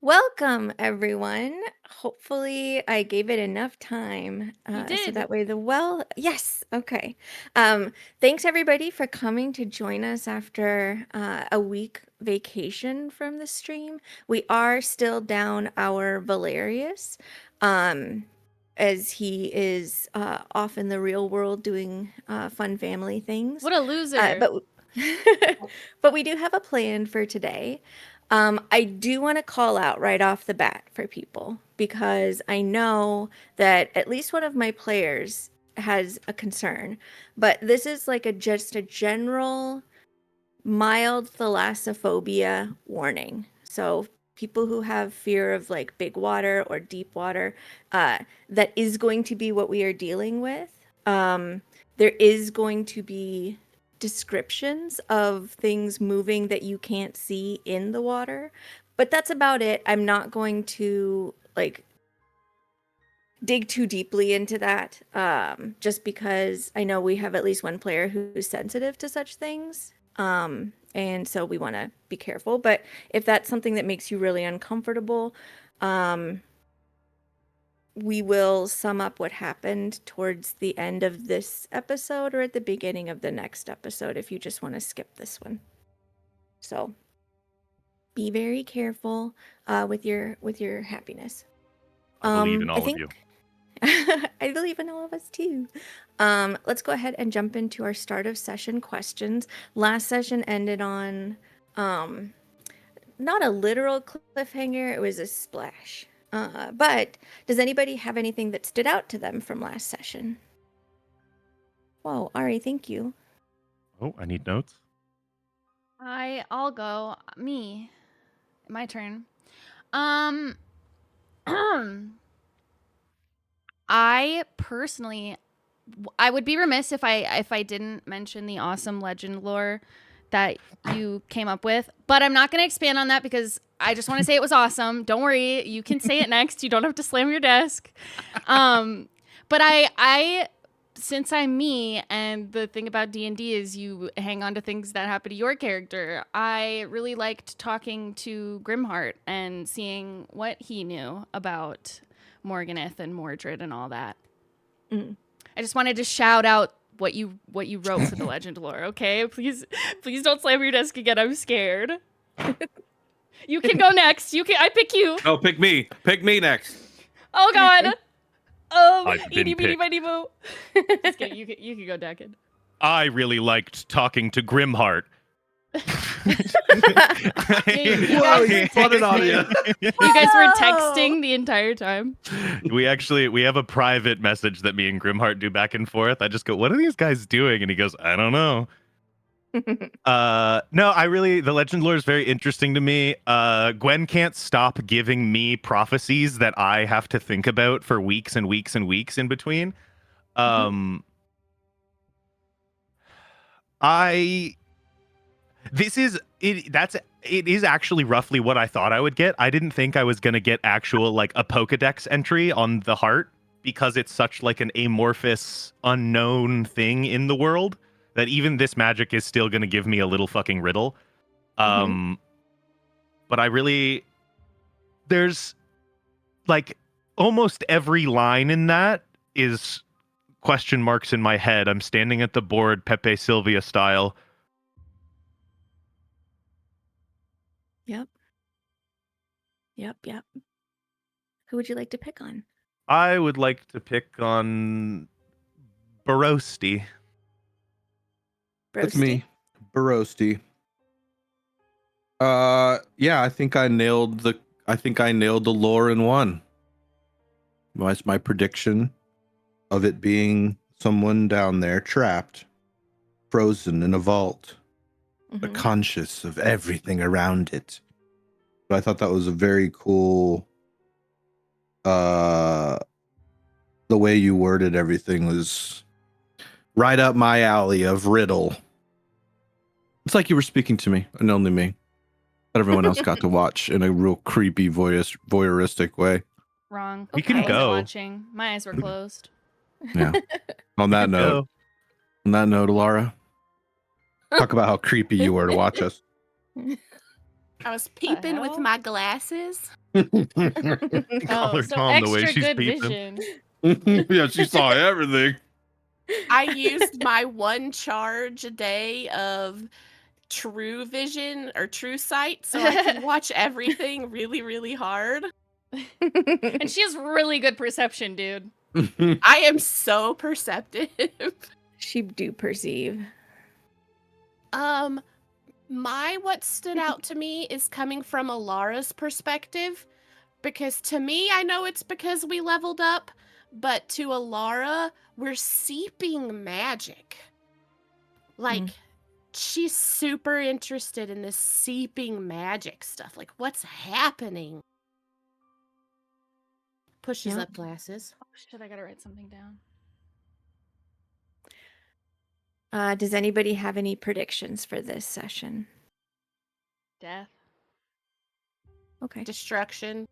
Welcome, everyone. Hopefully, I gave it enough time You so did. that way yes, okay. Thanks everybody for coming to join us after a week vacation from the stream. We are still down our Valerius, um, as he is off in the real world doing fun family things. What a loser. But but we do have a plan for today. I do want to call out right off the bat for people because I know that at least one of my players has a concern, but this is like just a general mild thalassophobia warning. So people who have fear of like big water or deep water, that is going to be what we are dealing with. There is going to be descriptions of things moving that you can't see in the water, but that's about it. I'm not going to like dig too deeply into that, just because I know we have at least one player who's sensitive to such things. And so we want to be careful. But if that's something that makes you really uncomfortable, we will sum up what happened towards the end of this episode or at the beginning of the next episode if you just want to skip this one. So be very careful with your happiness. I believe in I all of you. think I believe in all of us too. Let's go ahead and jump into our start of session questions. Last session ended on not a literal cliffhanger, it was a splash. But does anybody have anything that stood out to them from last session? Whoa, Ari, thank you. Oh, I need notes. I'll go. Me. My turn. I personally I would be remiss if I didn't mention the awesome legend lore that you came up with, but I'm not going to expand on that because I just want to say it was awesome. Don't worry, you can say it next. You don't have to slam your desk. But I since I'm me, and the thing about D&D is you hang on to things that happen to your character, I really liked talking to Grimheart and seeing what he knew about Morghanith and Mordred and all that. I just wanted to shout out what you wrote for the legend lore, okay? Please don't slam your desk again. I'm scared. You can go next. I pick you. No, pick me. Pick me next. Oh god. I've been Eeny, meeny, picked. miny, mo. Just kidding. You can go, Dakin. I really liked talking to Grimheart. You guys were texting the entire time. We have a private message that me and Grimheart do back and forth. I just go, "What are these guys doing?" And he goes, "I don't know." No, the legend lore is very interesting to me. Gwen can't stop giving me prophecies that I have to think about for weeks and weeks and weeks in between. It is actually roughly what I thought I would get. I didn't think I was going to get actual like a Pokedex entry on the heart because it's such like an amorphous unknown thing in the world that even this magic is still going to give me a little fucking riddle. But there's like almost every line in that is question marks in my head. I'm standing at the board Pepe Sylvia style. Yep. Who would you like to pick on? I would like to pick on Barosti. That's me, Barosti. Yeah, I think I nailed the lore in one. That's my prediction of it being someone down there trapped, frozen in a vault, but conscious of everything around it. But I thought that was a very cool. The way you worded everything was right up my alley of riddle. It's like you were speaking to me and only me. But everyone else got to watch in a real creepy voyeuristic way. Wrong. We can I wasn't go. watching. My eyes were closed. Yeah. On that note, Laura, talk about how creepy you were to watch us. I was peeping with hell? my glasses. Call Oh, her so Tom the way extra she's good peeping. vision. Yeah, she saw everything. I used my 1 charge a day of true vision or true sight, so I could watch everything really, really hard. And she has really good perception, dude. I am so perceptive. She do perceive. What stood out to me is coming from Alara's perspective, because to me, I know it's because we leveled up, but to Alara, we're seeping magic. Like, she's super interested in this seeping magic stuff. Like, what's happening? Pushes Yeah. up glasses. Oh shit, I gotta write something down. Does anybody have any predictions for this session? Death. Okay. Destruction.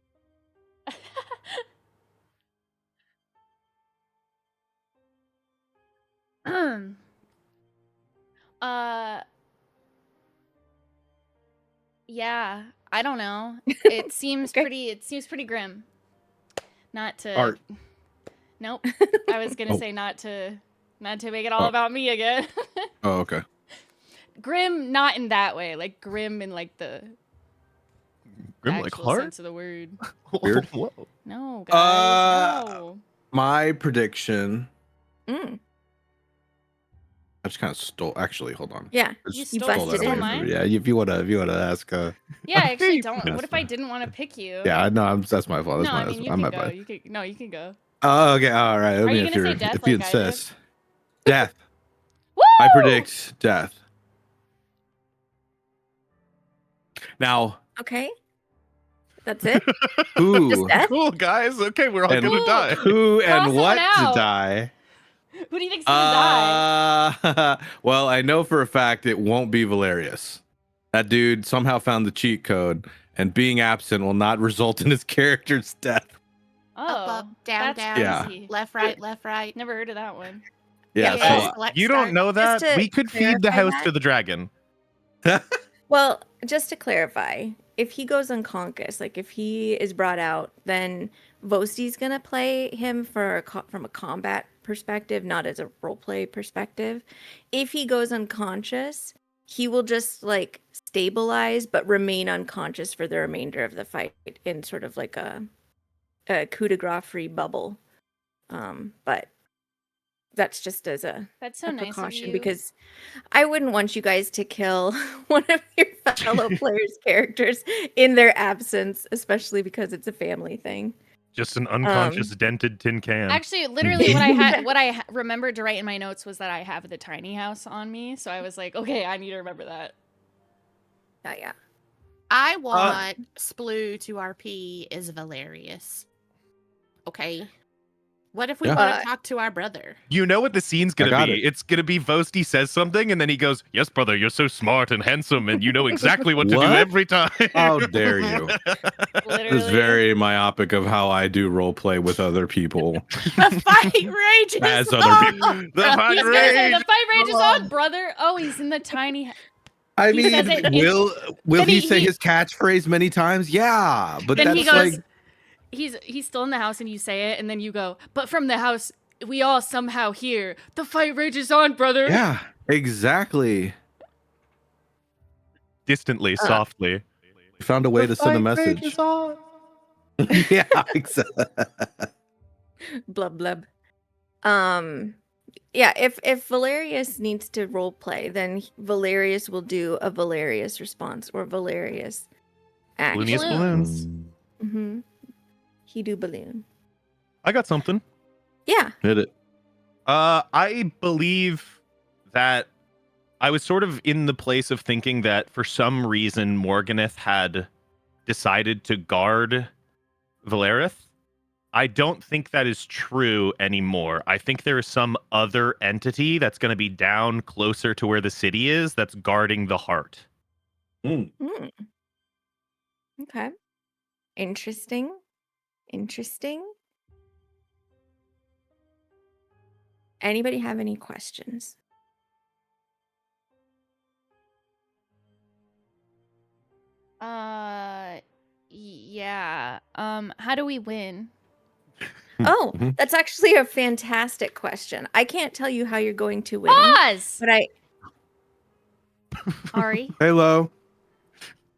Yeah, I don't know. It seems Okay. pretty grim. Not to Art. Nope. I was gonna Oh. say not to make it all about me again. Oh, okay. Grim, not in that way. Like grim in like the Grim like actual heart? sense of the word. Weird. Whoa. No, guys. No. My prediction. Mm. I just kind of stole. Actually, hold on. Yeah. I just You stole- stole that busted away in. from mine? you. Yeah, if you wanna ask. Yeah, I actually don't. That's What if I fine. didn't want to pick you? Yeah, no, that's my fault. That's No, my. I mean you I'm can my go. bad. You can go. Oh, okay. All right. I Are mean, you if gonna say you're death if you like I did? insist, death. Woo! I predict death. Now, Okay. That's it? who, Just death? Cool, guys. Okay, we're all And- gonna die. who, Cross and one what to out. die? Who do you think's gonna die? Well, I know for a fact it won't be Valerius. That dude somehow found the cheat code, and being absent will not result in his character's death. Oh, up, down, that's down. Yeah. crazy. Left, right, left, right. Never heard of that one. Yeah. Yeah. So Select You don't start. know that? Just to We could feed the clarify house that- to the dragon. Well, just to clarify, if he goes unconscious, like if he is brought out, then Vosti's gonna play him from a combat perspective, not as a roleplay perspective. If he goes unconscious, he will just like stabilize but remain unconscious for the remainder of the fight in sort of like a coup de grace free bubble. But that's just as a That's so a nice of precaution you. because I wouldn't want you guys to kill one of your fellow players' characters in their absence, especially because it's a family thing. Just an unconscious dented tin can. Actually, literally, what I remembered to write in my notes was that I have the tiny house on me. So I was like, okay, I need to remember that. Yeah. I want Sploo to RP as Valerius. Okay. What if we Yeah. want to talk to our brother? You know what the scene's gonna got be? it. It's gonna be Vosti says something, and then he goes, "Yes, brother, you're so smart and handsome, and you know exactly what to do What? every time." how dare you? Literally. It's very myopic of how I do role play with other people. The fight rages As other on, people. The bro. fight He's gonna say rage. the fight rage is on, brother. Oh, he's in the tiny. I He says mean, it- will then he he- say he- his catchphrase many times? Yeah, but Then that's he goes. like He's still in the house, and you say it, and then you go. But from the house, we all somehow hear the fight rages on, brother. yeah, exactly. Distantly, softly. We found a way to send a message. Yeah, exactly. Blub blub. Yeah, if Valerius needs to role play, then Valerius will do a Valerius response or Valerius action. Ballooniest balloons. Mm-hmm. He do balloon. I got something. Yeah. Hit it. I believe that I was sort of in the place of thinking that for some reason Morghanith had decided to guard Valerith. I don't think that is true anymore. I think there is some other entity that's going to be down closer to where the city is that's guarding the heart. Mm. Okay. Interesting. Anybody have any questions? Yeah. How do we win? Oh, Mhm. that's actually a fantastic question. I can't tell you how you're going to win, Pause. but I Ari. Halo.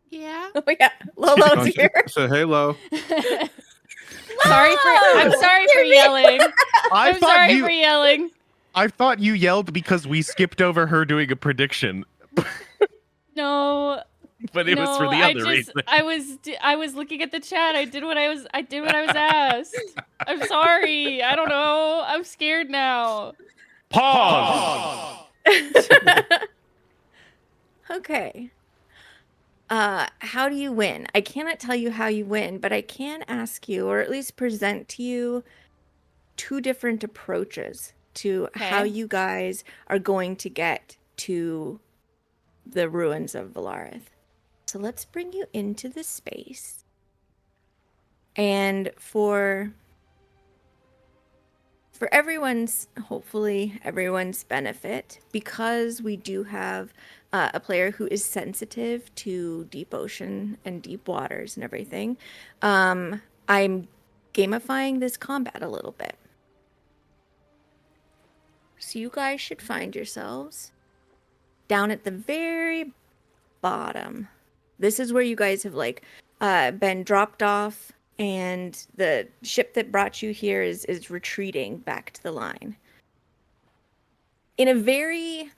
Yeah. oh yeah, Lolo's here. So Halo. I'm sorry for yelling. I'm sorry for yelling. I thought you yelled because we skipped over her doing a prediction, No. but it was for the other reason. I was looking at the chat. I did what I was asked. I'm sorry. I don't know. I'm scared now. Pause. Okay. How do you win? I cannot tell you how you win, but I can ask you, or at least present to you, two different approaches to how Okay. you guys are going to get to the ruins of Valarith. So let's bring you into the space. And for everyone's, hopefully everyone's benefit, because we do have a player who is sensitive to deep ocean and deep waters and everything, I'm gamifying this combat a little bit. So you guys should find yourselves down at the very bottom. This is where you guys have been dropped off, and the ship that brought you here is retreating back to the line. In a very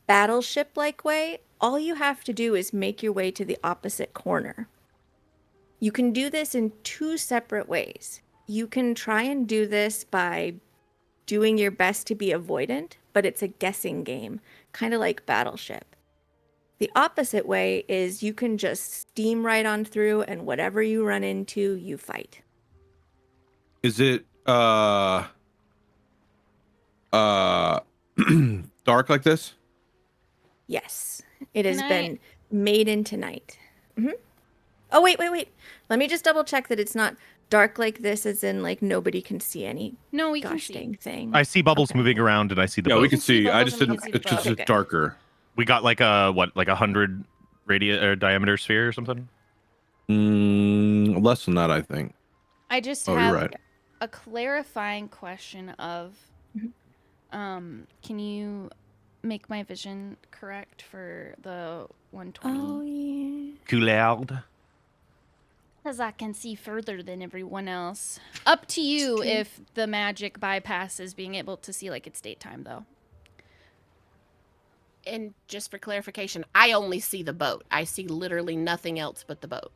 battleship-like way, all you have to do is make your way to the opposite corner. You can do this in two separate ways. You can try and do this by doing your best to be avoidant, but it's a guessing game, kind of like Battleship. The opposite way is you can just steam right on through, and whatever you run into, you fight. Is it dark like this? Yes, it has Can I- been made into night. Oh, wait. Let me just double check that it's not dark like this, as in like nobody can see any No, we can gosh see. dang thing. I see bubbles Okay. moving around, and I see the Yeah, boat. we can see see. I bubbles just and we didn't. can see the It's just boat. it's darker. We got like a 100 diameter sphere or something. Less than that, I think. I just Oh, you're have right. a clarifying question of can you make my vision correct for the 120? Oh yeah. Coulard. Because I can see further than everyone else. Up to you if the magic bypasses being able to see like it's daytime, though. And just for clarification, I only see the boat. I see literally nothing else but the boat.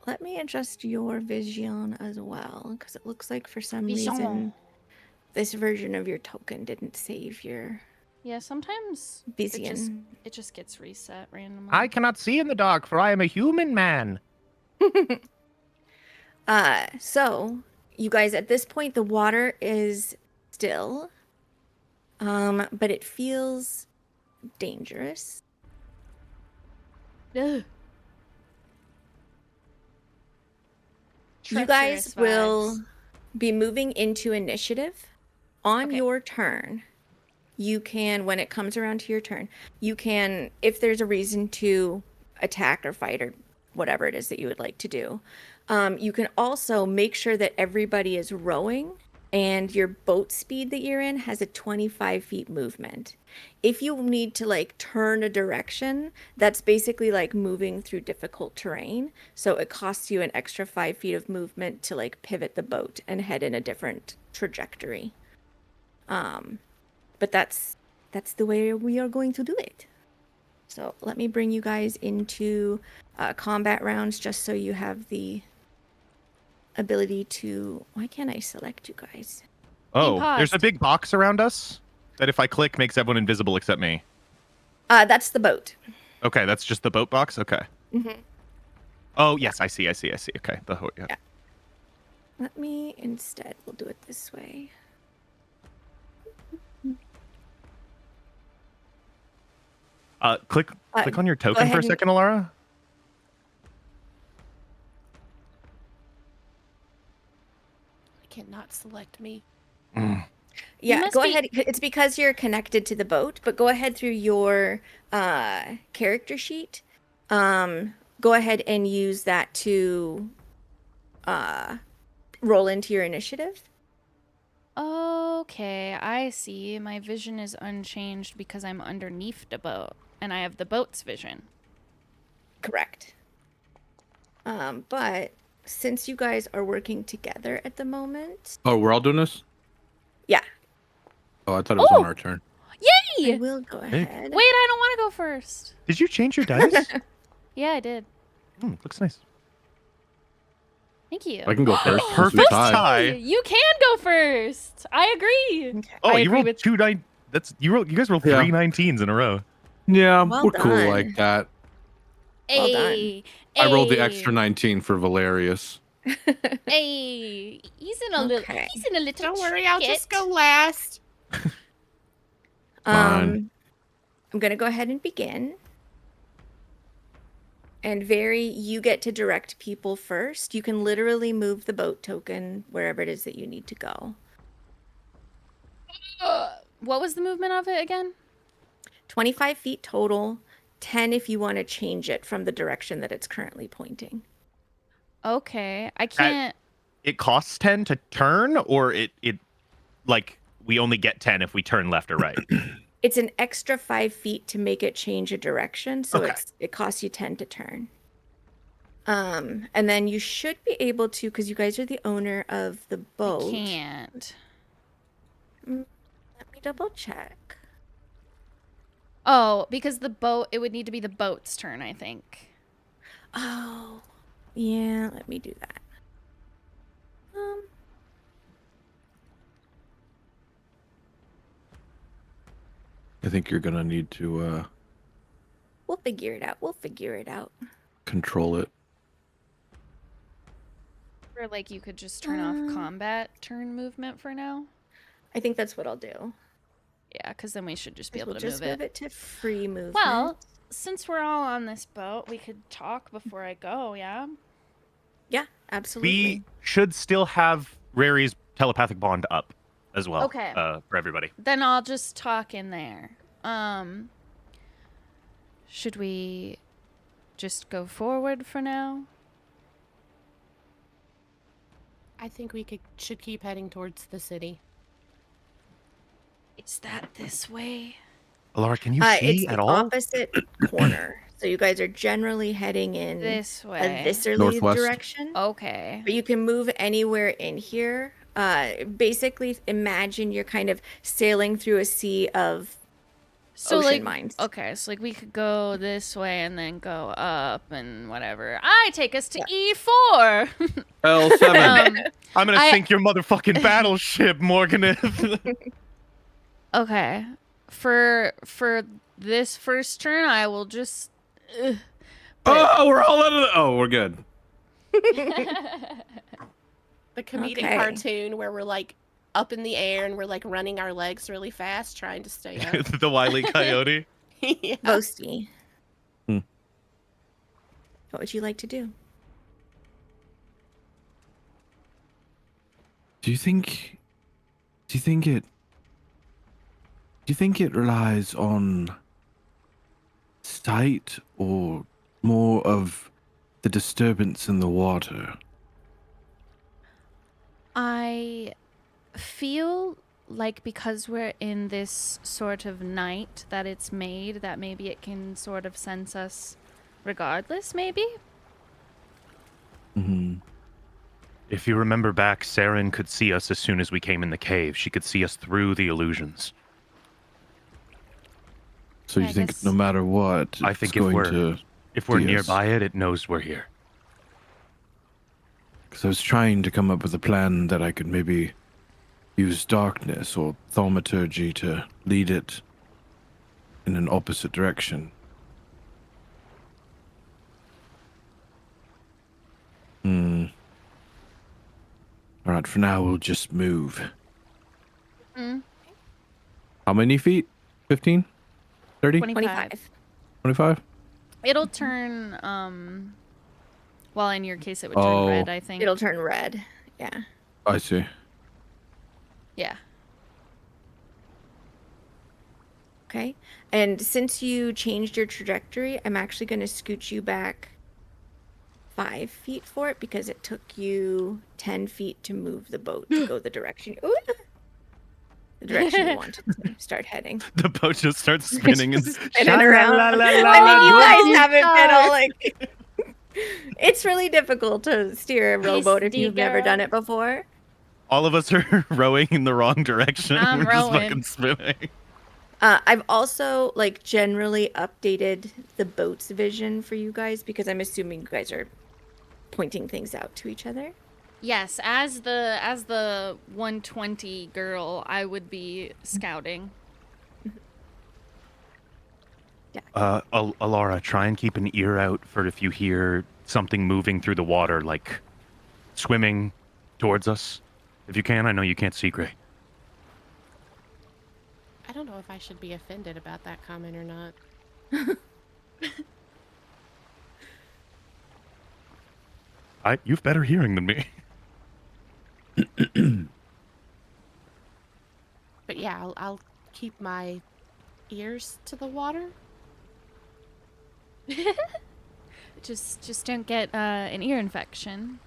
Let me adjust your vision as well, because it looks like for some Vision. reason this version of your token didn't save your Yeah, sometimes vision. it just gets reset randomly. I cannot see in the dark, for I am a human man. So you guys, at this point, the water is still, but it feels dangerous. Ugh. You guys Treacherous will vibes. be moving into initiative on Okay. your turn. You can, when it comes around to your turn, you can, if there's a reason to attack or fight or whatever it is that you would like to do, you can also make sure that everybody is rowing, and your boat speed that you're in has a 25 feet movement. If you need to like turn a direction, that's basically like moving through difficult terrain. So it costs you an extra 5 feet of movement to like pivot the boat and head in a different trajectory. But that's the way we are going to do it. So let me bring you guys into combat rounds, just so you have the ability to. Why can't I select you guys? Oh, there's a paused. big box around us that if I click makes everyone invisible except me. That's the boat. Okay, that's just the boat box? Okay. Mhm. Oh, yes, I see. Okay. Yeah. Yeah. Let me instead, we'll do it this way. Click on your token for ahead a and- second, Alara. I cannot select me. Yeah, must go be- ahead. It's because you're connected to the boat, but go ahead through your character sheet. go ahead and use that to roll into your initiative. Okay, I see. My vision is unchanged because I'm underneath the boat, and I have the boat's vision. Correct. But since you guys are working together at the moment, Oh, we're all doing this? yeah, Oh, I thought it was on Oh! our turn. I Yay! will go Hey. ahead. Wait, I don't want to go first. Did you change your dice? Yeah, I did. Looks nice. Thank you. I can go first. since we Perfect tied. tie. You can go first. I agree. Okay. Oh, I you agree rolled with- 2 9. You guys rolled Yeah. 3 19s in a row. Yeah, Well we're cool done. like that. Well done. Hey, I rolled the hey, extra 19 for Valerius. Hey, he's in a Okay. little. Don't worry, I'll just tricket. go last. Fine. I'm gonna go ahead and begin. And Very, you get to direct people first. You can literally move the boat token wherever it is that you need to go. What was the movement of it again? 25 feet total, 10 if you want to change it from the direction that it's currently pointing. Okay, I can't. It costs 10 to turn, or it like we only get 10 if we turn left or right. It's an extra 5 feet to make it change a direction, so Okay. it costs you 10 to turn. And then you should be able to, because you guys are the owner of the boat. I can't. Let me double check. Oh, because the boat. It would need to be the boat's turn, I think. Oh, yeah, let me do that. I think you're gonna need to We'll figure it out. We'll figure it out. control it. Or like you could just turn off combat turn movement for now. I think that's what I'll do. Yeah, because then we should just be We'll able to just move move it. it to free movement. Well, since we're all on this boat, we could talk before I go. Yeah. yeah, absolutely. We should still have Rary's telepathic bond up as well. Okay. For everybody. Then I'll just talk in there. Should we just go forward for now? I think we should keep heading towards the city. Is that this way? Alara, can you It's see the at all? opposite corner. So you guys are generally heading in This a way. viscerally Northwest. direction. Okay. But you can move anywhere in here. Basically, imagine you're kind of sailing through a sea of So ocean like, mines. okay, so like we could go this way and then go up and whatever. I take us to E4. L7. I'm gonna I- sink your motherfucking battleship, Morghanith. Okay. For this first turn, I will just. Oh, we're all out of the. Oh, we're good. The comedic Okay. cartoon where we're like up in the air and we're like running our legs really fast trying to stay up. The Wile E. Coyote. Yeah. Boasty. Hmm. What would you like to do? Do you think it relies on sight or more of the disturbance in the water? I feel like because we're in this sort of night that it's made, that maybe it can sort of sense us regardless, maybe? Mm-hmm. If you remember back, Saren could see us as soon as we came in the cave. She could see us through the illusions. So I you think guess- no matter what, I it's think if going we're- to? If we're Yes. nearby it knows we're here. Because I was trying to come up with a plan that I could maybe use darkness or thaumaturgy to lead it in an opposite direction. All right, for now we'll just move. Mm. How many feet? 15? 30? 25. 25? It'll turn, well, in your case, it would turn Oh. red, I think. It'll turn red. Yeah. I see. Yeah. Okay. And since you changed your trajectory, I'm actually going to scoot you back 5 feet for it because it took you 10 feet to move the boat to go the direction. Ooh, the direction you wanted to start heading. The boat just starts spinning and Spinning around. Sha-la-la-la-la. I mean, you Oh, guys haven't been all God. like. It's really difficult to steer a rowboat if you've never done it before. All of us are rowing in the wrong direction. I'm We're just rowing. fucking spinning. I've also like generally updated the boat's vision for you guys because I'm assuming you guys are pointing things out to each other. Yes, as the 120 girl, I would be scouting. Alara, try and keep an ear out for if you hear something moving through the water, like swimming towards us. If you can, I know you can't see Gray. I don't know if I should be offended about that comment or not. You've better hearing than me. But yeah, I'll keep my ears to the water. Just don't get an ear infection.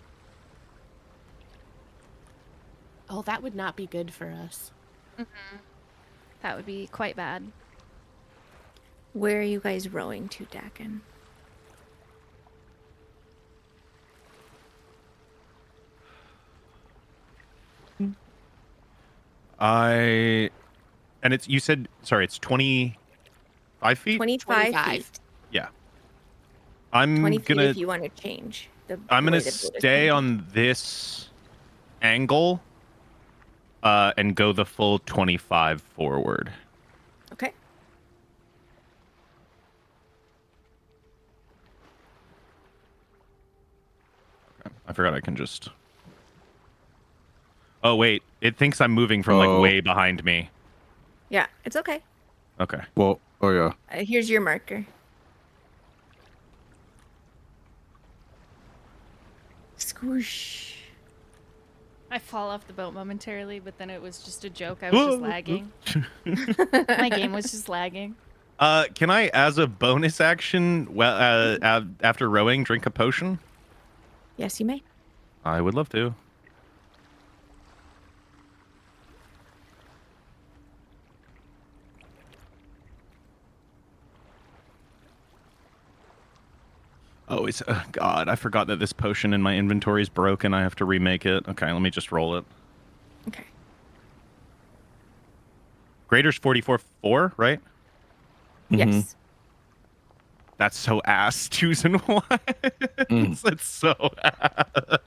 Oh, that would not be good for us. That would be quite bad. Where are you guys rowing to, Dakin? And it's, you said, sorry, it's 25 feet? 25 25. feet. Yeah. I'm 20 feet gonna if you want to change. I'm the gonna way the boat is stay pointed. on this angle and go the full 25 forward. Okay. I forgot I can just. Oh wait, it thinks I'm moving from like Oh. way behind me. Yeah, it's okay. Okay. Well, oh yeah. Here's your marker. Squish. I fall off the boat momentarily, but then it was just a joke. I was just lagging. My game was just lagging. Can I, as a bonus action, after rowing, drink a potion? Yes, you may. I would love to. Oh, it's God! I forgot that this potion in my inventory is broken. I have to remake it. Okay, let me just roll it. Okay. Greater's 44-4, right? Yes. That's so ass. Twos and ones. That's so ass.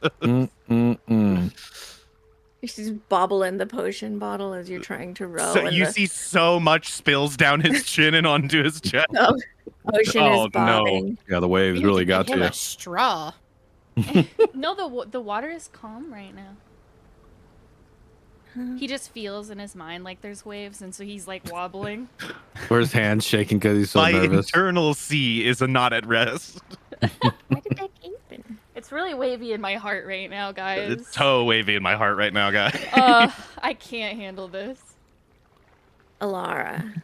You just bobbling the potion bottle as you're trying to row. So and you the see so much spills down his chin and onto his chest. potion Oh, is bobbing. Yeah, the waves We need really to got get him to you. a straw. No, the water is calm right now. He just feels in his mind like there's waves, and so he's like wobbling. Or his hands shaking because he's so My nervous. internal sea is not at rest. Why did that open? It's really wavy in my heart right now, guys. It's so wavy in my heart right now, guys. I can't handle this. Alara,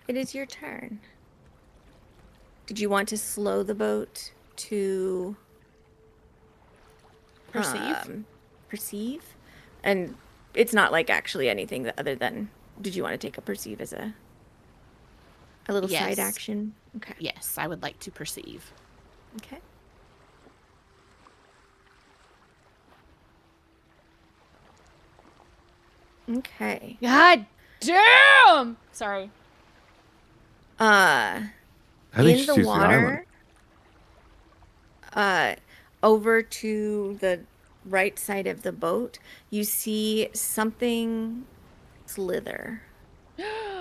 it is your turn. Did you want to slow the boat to Perceive? Perceive? And it's not like actually anything other than, did you want to take a perceive as a little side Yes. action? Okay. Yes, I would like to perceive. Okay. Okay. God damn! Sorry. I think In she the sees the island. water, over to the right side of the boat, you see something slither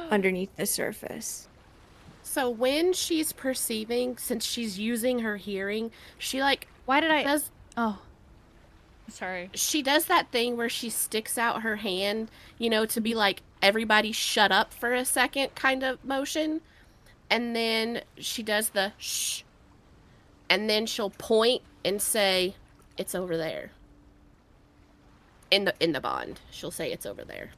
underneath the surface. So when she's perceiving, since she's using her hearing, she like Why did I? does Oh, sorry. she does that thing where she sticks out her hand, you know, to be like everybody shut up for a second kind of motion. And then she does the shh. And then she'll point and say, "It's over there." In the bond, she'll say it's over there.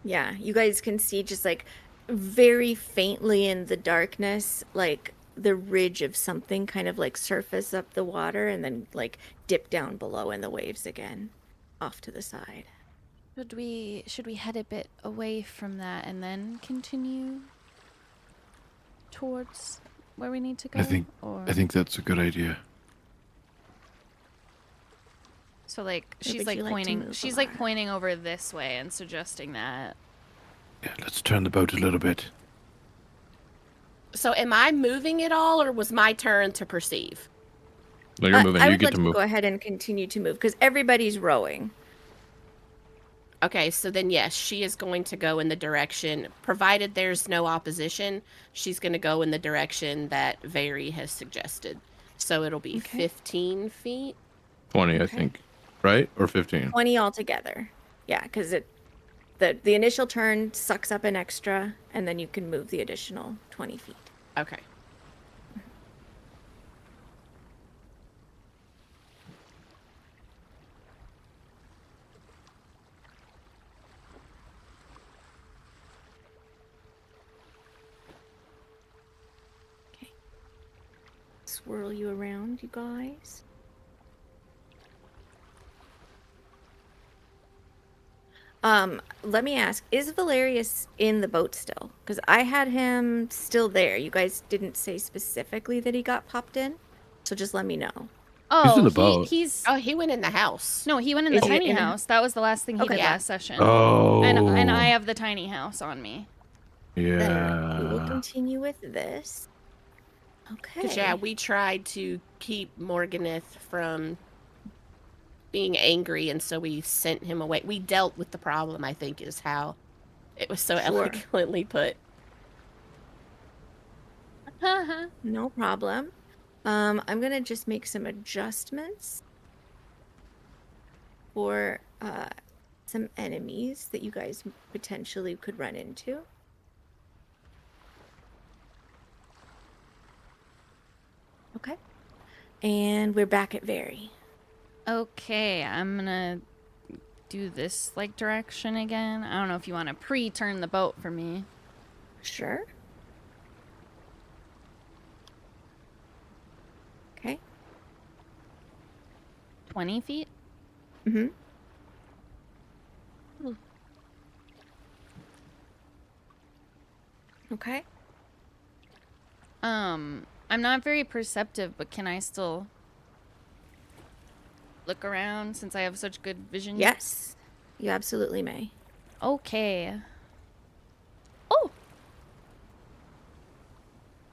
Yeah, you guys can see just like very faintly in the darkness, like the ridge of something kind of like surface up the water and then like dip down below in the waves again, off to the side. Should we head a bit away from that and then continue towards where we need to go? I think that's a good idea. So like Or she's would like you like to pointing. move, She's like Alara? pointing over this way and suggesting that. Yeah, let's turn the boat a little bit. So am I moving at all, or was my turn to perceive? No, you're moving. I You would get let to you move. go ahead and continue to move because everybody's rowing. Okay, so then yes, she is going to go in the direction, provided there's no opposition, she's going to go in the direction that Vary has suggested. So it'll be Okay. 15 feet. 20, I Okay. think. Right? Or 15? 20 altogether. Yeah, because the initial turn sucks up an extra, and then you can move the additional 20 feet. Okay. Swirl you around, you guys. Let me ask, is Valerius in the boat still? Because I had him still there. You guys didn't say specifically that he got popped in, so just let me know. Oh, He's in the boat. He's Oh, he went in the house. no, he went in Is the he tiny in the- house. That was the last thing he Okay. did Yeah. last session. Oh. And I have the tiny house on me. Then we will Yeah. continue with this. Okay. Because, yeah, we tried to keep Morghanith from being angry, and so we sent him away. We dealt with the problem, I think, is how it was so Sure. eloquently put. No problem. I'm gonna just make some adjustments for some enemies that you guys potentially could run into. Okay. And we're back at Vary. Okay, I'm gonna do this like direction again. I don't know if you want to pre-turn the boat for me. Sure. Okay. 20 feet. Mm-hmm. Okay. I'm not very perceptive, but can I still look around since I have such good vision? Yes. You absolutely may. Okay.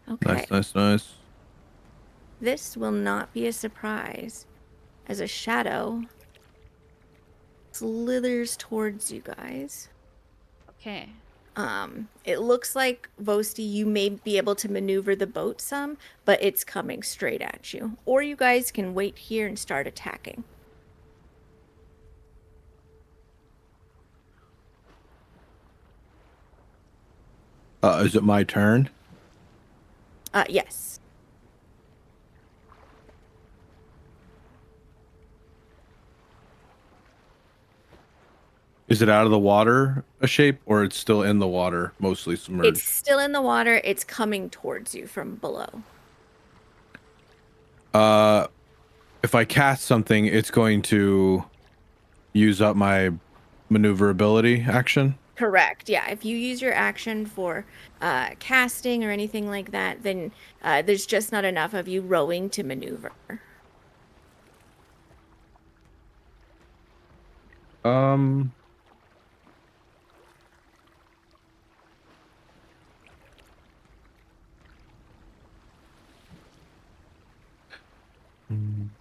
Okay. Nice. This will not be a surprise as a shadow slithers towards you guys. Okay. It looks like Vosti, you may be able to maneuver the boat some, but it's coming straight at you. Or you guys can wait here and start attacking. Is it my turn? Yes. Is it out of the water a shape, or it's still in the water, mostly submerged? It's still in the water. It's coming towards you from below. If I cast something, it's going to use up my maneuverability action. Correct. Yeah. If you use your action for casting or anything like that, then there's just not enough of you rowing to maneuver.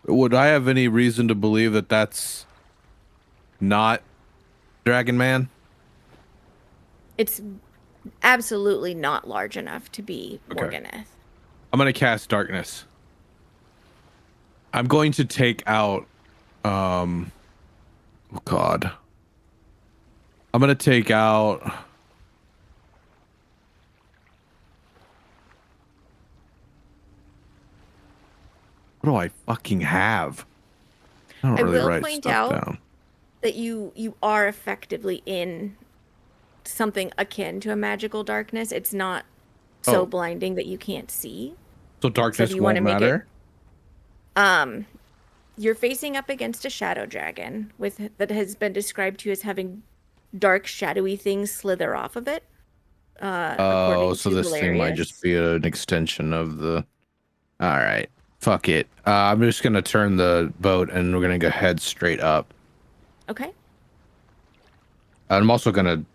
Would I have any reason to believe that that's not Dragon Man? It's absolutely not large enough to be Okay. Morghanith. I'm going to cast darkness. I'm going to take out oh god. I'm going to take out what do I fucking have? I don't I really will write point stuff out down. that you are effectively in something akin to a magical darkness. It's not so Oh. blinding that you can't see. So darkness do you wanna won't make it- matter. You're facing up against a shadow dragon that has been described to you as having dark, shadowy things slither off of it. Oh, According so to this thing might just Valerius. be an extension of the. All right, fuck it. I'm just gonna turn the boat, and we're gonna go head straight up. Okay. I'm also gonna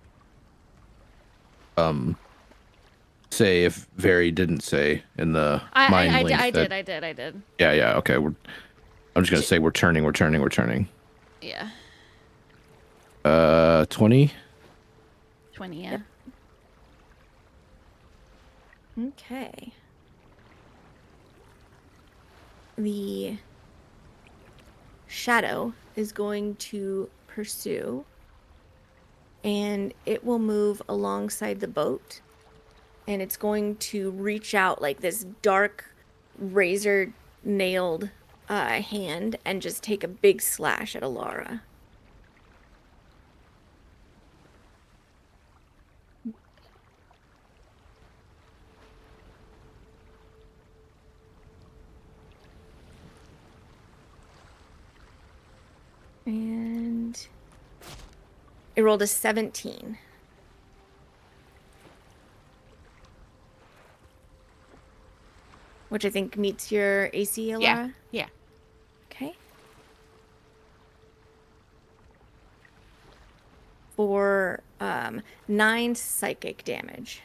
say if Very didn't say in the mind link I that. did. Yeah. Okay. I'm just gonna say we're turning. Yeah. 20. 20, yeah. Yep. Okay. The shadow is going to pursue, and it will move alongside the boat, and it's going to reach out like this dark razor nailed hand and just take a big slash at Alara. And it rolled a 17. Which I think meets your AC, Alara? Yeah. Yeah. Okay. For 9 psychic damage.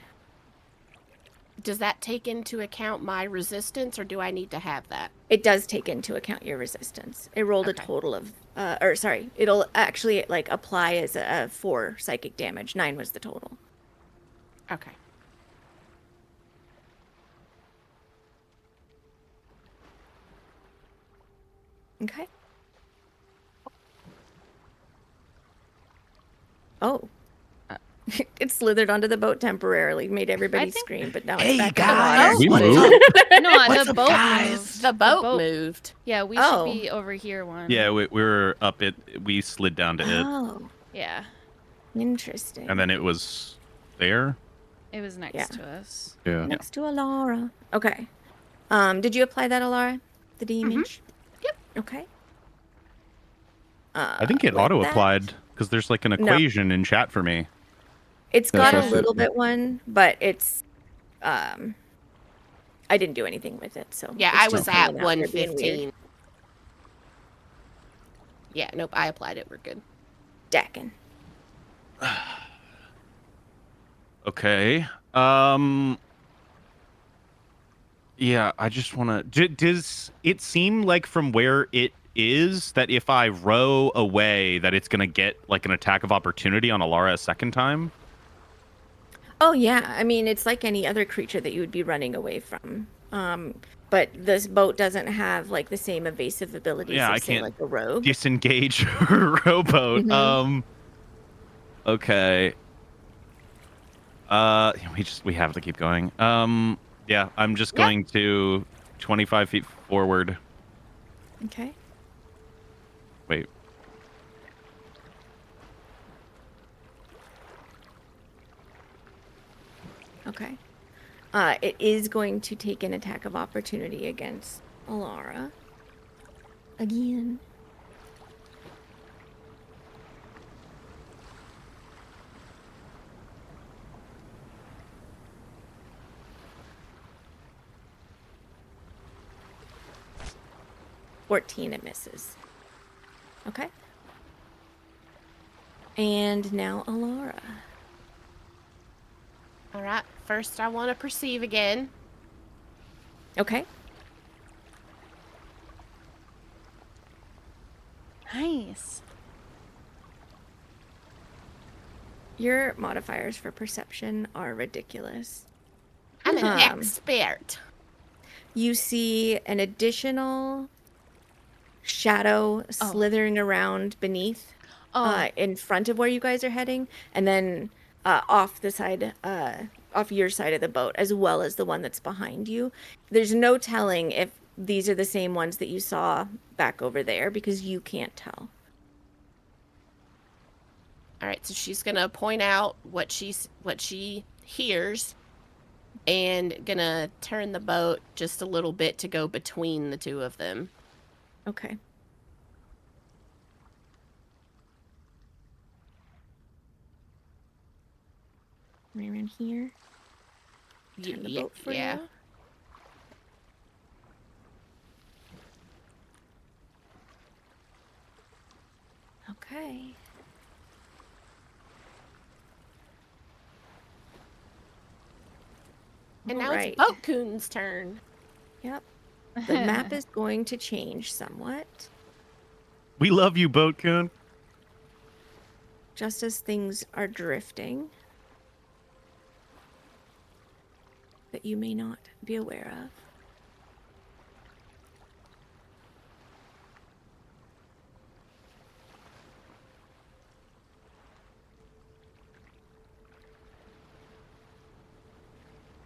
Does that take into account my resistance, or do I need to have that? It does take into account your resistance. It rolled Okay. a total of, it'll actually like apply as a 4 psychic damage. 9 was the total. Okay. Okay. Oh. It slithered onto the boat temporarily, made everybody think- scream, but now Hey, it's back guys! in the water. We moved. No, What's the up, boat guys? moved. The boat boat- moved. Yeah, we Oh. should be over here one. Yeah, we were up it. We slid down to it, Oh, Yeah. interesting. and then it was there. It was next Yeah. to us. Yeah. Next to Alara. Okay. Did you apply that, Alara? The damage? Yep. Okay. I think it with auto that- applied because there's like an equation in chat for me. It's That's got a what I said. little bit one, but it's I didn't do anything with it, so Yeah, it's I was just at hanging out there being weird. 115. Yeah, nope, I applied it. We're good. Dackin'. Okay. Yeah, I just want to. Does it seem like from where it is that if I row away, that it's gonna get like an attack of opportunity on Alara a second time? Oh yeah, I mean it's like any other creature that you would be running away from. But this boat doesn't have like the same evasive abilities Yeah, of I say can't like a rogue. Disengage rowboat. Mhm. Okay. We have to keep going. Yeah, I'm just Yeah. going to 25 feet forward. Okay. Wait. Okay. It is going to take an attack of opportunity against Alara. Again. It misses. Okay. And now Alara. All right. First, I want to perceive again. Okay. Nice. Your modifiers for perception are ridiculous. I'm an Um, expert. You see an additional shadow slithering around beneath, in front of where you guys are heading, and then off the side, off your side of the boat, as well as the one that's behind you. There's no telling if these are the same ones that you saw back over there because you can't tell. All right, so she's gonna point out what she hears, and gonna turn the boat just a little bit to go between the two of them. Okay. Right around here. Turn the boat for yeah. you. Okay. And now Alright. it's Boat Coon's turn. Yep. The map is going to change somewhat. We love you, Boat Coon. Just as things are drifting that you may not be aware of.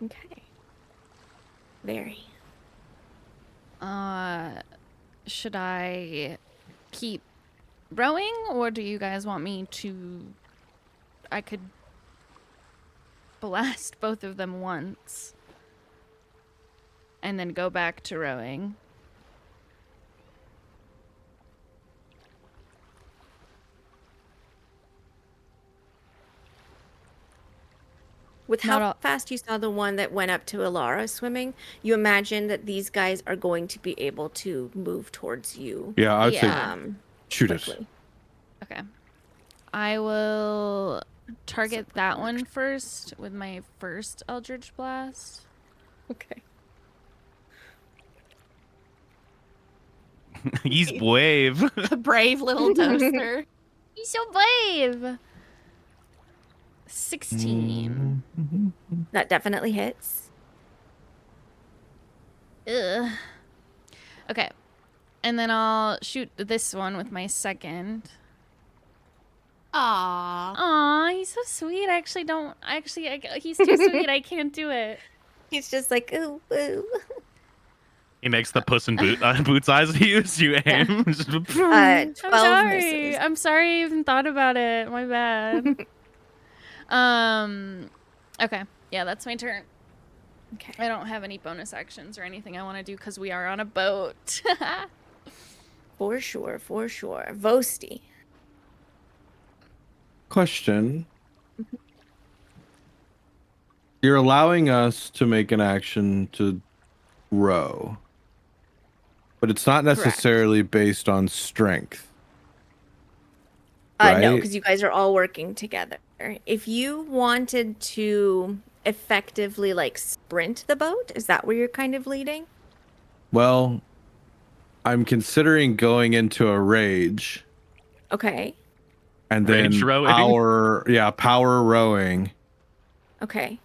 Okay. Very. Should I keep rowing, or do you guys want me to? I could blast both of them once and then go back to rowing. With Not how all- fast you saw the one that went up to Alara swimming, you imagine that these guys are going to be able to move towards you. Yeah, I would say Yeah. shoot it. Quickly. Okay. I will target that one first with my first Eldritch Blast. Okay. He's brave. The brave little toaster. He's so brave. 16. That definitely hits. Ugh. Okay. And then I'll shoot this one with my second. Aww. Aw, he's so sweet. I actually don't. He's too sweet. I can't do it. He's just like, ooh, ooh. He makes the Puss in Boots eyes at you as you aim. 12 I'm sorry. misses. I'm sorry I even thought about it. My bad. Okay. Yeah, that's my turn. Okay. I don't have any bonus actions or anything I want to do because we are on a boat. For sure, for sure. Vosti. Question. You're allowing us to make an action to row, but it's not necessarily based on strength. No, Right? because you guys are all working together. If you wanted to effectively like sprint the boat, is that where you're kind of leading? Well, I'm considering going into a rage Okay. and then Rage rowing? power rowing Okay.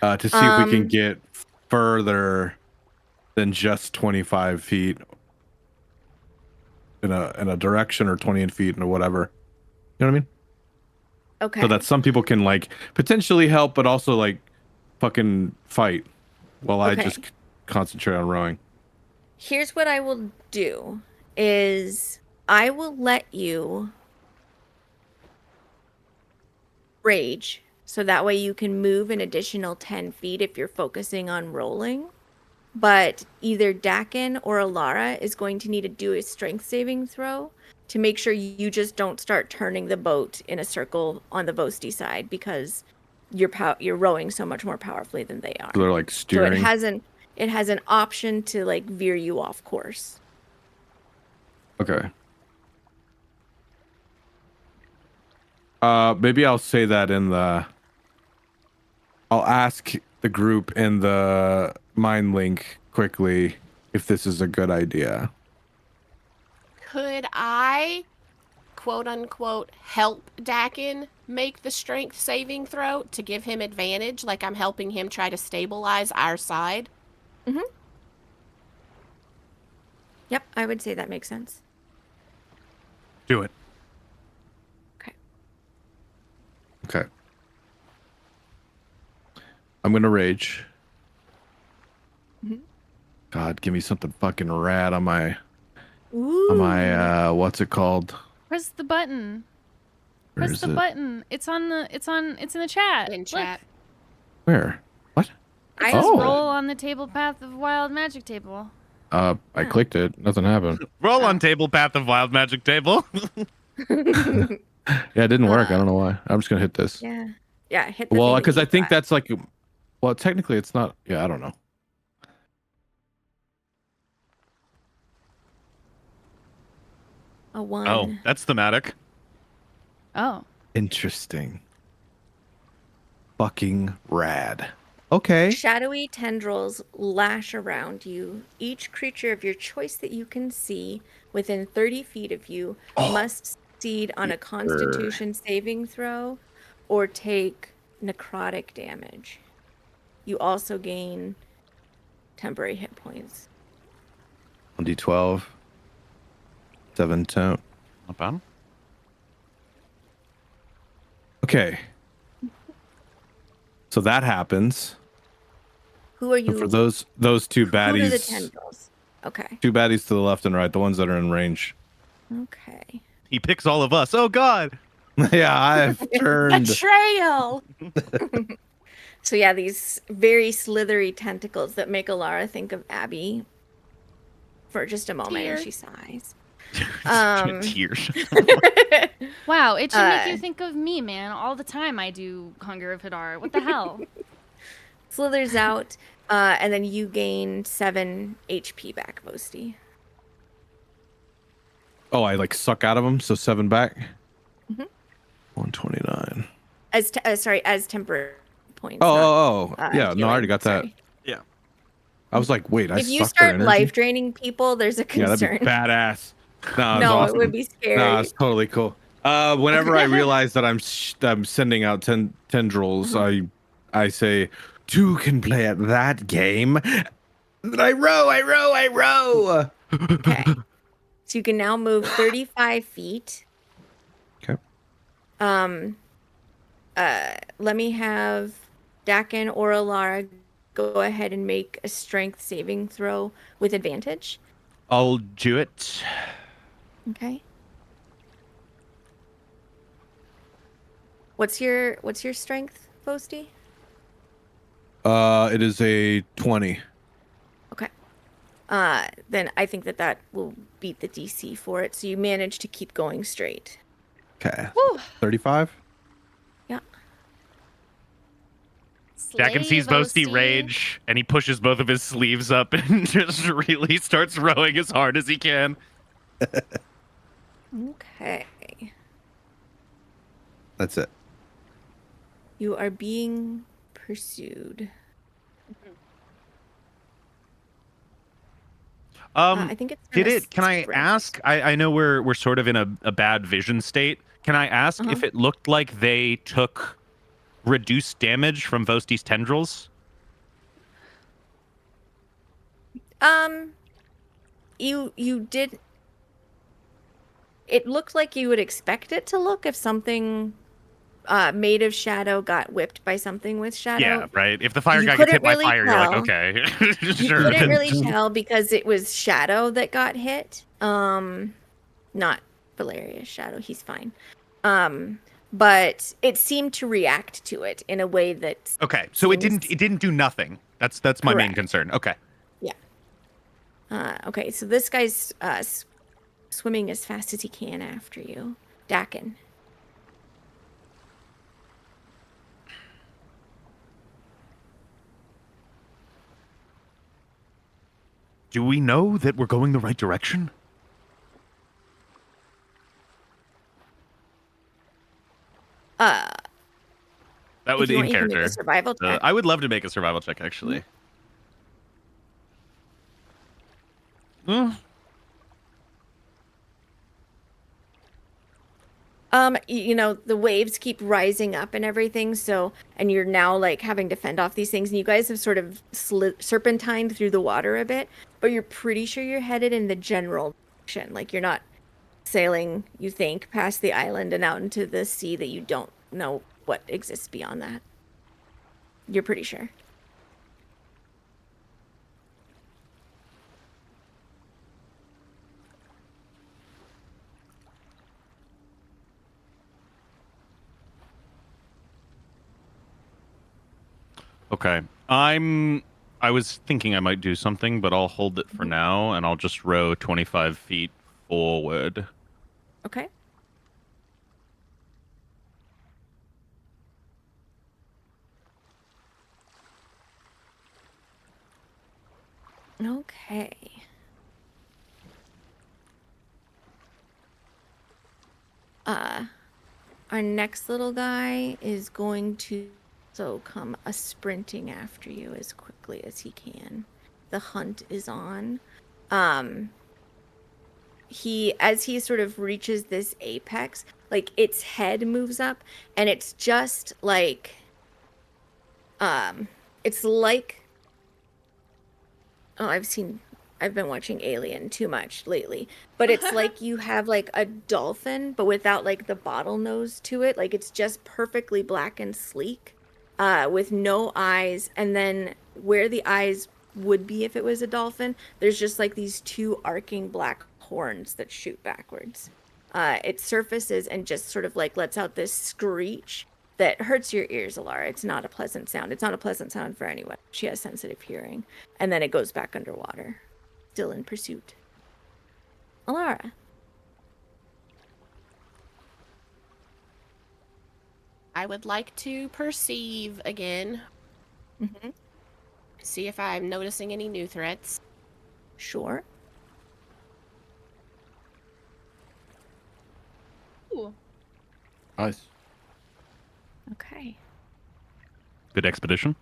to see if we can get further than just 25 feet in a direction, or 20 feet or whatever. You know what I mean? Okay. So that some people can like potentially help, but also like fucking fight while I Okay. just concentrate on rowing. Here's what I will do is I will let you rage so that way you can move an additional 10 feet if you're focusing on rolling. But either Dakin or Alara is going to need to do a strength saving throw to make sure you just don't start turning the boat in a circle on the Vosti side, because you're rowing so much more powerfully than they are. So they're like So steering. it has an option to like veer you off course. Okay. Maybe I'll say that I'll ask the group in the mind link quickly if this is a good idea. Could I, quote unquote, help Dakin make the strength saving throw to give him advantage? Like I'm helping him try to stabilize our side? Yep, I would say that makes sense. Do it. Okay. Okay. I'm gonna rage. God, give me something fucking rad on my Ooh. what's it called? Press the button. Where Press is the it? button. It's in the chat. In Look. chat. Where? What? It says roll on the table path of wild magic table. I clicked it. Nothing happened. Roll on table path of wild magic table. Yeah, it didn't work. I don't know why. I'm just gonna hit this. Yeah. Yeah, hit the Well, thing that because I you think got. that's like, well, technically it's not. Yeah, I don't know. A 1. Oh, that's thematic. Oh. Interesting. Fucking rad. Okay. Shadowy tendrils lash around you. Each creature of your choice that you can see within 30 feet of you must succeed on a Constitution saving throw or take necrotic damage. You also gain temporary hit points. 1d12. 7 temp. Not bad. Okay. So that happens. Who are And you? for those two Who are the baddies, tendrils? Okay. two baddies to the left and right, the ones that are in range. Okay. He picks all of us. Oh God. Yeah, I've turned. Betrayal. So yeah, these very slithery tentacles that make Alara think of Abby for just a moment, Tear. and she sighs. Tears. Wow, it should make you think of me, man. All the time I do Hunger of Hadar. What the hell? Slithers out, and then you gain 7 HP back, Vosti. Oh, I like suck out of them, so 7 back. Mhm. 129. As temporary points. Oh, not, yeah. No, I already got that. sorry. Yeah. I was like, wait, I If you sucked their start energy? life draining people, there's a Yeah, that'd concern. be badass. No, it's No, awesome. it would be scary. No, it's totally cool. Whenever I realize that I'm sending out tendrils, I say, 2 can play at that game. Then I row. Okay. So you can now move 35 feet. Okay. Let me have Dakin or Alara go ahead and make a strength saving throw with advantage. I'll do it. Okay. What's your strength, Vosti? It is a 20. Okay. Then I think that will beat the DC for it. So you manage to keep going straight. Okay. Whew. 35? Yeah. Dakin sees Vosti rage, and he pushes both of his sleeves up and just really starts rowing as hard as he can. Okay. That's it. You are being pursued. I think it's Did gonna it? Can I sprint. ask? I know we're sort of in a bad vision state. Can I ask if it looked like they took reduced damage from Vosti's tendrils? You did. It looked like you would expect it to look if something made of shadow got whipped by something with shadow. Yeah, right. If the fire You guy gets hit couldn't by really fire, you're like, tell. okay, You sure. couldn't really tell because it was shadow that got hit. Not Valeria's shadow. He's fine. But it seemed to react to it in a way that. Okay, so it seems- didn't do nothing. That's my main Correct. concern. Okay. Yeah. Okay, so this guy's swimming as fast as he can after you, Dakin. Do we know that we're going the right direction? That If would you in want, you can make a character. survival check. I would love to make a survival check, actually. You know, the waves keep rising up and everything, so, and you're now like having to fend off these things, and you guys have sort of serpentined through the water a bit, but you're pretty sure you're headed in the general direction. Like, you're not sailing, you think, past the island and out into the sea that you don't know what exists beyond that. You're pretty sure. Okay. I was thinking I might do something, but I'll hold it for now, and I'll just row 25 feet forward. Okay. Okay. Our next little guy is going to come a sprinting after you as quickly as he can. The hunt is on. As he sort of reaches this apex, like its head moves up, and it's just like it's like, oh, I've been watching Alien too much lately, but it's like you have like a dolphin, but without like the bottlenose to it. Like it's just perfectly black and sleek, with no eyes. And then where the eyes would be if it was a dolphin, there's just like these two arcing black horns that shoot backwards. It surfaces and just sort of like lets out this screech that hurts your ears, Alara. It's not a pleasant sound. It's not a pleasant sound for anyone. She has sensitive hearing. And then it goes back underwater, still in pursuit. Alara. I would like to perceive again. Mm-hmm. See if I'm noticing any new threats. Sure. Ooh. Nice. Okay. Good expedition.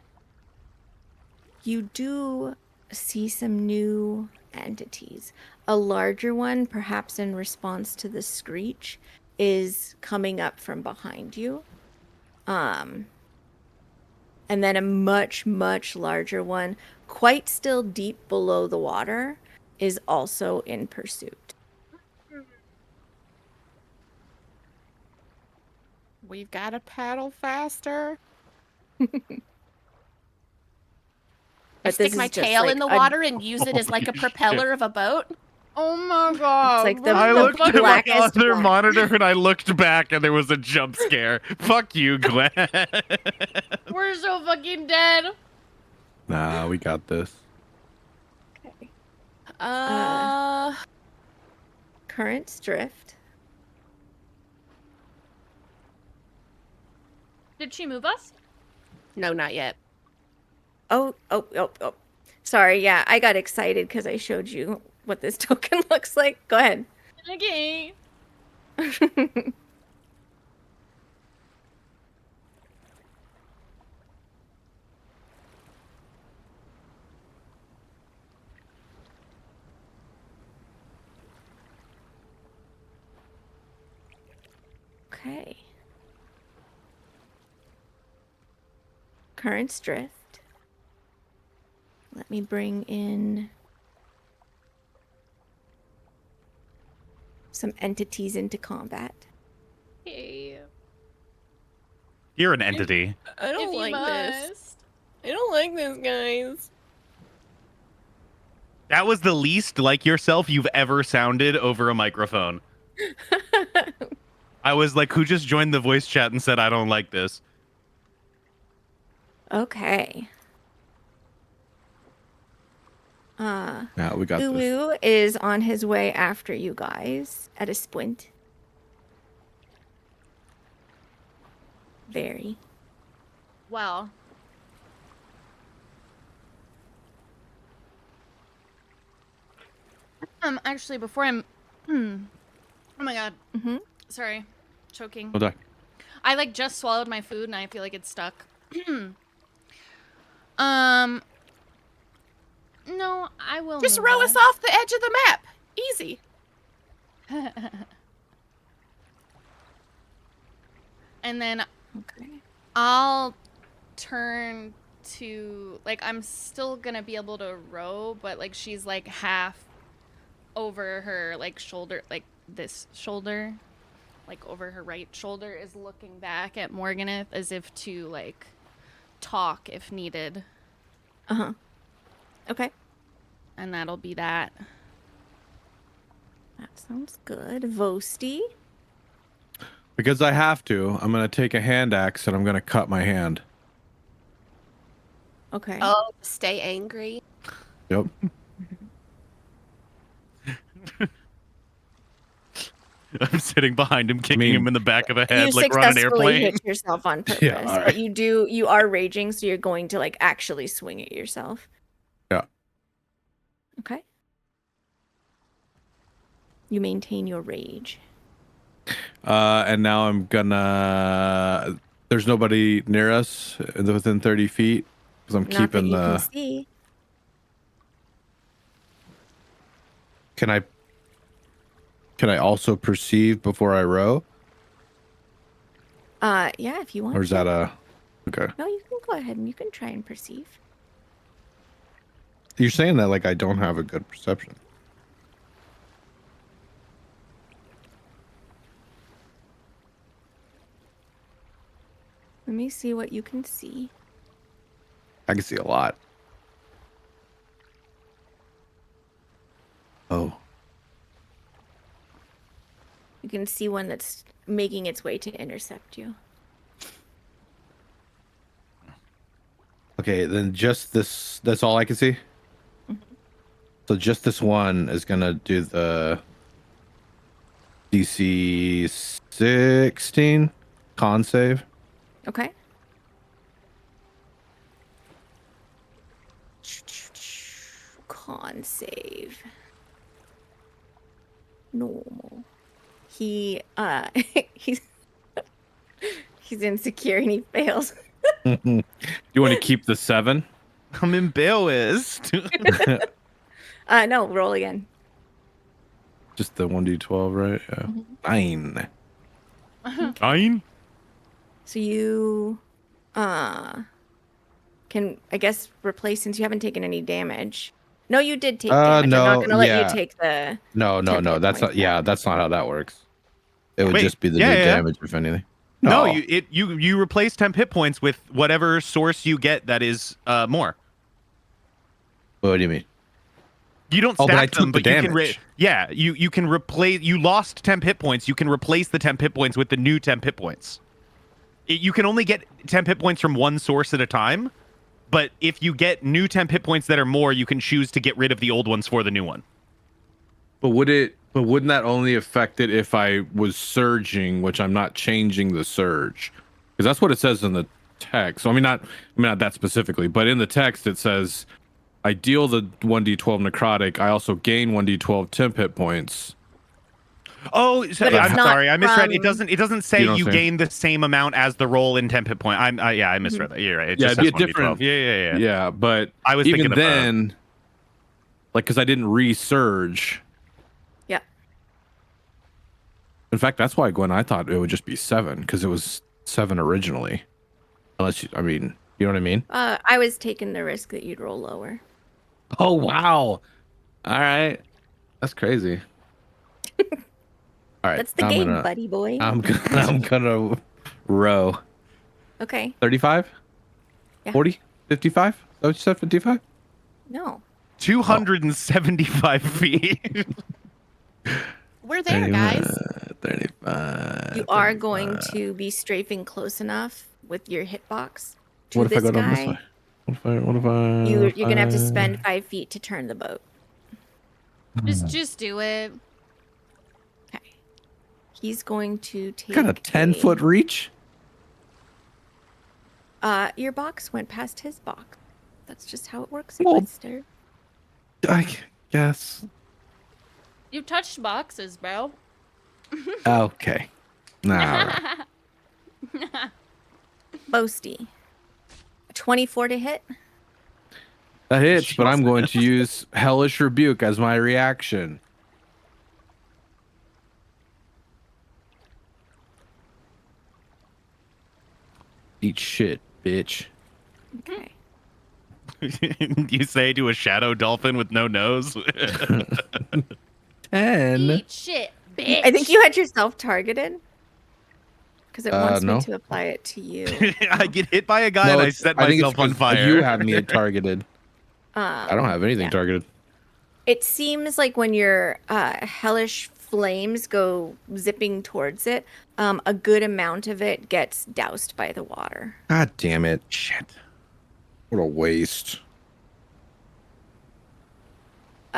You do see some new entities. A larger one, perhaps in response to the screech, is coming up from behind you. And then a much, much larger one, quite still deep below the water, is also in pursuit. We've got to paddle faster. I But stick this my is just tail like in the a- water and use it as like a Holy propeller of a boat. Oh my god. like the- I the looked at my blackest other black. monitor and I looked back and there was a jump scare. Fuck you, Glenn. We're so fucking dead. Nah, we got this. Okay. Currents drift. Did she move us? No, not yet. Oh. Sorry, yeah, I got excited because I showed you what this token looks like. Go ahead. Okay. Okay. Currents drift. Let me bring in some entities into combat. Hey. You're an entity. I If you must. I don't like this, guys. That was the least like yourself you've ever sounded over a microphone. I was like, who just joined the voice chat and said, I don't like this? Okay. Yeah, we got this. Ulu is on his way after you guys at a sprint. Very. Well. Actually, before I'm... oh my god. Mm-hmm. Sorry. Choking. Oh, die. I, like, just swallowed my food and I feel like it's stuck. No, I will Just move row us off the edge of the map. Easy. And then Okay. I'll turn to, like, I'm still gonna be able to row, but, like, she's, like, half over her, like, shoulder, like, this shoulder, like, over her right shoulder is looking back at Morghanith as if to, like, talk if needed. Uh-huh. Okay. And that'll be that. That sounds good. Vosti. Because I have to, I'm going to take a hand axe and I'm going to cut my hand. Okay. Oh, stay angry. Yep. I'm sitting behind him, kicking mean, him in the back of the You head like we're on an successfully airplane. hit yourself on purpose, Yeah, all right. but you are raging, so you're going to like actually swing at yourself. Yeah. Okay. You maintain your rage. And now I'm gonna. There's nobody near us within 30 feet because I'm Not that keeping you can the. see. Can I also perceive before I row, Yeah, if you want. or is to. that a? Okay. No, you can go ahead and you can try and perceive. You're saying that like I don't have a good perception. Let me see what you can see. I can see a lot. Oh. You can see one that's making its way to intercept you. Okay, then just this. That's all I can see. So just this one is gonna do the DC 16 con save. Okay. Con save. Normal. He he's he's insecure and he fails. Do you want to keep the 7? I'm embarrassed. No, roll again. Just the 1d12, right? Yeah. 9. Fine. So you can, I guess, replace, since you haven't taken any damage. No, you did take damage. I'm no, not going to let yeah. you take the No, 10 hit that's not. points Yeah, back. that's not how that works. It would Wait, just be the yeah, new yeah. damage, if anything. No, you replace temp hit points with whatever source you get that is more. What do you mean? You don't Oh, but I stack them, took the but you can damage. you can replace. You lost temp hit points. You can replace the temp hit points with the new temp hit points. You can only get temp hit points from one source at a time, but if you get new temp hit points that are more, you can choose to get rid of the old ones for the new one. But wouldn't that only affect it if I was surging, which I'm not changing the surge? Because that's what it says in the text. So I mean not that specifically, but in the text it says I deal the 1d12 necrotic, I also gain 1d12 temp hit points. Oh, so, But it's I'm not sorry, I misread. It from- doesn't say You know what you I'm saying? gain the same amount as the roll in temp hit point. I misread that. You're right. It Yeah, just it'd be says a different- 1d12. Yeah. Yeah, but I was even thinking of then, like, because I didn't resurge. Yeah. In fact, that's why, Gwen, I thought it would just be 7, because it was 7 originally. Unless you, I mean, you know what I mean? I was taking the risk that you'd roll lower. Oh, wow. All right. That's crazy. All right. That's the game, buddy boy. I'm gonna row. Okay. 35? Yeah. 40? 55? Is that what you said, 55? No. 275 feet. We're there, guys. 35. You are going to be strafing close enough with your hitbox to What if I this go down this guy. way? What if I... You're going to have to spend 5 feet to turn the boat. Just do it. Okay. He's going to take Got a 10-foot reach? Your box went past his box. That's just how it works, Well- Mister. I guess. You touched boxes, bro. Okay. Nah. Boasty. 24 to hit. That hits, but I'm going to use Hellish Rebuke as my reaction. Eat shit, bitch. Okay. You say to a shadow dolphin with no nose. 10. Eat shit, bitch. I think you had yourself targeted. Because it wants no. me to apply it to you. I get hit by a guy and I it's- set think it's myself on because fire. You have me targeted. I don't have anything yeah. targeted. It seems like when your hellish flames go zipping towards it, a good amount of it gets doused by the water. God damn it. Shit. What a waste.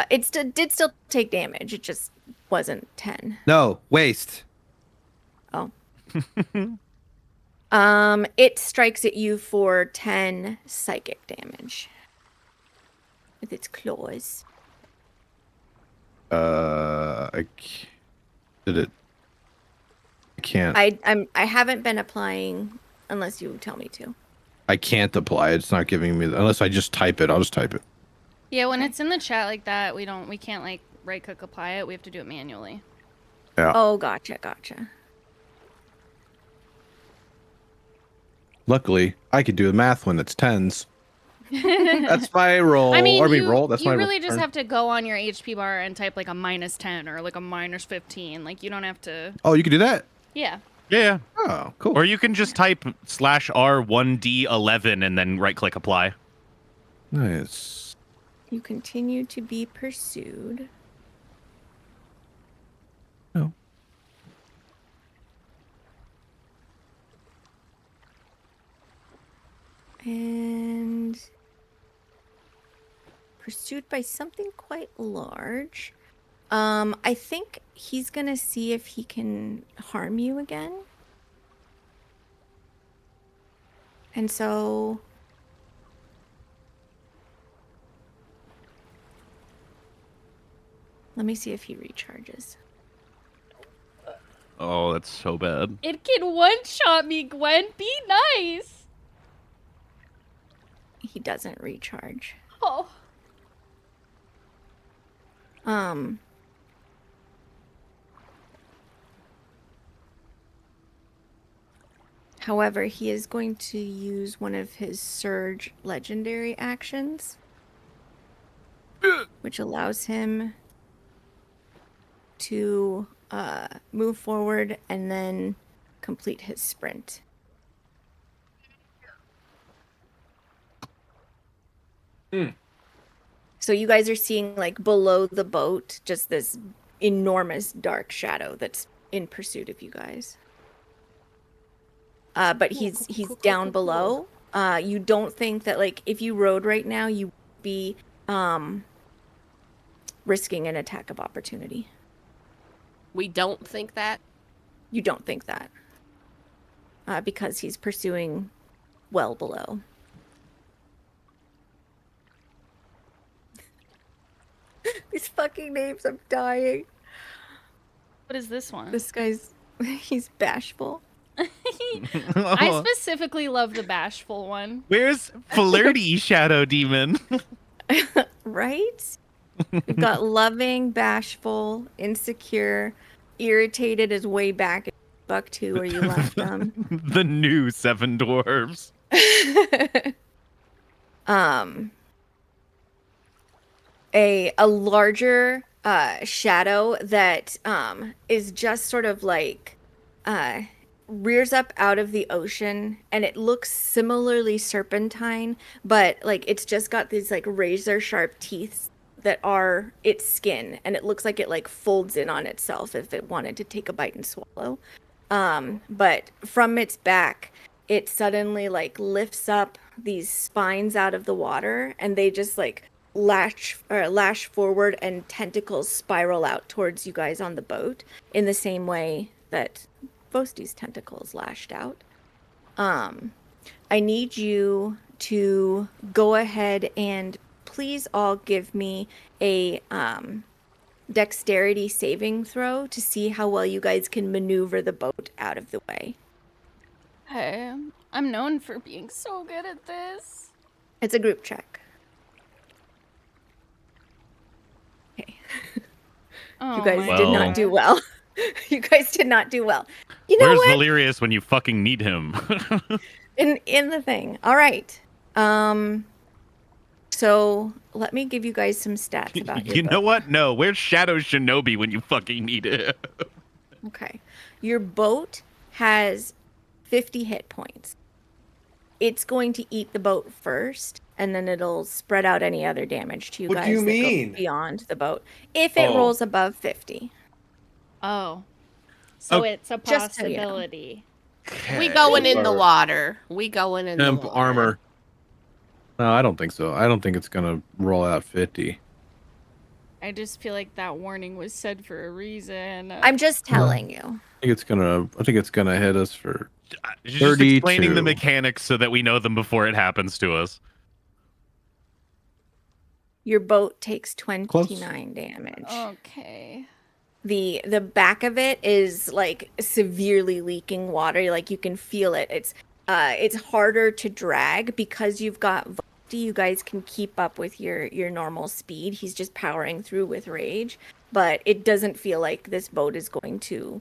Did still take damage. It just wasn't 10. No, waste. Oh. It strikes at you for 10 psychic damage with its claws. Did it? I can't. I haven't been applying unless you tell me to. I can't apply it. It's not giving me unless I just type it. I'll just type it. Yeah, when it's in the chat like that, we can't like right click apply it. We have to do it manually. Yeah. Oh, gotcha. Luckily, I could do the math when it's tens. That's my roll. I mean, That's you my really just turn. have to go on your HP bar and type like a -10 or like a -15. Like you don't have to. Oh, you can do that. Yeah. Yeah. Oh, cool. Or you can just type /R1D11 and then right click apply. Nice. You continue to be pursued. Oh. And pursued by something quite large. I think he's gonna see if he can harm you again. And so let me see if he recharges. Oh, that's so bad. It can one-shot me, Gwen. Be nice. He doesn't recharge. Oh. However, he is going to use one of his Surge legendary actions, which allows him to move forward and then complete his sprint. So you guys are seeing like below the boat just this enormous dark shadow that's in pursuit of you guys. But he's down below. You don't think that like if you rode right now you'd be risking an attack of opportunity. We don't think that. You don't think that. Because he's pursuing well below. These fucking names, I'm dying. What is this one? This guy's, he's bashful. I specifically love the bashful one. Where's flirty shadow demon? Right? We've got loving, bashful, insecure, irritated is way back at Buck 2 where you left them. The new seven dwarves. A larger shadow that is just sort of like rears up out of the ocean, and it looks similarly serpentine, but like it's just got these like razor sharp teeth that are its skin, and it looks like it like folds in on itself if it wanted to take a bite and swallow. But from its back, it suddenly like lifts up these spines out of the water, and they just like lash forward, and tentacles spiral out towards you guys on the boat in the same way that Vosti's tentacles lashed out. I need you to go ahead and please all give me a dexterity saving throw to see how well you guys can maneuver the boat out of the way. Hey, I'm known for being so good at this. It's a group check. Okay. Oh, You guys my did not God. do well. You guys did not do well. You know Where's what? Valerius when you fucking need him? In the thing. All right. So let me give you guys some stats about your You know boat. what? No, where's Shadow Shinobi when you fucking need it? Okay. Your boat has 50 hit points. It's going to eat the boat first, and then it'll spread out any other damage to you What guys do you that mean? go beyond the boat. If it Oh. rolls above 50. Oh. So Oh, it's a just so you know. possibility. We going in the Or water. We going in the Temp water. armor. No, I don't think so. I don't think it's gonna roll out 50. I just feel like that warning was said for a reason. I'm just telling you. I think it's gonna hit us for Just explaining the 32. mechanics so that we know them before it happens to us. Your boat takes 29 damage. Okay. The back of it is like severely leaking water. Like you can feel it. It's harder to drag because you've got Volty. You guys can keep up with your normal speed. He's just powering through with rage, but it doesn't feel like this boat is going to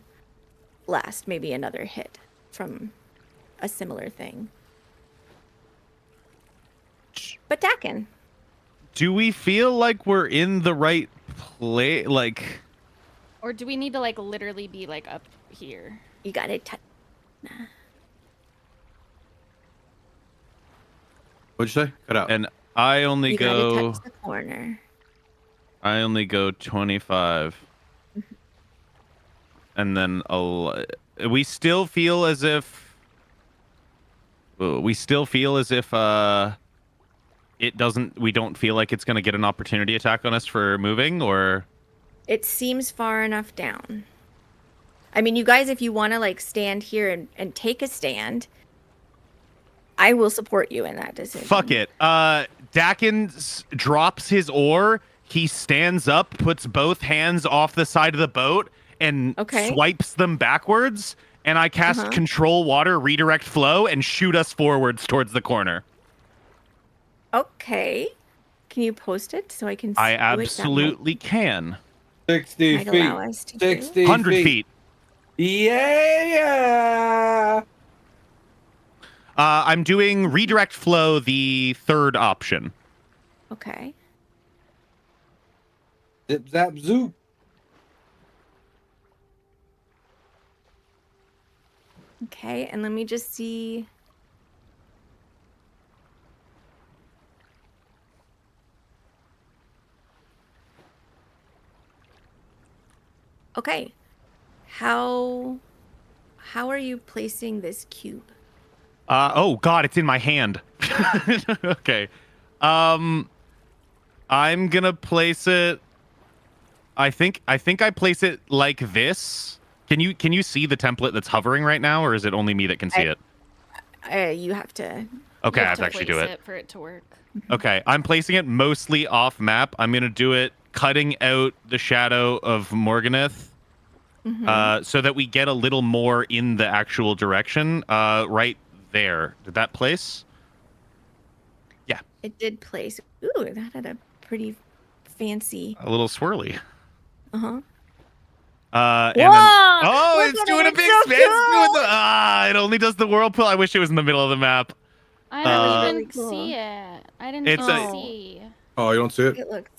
last maybe another hit from a similar thing. But Dakin, Do we feel like we're in the right place? Like, Or do we need to like literally be like up here? you got it. What'd you say? Cut out. and I only You gotta go. touch the corner. I only go 25. And then we still feel as if it doesn't we don't feel like it's going to get an opportunity attack on us for moving, or It seems far enough down. I mean, you guys, if you want to like stand here and take a stand, I will support you in that decision. fuck it. Dakin drops his oar, he stands up, puts both hands off the side of the boat and Okay. swipes them backwards, and I cast control water, redirect flow, and shoot us forwards towards the corner. Okay. Can you post it so I can see I it? That might- absolutely can. 60 might allow us to do. 60 100 feet. Yeah. I'm doing redirect flow, the third option. Okay. Zip zap zoop. Okay, and let me just see. Okay. How are you placing this cube? Oh god, it's in my hand. Okay. I'm gonna place it. I think I place it like this. Can you see the template that's hovering right now, or is it only me that can see it? You have to. Okay, You I have have to to actually do place it. for it to work. Okay, I'm placing it mostly off map. I'm gonna do it cutting out the shadow of Morghanith, so that we get a little more in the actual direction. Right there. Did that place? Yeah, It did place. Ooh, that had a pretty fancy. a little swirly. Uh-huh. And then, Whoa! oh, Look it's at doing it, a big so spin. It's doing cool! it only does the whirlpool. I wish it was in the middle of the map. I Uh, don't really even cool. see it. I didn't It's even a- see. Oh, you don't see it? It looks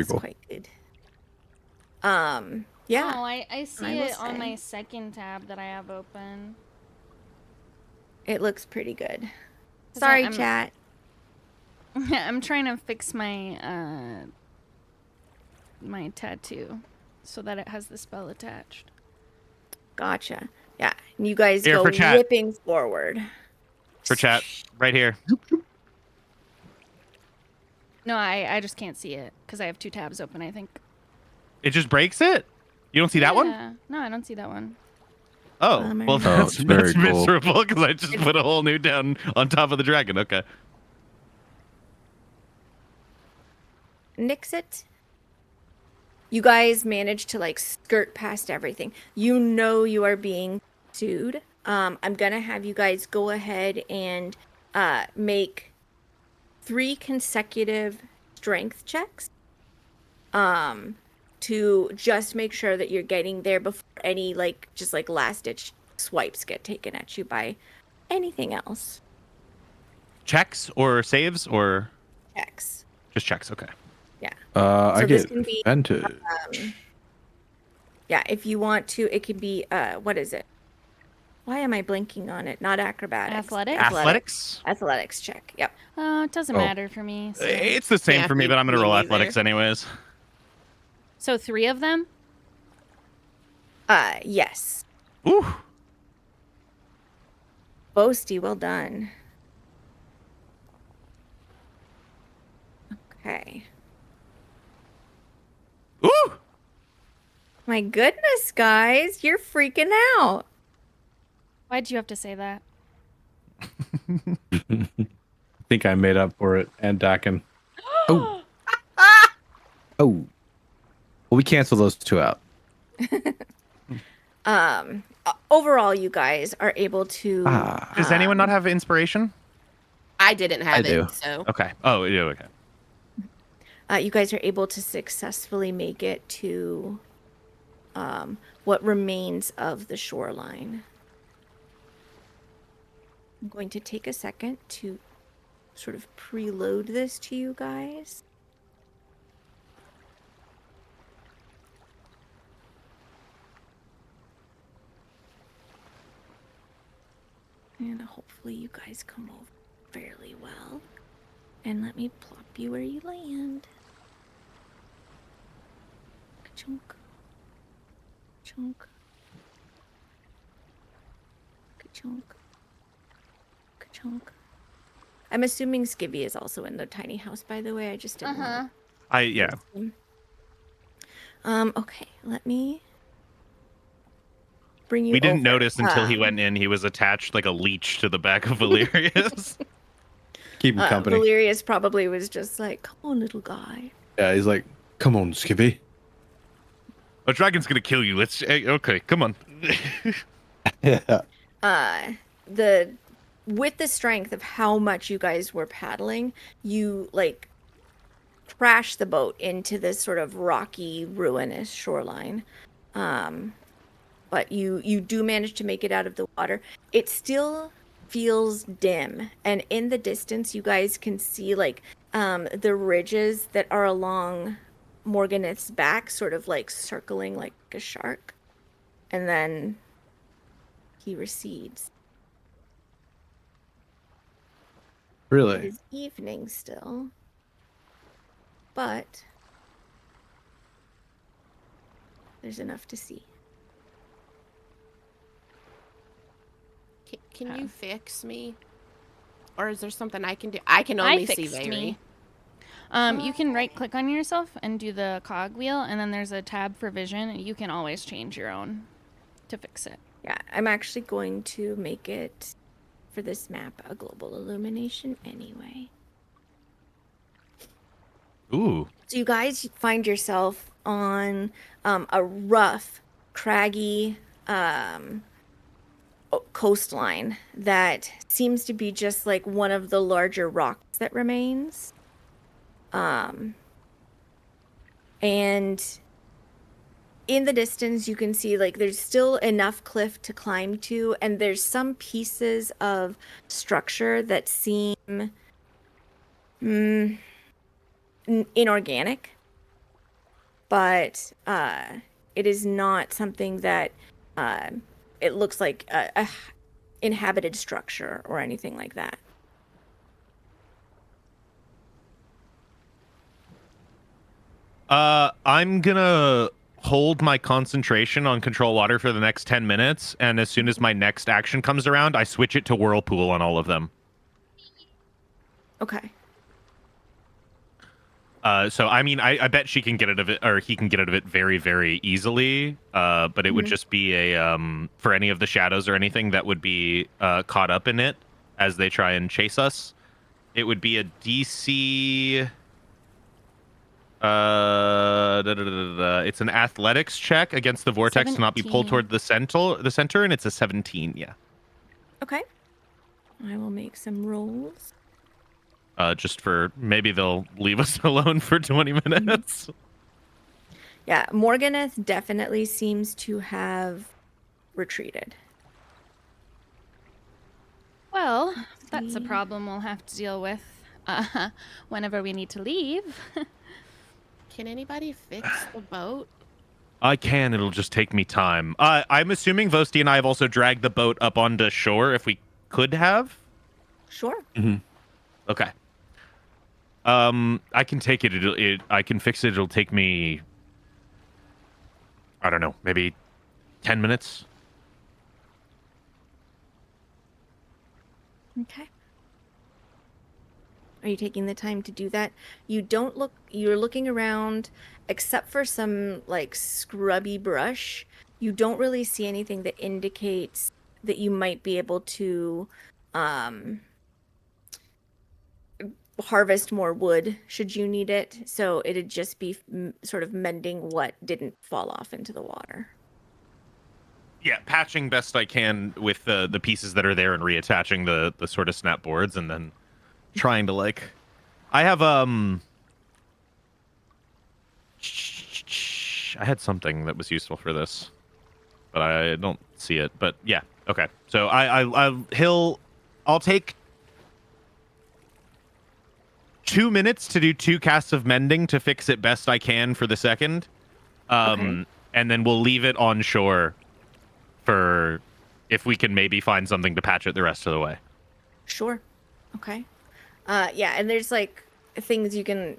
cool. quite good. Yeah. Oh, I see I will it on say. my second tab that I have open. It looks pretty good. 'Cause Sorry, I'm- chat. I'm trying to fix my my tattoo so that it has the spell attached. Gotcha. Yeah. And you guys Here go for chat. whipping forward. For chat, right here. No, I just can't see it because I have two tabs open, I think. It just breaks it. You don't see that one? Yeah. No, I don't see that one. Oh, Bummer. well, Oh, that's, it's very that's cool. miserable because I just put a whole new down on top of the dragon. Okay. Nix it. You guys managed to like skirt past everything. You know you are being pursued. I'm gonna have you guys go ahead and make 3 consecutive strength checks. To just make sure that you're getting there before any like just like last ditch swipes get taken at you by anything else. Checks or saves or Checks. just checks? Okay. Yeah. I So this get can be, advantage. Yeah, if you want to, it can be what is it? Why am I blinking on it? Not acrobatics. Athletics? Athletics? Athletics check. Yep. It doesn't Oh. matter for me. So. It's the same Yeah, for me, but I'm gonna me roll neither. athletics anyways. So 3 of them? Yes. Ooh. Boasty, well done. Okay. Ooh! My goodness, guys, you're freaking out. Why'd you have to say that? I think I made up for it. And Dakin. Oh. Oh. Well, we cancel those two out. Overall, you guys are able to. Does anyone not have inspiration? I didn't have I do. it, so Okay. Oh, yeah, okay. You guys are able to successfully make it to what remains of the shoreline. I'm going to take a second to sort of preload this to you guys. And hopefully you guys come over fairly well. And let me plop you where you land. Ka-chunk. Chunk. Ka-chunk. Ka-chunk. I'm assuming Skivvy is also in the tiny house, by the way. I just didn't want Yeah. to. Okay, let me bring you We didn't over. notice until he went in. He was attached like a leech to the back of Valerius. Keep him company. Valerius probably was just like, come on, little guy. Yeah, he's like, come on, Skippy. A dragon's gonna kill you. Let's. Okay, come on. Yeah. With the strength of how much you guys were paddling, you like crash the boat into this sort of rocky, ruinous shoreline. But you do manage to make it out of the water. It still feels dim, and in the distance, you guys can see like the ridges that are along Morghanith's back, sort of like circling like a shark, and then he recedes. It Really? is evening still, but there's enough to see. can you fix me? Or is there something I can do? I can only see fixed Vayri. me. You can right click on yourself and do the cog wheel, and then there's a tab for vision. You can always change your own to fix it. Yeah, I'm actually going to make it for this map a global illumination anyway. Ooh. So you guys find yourself on a rough, craggy coastline that seems to be just like one of the larger rocks that remains. And in the distance, you can see like there's still enough cliff to climb to, and there's some pieces of structure that seem inorganic, but it is not something that it looks like a inhabited structure or anything like that. I'm gonna hold my concentration on control water for the next 10 minutes, and as soon as my next action comes around, I switch it to whirlpool on all of them. Okay. So I mean, I bet she can get out of it, or he can get out of it very, very easily. But it would just be a for any of the shadows or anything that would be caught up in it as they try and chase us. It would be a DC. It's an athletics check against the vortex to not be pulled 17. toward the center, and it's a 17. Yeah. Okay. I will make some rolls. Just for maybe they'll leave us alone for 20 minutes. Yeah, Morghanith definitely seems to have retreated. Well, that's a problem we'll have to deal with whenever we need to leave. Can anybody fix the boat? I can. It'll just take me time. I'm assuming Vosti and I have also dragged the boat up onto shore if we could have. Sure. Okay. I can take it. I can fix it. It'll take me, I don't know, maybe 10 minutes. Okay. Are you taking the time to do that? You're looking around, except for some like scrubby brush. You don't really see anything that indicates that you might be able to um, harvest more wood should you need it. So it'd just be sort of mending what didn't fall off into the water. Yeah, patching best I can with the pieces that are there and reattaching the sort of snap boards, and then trying to like, I have I had something that was useful for this, but I don't see it. But yeah, okay. So I'll take 2 minutes to do 2 casts of mending to fix it best I can for the second, Okay. and then we'll leave it on shore for if we can maybe find something to patch it the rest of the way. Sure. Okay. Yeah, and there's like things you can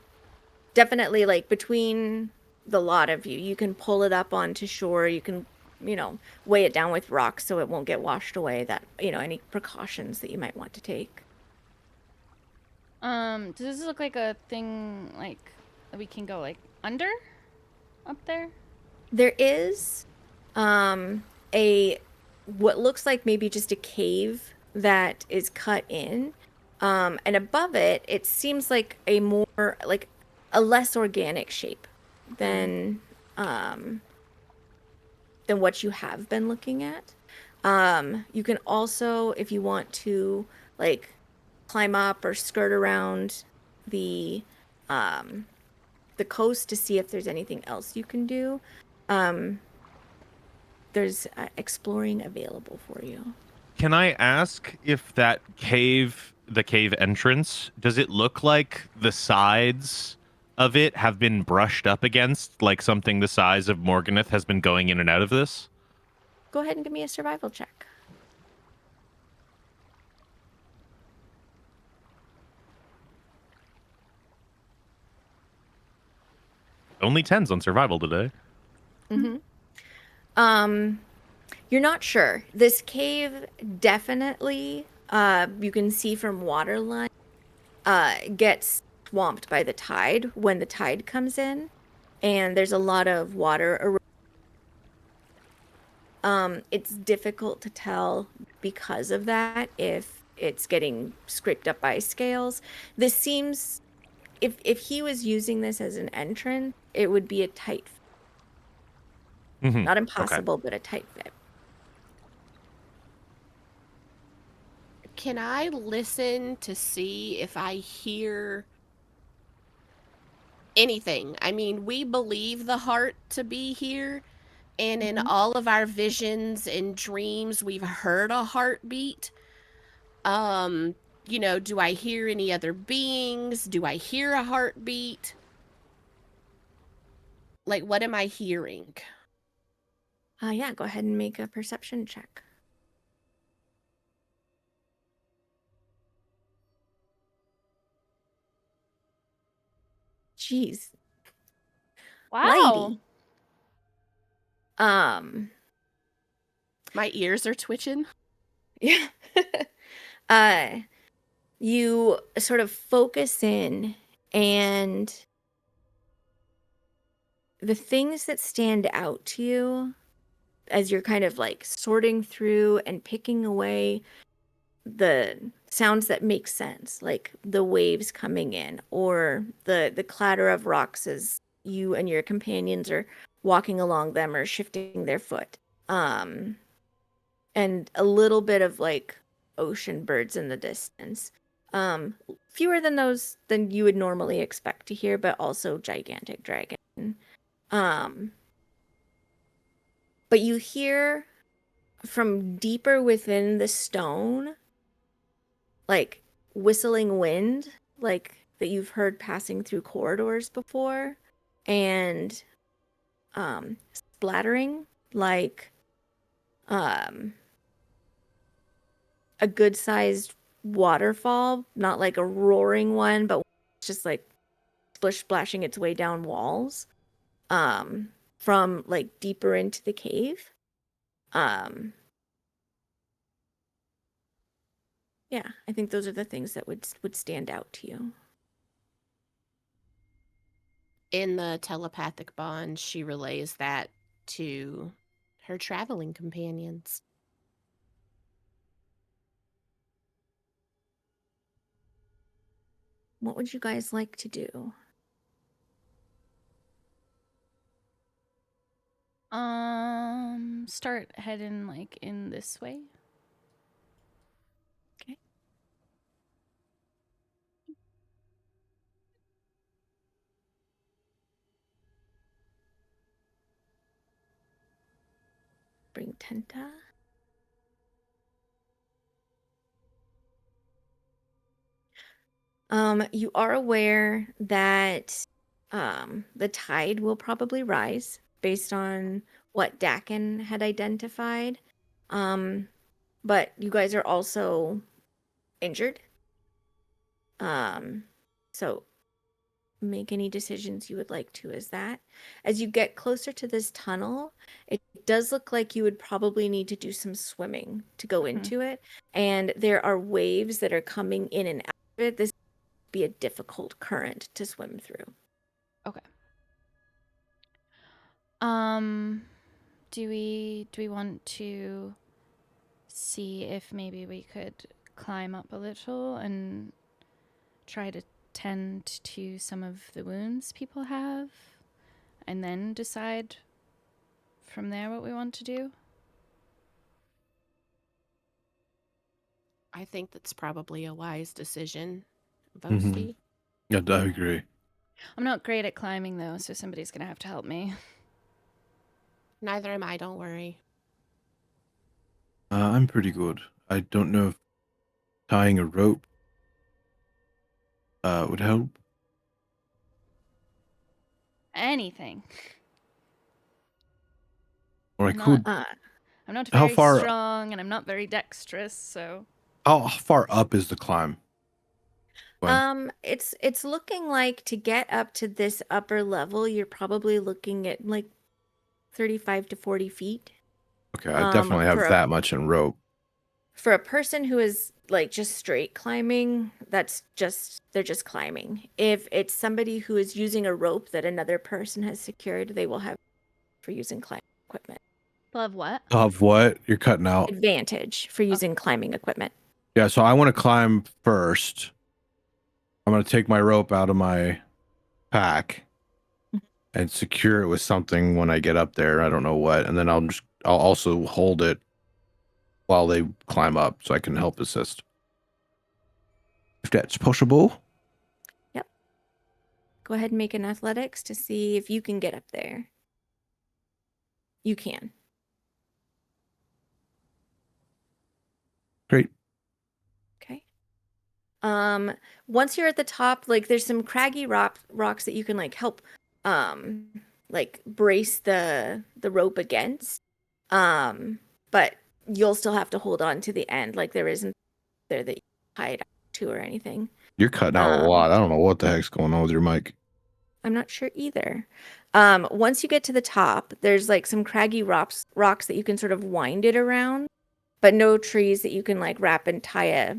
definitely like between the lot of you, you can pull it up onto shore. You can, weigh it down with rocks so it won't get washed away. That, any precautions that you might want to take. Does this look like a thing like that we can go like under up there? There is a what looks like maybe just a cave that is cut in. And above it, it seems like a more like a less organic shape than um than what you have been looking at. You can also, if you want to, like climb up or skirt around the um, the coast to see if there's anything else you can do. Um, there's exploring available for you. Can I ask if that cave, the cave entrance, does it look like the sides of it have been brushed up against, like something the size of Morghanith has been going in and out of this? Go ahead and give me a survival check. Only 10s on survival today. Mm-hmm. You're not sure. This cave definitely, you can see from waterline, gets swamped by the tide when the tide comes in, and there's a lot of water. It's difficult to tell because of that if it's getting scraped up by scales. This seems, if he was using this as an entrance, it would be a tight fit. Mm-hmm. Not Okay. impossible, but a tight fit. Can I listen to see if I hear anything? I mean, we believe the heart to be here, and in all of our visions and dreams, we've heard a heartbeat. Do I hear any other beings? Do I hear a heartbeat? Like, what am I hearing? Yeah, go ahead and make a perception check. Jeez. Wow. Lady. Um, My ears are twitching. yeah. uh, you sort of focus in, and the things that stand out to you as you're kind of like sorting through and picking away the sounds that make sense, like the waves coming in or the clatter of rocks as you and your companions are walking along them or shifting their foot. And a little bit of like ocean birds in the distance. Fewer than those than you would normally expect to hear, but also gigantic dragon. Um, but you hear from deeper within the stone, like whistling wind, like that you've heard passing through corridors before, and splattering, like a good sized waterfall, not like a roaring one, but just like splashing its way down walls from like deeper into the cave. Um Yeah, I think those are the things that would stand out to you. In the telepathic bond, she relays that to her traveling companions. What would you guys like to do? Start heading like in this way. Okay. Bring Tenta. You are aware that the tide will probably rise based on what Dakin had identified. But you guys are also injured. So make any decisions you would like to as that. As you get closer to this tunnel, it does look like you would probably need to do some swimming to go into it. And there are waves that are coming in and out of it. This would be a difficult current to swim through. Okay. Do we want to see if maybe we could climb up a little and try to tend to some of the wounds people have and then decide from there what we want to do? I think that's probably a wise decision, Mhm. Boasty. Yeah, I agree. I'm not great at climbing though, so somebody's gonna have to help me. Neither am I, don't worry. I'm pretty good. I don't know if tying a rope would help. Anything. Or I I'm not- could. I'm not How very far- strong and I'm not very dexterous, so How far up is the climb? Gwen? It's looking like to get up to this upper level, you're probably looking at like 35 to 40 feet. Okay, I definitely have that much in rope. For a person who is like just straight climbing, they're just climbing. If it's somebody who is using a rope that another person has secured, they will have for using climbing equipment. love what? Of what? You're cutting out. Advantage for using climbing equipment. Yeah, so I want to climb first. I'm going to take my rope out of my pack and secure it with something when I get up there. I don't know what. And then I'll also hold it while they climb up so I can help assist. If that's possible. Go ahead and make an athletics to see if you can get up there. You can. Great. Okay. Once you're at the top, like there's some craggy rocks that you can like help like brace the rope against. But you'll still have to hold on to the end, like there isn't there that you hide to or anything. You're cutting out a lot. I don't know what the heck's going on with your mic. I'm not sure either. Once you get to the top, there's like some craggy rocks that you can sort of wind it around, but no trees that you can like wrap and tie a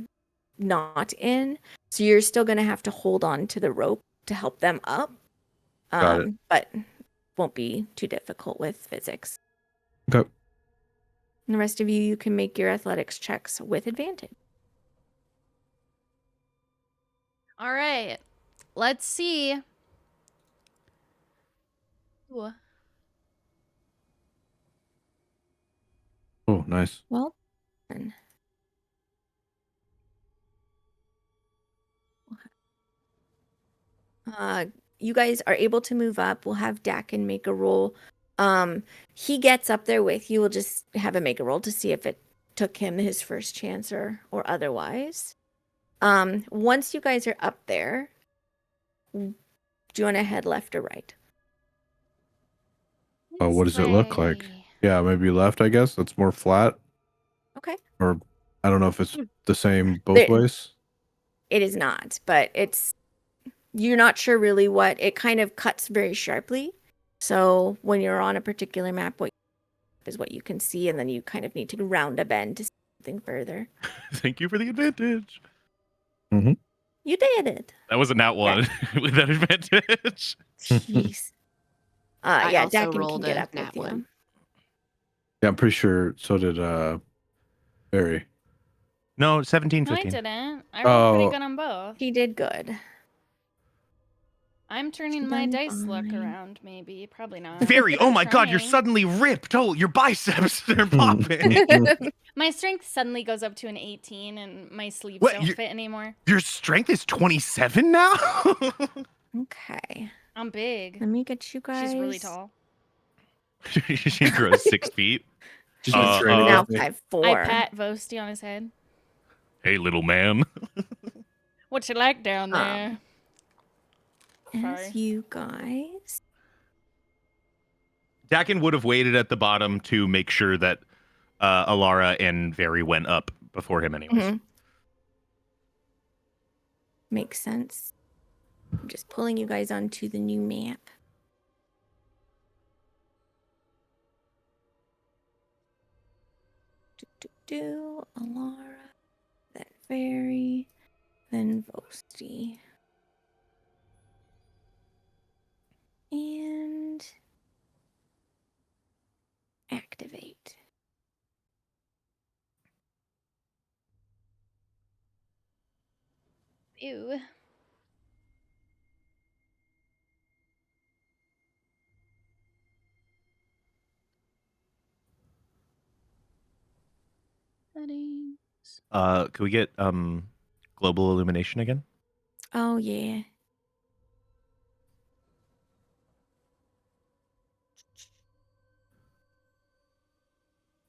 knot in. So you're still going to have to hold on to the rope to help them up. Got it. But won't be too difficult with physics. Okay. And the rest of you can make your athletics checks with advantage. All right. Let's see. Ooh. Oh, nice. Well done. You guys are able to move up. We'll have Dakin make a roll. He gets up there with you. We'll just have him make a roll to see if it took him his first chance or otherwise. Once you guys are up there, do you want to head left or right? Oh, what does it look like? Way. Yeah, maybe left, I guess. That's more flat. Okay. Or I don't know if it's the same both ways. It is not, but you're not sure really what it kind of cuts very sharply. So when you're on a particular map, what is what you can see, and then you kind of need to round a bend to see something further. Thank you for the advantage. You did it. That was a nat one with that advantage. Jeez. I Yeah, also Dakin can rolled get a up with nat you. one. Yeah, I'm pretty sure so did Barry. No, 17, No, I 15. didn't. I rolled pretty Oh. good on both. He did good. I'm turning She my done dice luck fine. around, maybe. Probably not. Fairy, but oh I'm my god, you're trying. suddenly ripped. Oh, your biceps are popping. My strength suddenly goes up to an 18, and my sleeves What, don't you- fit anymore. Your strength is 27 now? Okay. I'm big. Let me get you guys. She's really tall. She grows 6 feet. She's She's been training now with me. 5'4". I pat Vosti on his head. Hey, little man. What you like down Um, there? Sorry. As you guys. Dakin would have waited at the bottom to make sure that Alara and Very went up before him anyways. Mhm. Makes sense. I'm just pulling you guys onto the new map. Alara, then Fairy, then Vosti. And activate. Ew. Settings. Could we get global illumination again? Oh, yeah.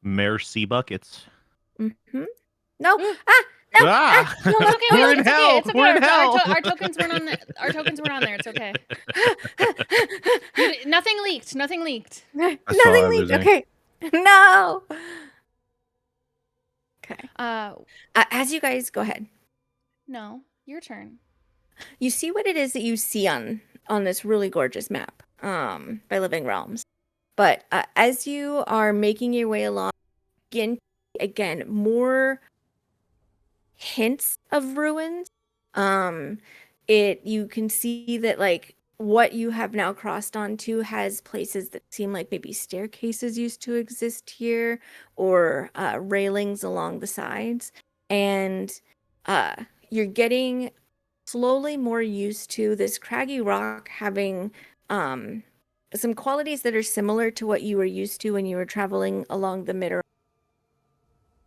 Mayor Seabuckets. Mm-hmm. No. No. Ah! No, it's okay. We're in It's okay. hell. It's okay. We're in hell. Our tokens weren't on. Our tokens weren't on there. It's okay. Nothing leaked. Nothing leaked. I saw Nothing leaked. everything. Okay. No. Okay. As you guys go ahead, No, your turn. you see what it is that you see on this really gorgeous map by Living Realms. But as you are making your way along, again more hints of ruins. You can see that like what you have now crossed onto has places that seem like maybe staircases used to exist here, or railings along the sides, and you're getting slowly more used to this craggy rock having some qualities that are similar to what you were used to when you were traveling along the mid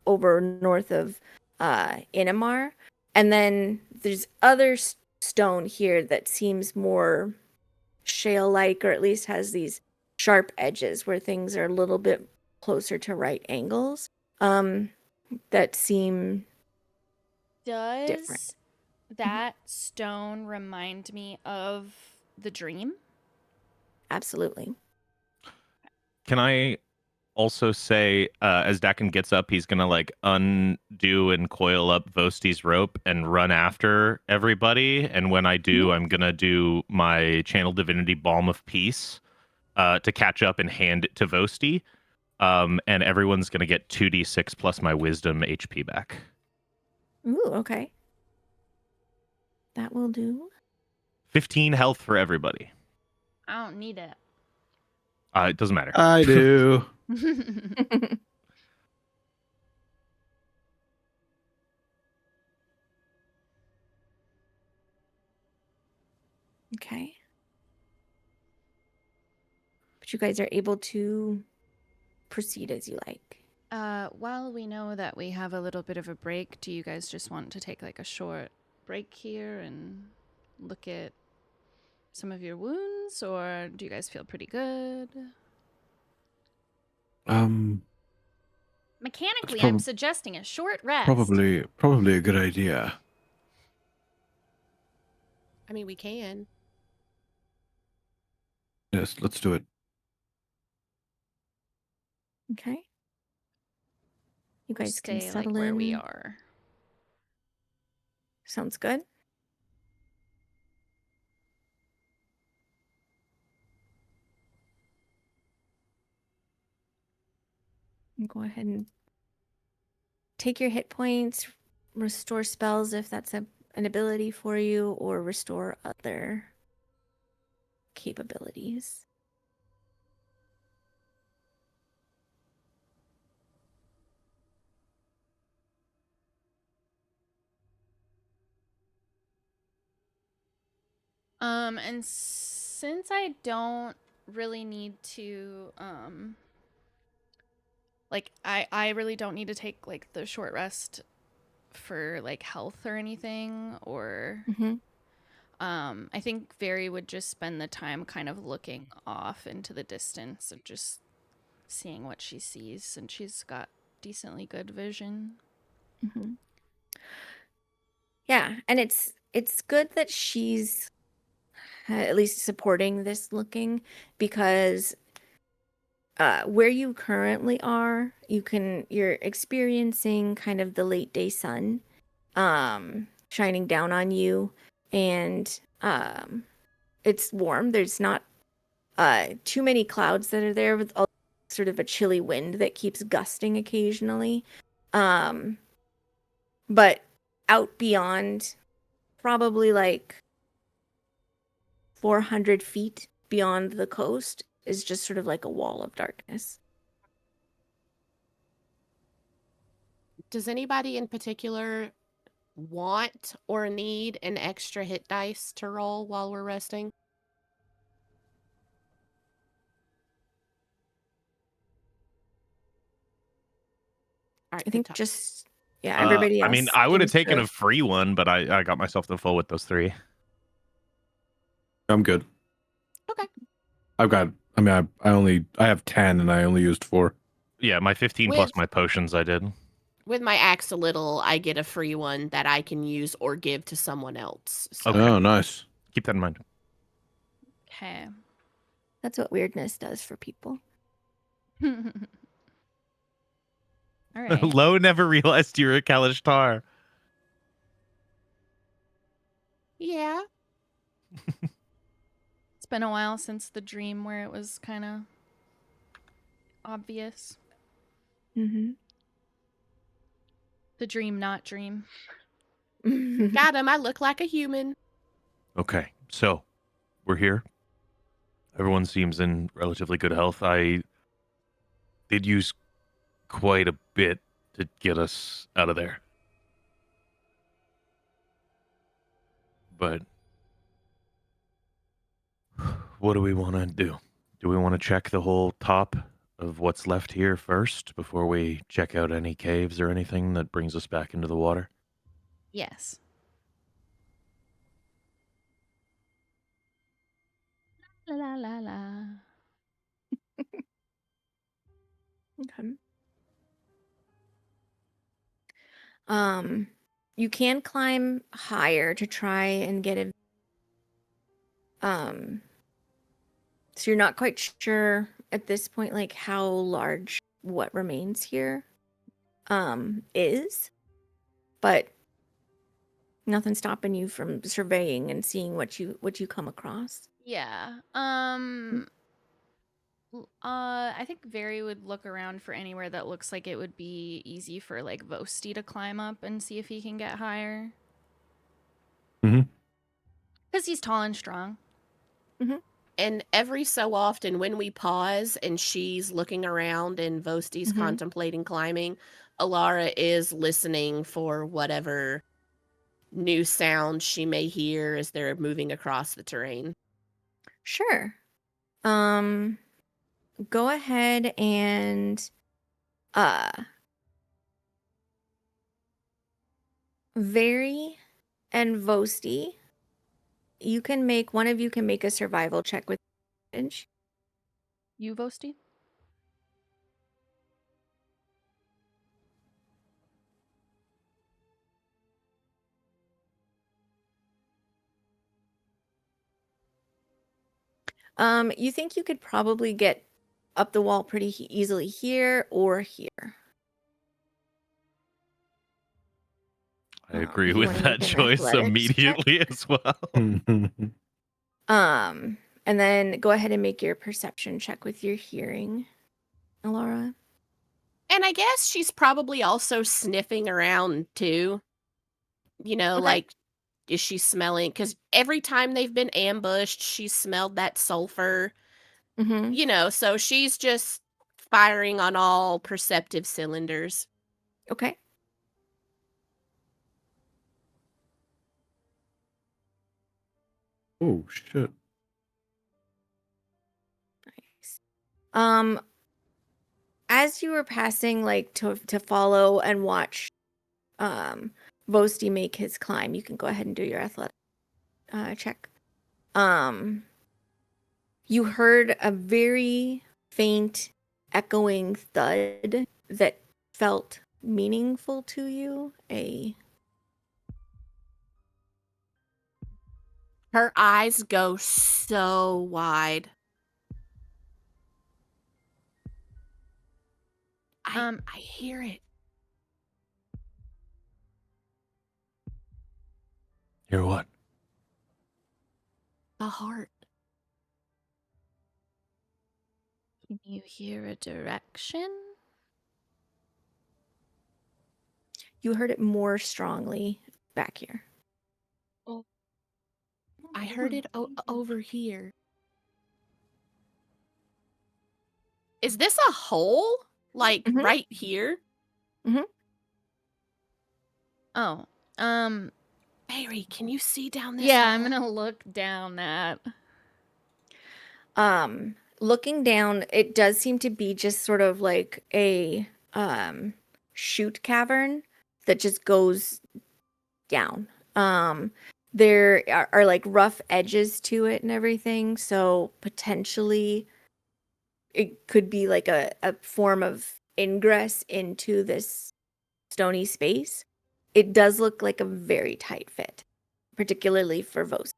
over north of Inamar. And then there's other stone here that seems more shale-like, or at least has these sharp edges where things are a little bit closer to right angles that seem Does different. that stone remind me of the dream? Absolutely. Can I also say, as Dakin gets up, he's gonna like undo and coil up Vosti's rope and run after everybody. And when I do, I'm gonna do my Channel Divinity Balm of Peace to catch up and hand it to Vosti. And everyone's gonna get 2d6 plus my Wisdom HP back. Ooh, okay. That will do. 15 health for everybody. I don't need it. It doesn't matter. I do. Okay. But you guys are able to proceed as you like. While we know that we have a little bit of a break, do you guys just want to take like a short break here and look at some of your wounds, or do you guys feel pretty good? Mechanically, I'm suggesting a short rest. Probably a good idea. I mean, we can. Yes, let's do it. Okay. You guys can stay like settle where in. we are. Sounds good. Go ahead and take your hit points, restore spells if that's an ability for you, or restore other capabilities. And since I don't really need to, like, I really don't need to take, like, the short rest for, like, health or anything, or, Mm-hmm. I think Very would just spend the time kind of looking off into the distance and just seeing what she sees, since she's got decently good vision. Mm-hmm. Yeah, and it's good that she's at least supporting this looking, because where you currently are, you're experiencing kind of the late day sun shining down on you, and it's warm. There's not too many clouds that are there, with sort of a chilly wind that keeps gusting occasionally. But out beyond, probably like 400 feet beyond the coast, is just sort of like a wall of darkness. Does anybody in particular want or need an extra hit dice to roll while we're resting? All right, I good think talk. just, yeah, everybody else. I mean, I would have seems taken to- a free one, but I got myself to full with those 3. I'm good. Okay. I've got. I mean, I have 10, and I only used 4. Yeah, my 15 plus my potions I did. With my axolotl, I get a free one that I can use or give to someone else. So Okay. Oh, nice. Keep that in mind. Okay. That's what weirdness does for people. All right. Lo never realized you were a Kalishtar. yeah. It's been a while since the dream where it was kind of obvious. Mm-hmm. The dream, not dream. Got him. I look like a human. Okay, so we're here. Everyone seems in relatively good health. I did use quite a bit to get us out of there. But what do we want to do? Do we want to check the whole top of what's left here first before we check out any caves or anything that brings us back into the water? Yes. La la la la. Okay. You can climb higher to try and get a so you're not quite sure at this point, like, how large what remains here is, but nothing's stopping you from surveying and seeing what you come across. Yeah. I think Very would look around for anywhere that looks like it would be easy for, like, Vosti to climb up and see if he can get higher. Mhm. Because he's tall and strong. And every so often, when we pause and she's looking around and Vosti's Mhm. contemplating climbing, Alara is listening for whatever new sound she may hear as they're moving across the terrain. Sure. Go ahead and Very and Vosti, one of you can make a survival check with advantage. You, Vosti? You think you could probably get up the wall pretty easily here or here. I agree if you with wanna that make an choice athletics check. immediately as well. And then go ahead and make your perception check with your hearing, Alara. And I guess she's probably also sniffing around too. You know, Okay. like, is she smelling? Because every time they've been ambushed, she's smelled that sulfur. Mm-hmm. You know, so she's just firing on all perceptive cylinders. Okay. Oh shit. Nice. As you were passing, like to follow and watch, Vosti make his climb, you can go ahead and do your athletic check. You heard a very faint, echoing thud that felt meaningful to you. Her eyes go so wide. I hear it. Hear what? The heart. Can you hear a direction? You heard it more strongly back here. I heard it over here. Is this a hole? Like Mhm. right here? Oh, Barry, can you see down this yeah, hole? I'm gonna look down that. Looking down, it does seem to be just sort of like a chute cavern that just goes down. There are like rough edges to it and everything, so potentially it could be like a form of ingress into this stony space. It does look like a very tight fit, particularly for Vos.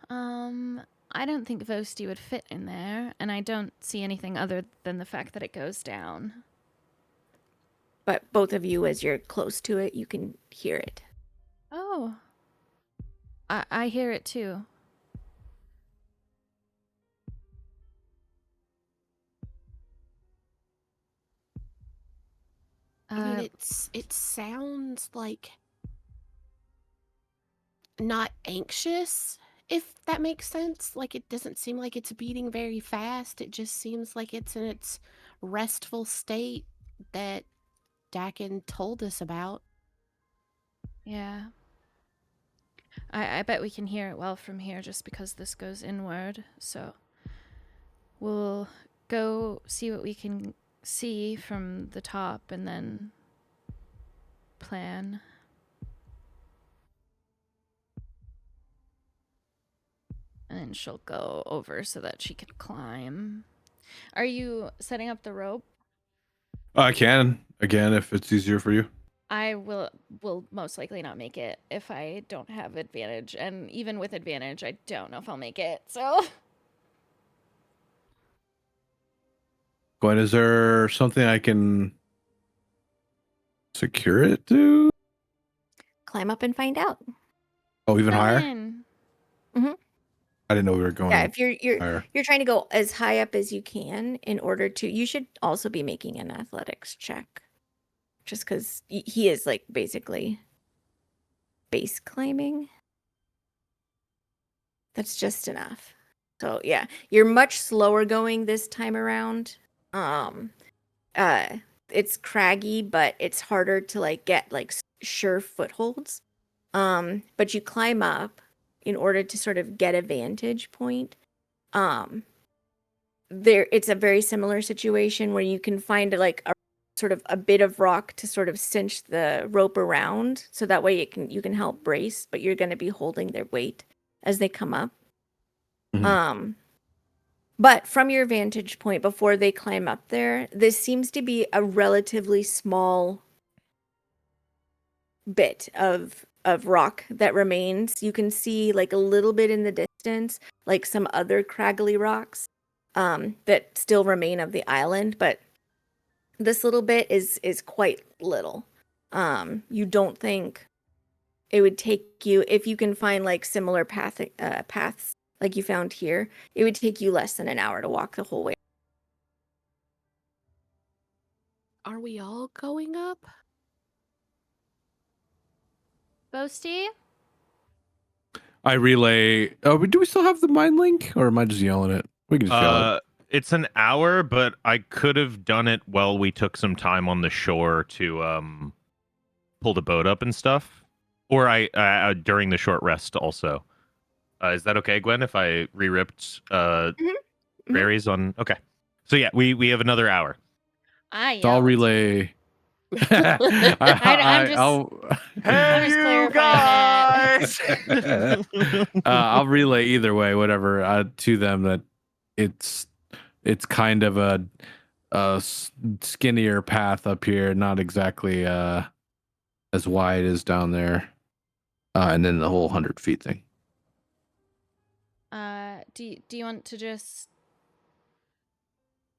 I don't think Vosti would fit in there, and I don't see anything other than the fact that it goes down. But both of you, as you're close to it, you can hear it. Oh. I hear it too. I mean, it sounds like not anxious, if that makes sense. Like, it doesn't seem like it's beating very fast. It just seems like it's in its restful state that Dakin told us about. Yeah. I bet we can hear it well from here just because this goes inward. So we'll go see what we can see from the top and then plan. And then she'll go over so that she can climb. Are you setting up the rope? I can again if it's easier for you. I will most likely not make it if I don't have advantage, and even with advantage, I don't know if I'll make it. So Gwen, is there something I can secure it to? Climb up and find out. Oh, even higher? Ryan. I didn't know we were going Yeah, if higher. you're trying to go as high up as you can in order to, you should also be making an athletics check. Just because he is like basically base climbing. That's just enough. So yeah, you're much slower going this time around. It's craggy, but it's harder to like get like sure footholds. But you climb up in order to sort of get a vantage point. There it's a very similar situation where you can find like a sort of a bit of rock to sort of cinch the rope around, so that way you can help brace, but you're going to be holding their weight as they come up. Mhm. But from your vantage point before they climb up there, this seems to be a relatively small bit of rock that remains. You can see like a little bit in the distance, like some other craggly rocks that still remain of the island, but this little bit is quite little. You don't think it would take you, if you can find like similar paths like you found here, it would take you less than an hour to walk the whole way. Are we all going up? Boasty? I relay. Oh, do we still have the mind link, or am I just yelling it? We can just yell it. It's an hour, but I could have done it while we took some time on the shore to pull the boat up and stuff, or I during the short rest also. Is that okay, Gwen? If I re-ripped berries on? Okay, so yeah, we have another hour. I So I'll yelled. relay. I'm just- I'm just clarifying I'll relay either way, whatever, to them that it's kind of a skinnier path up here, not exactly as wide as down there, and then the whole 100 feet thing. Do you want to just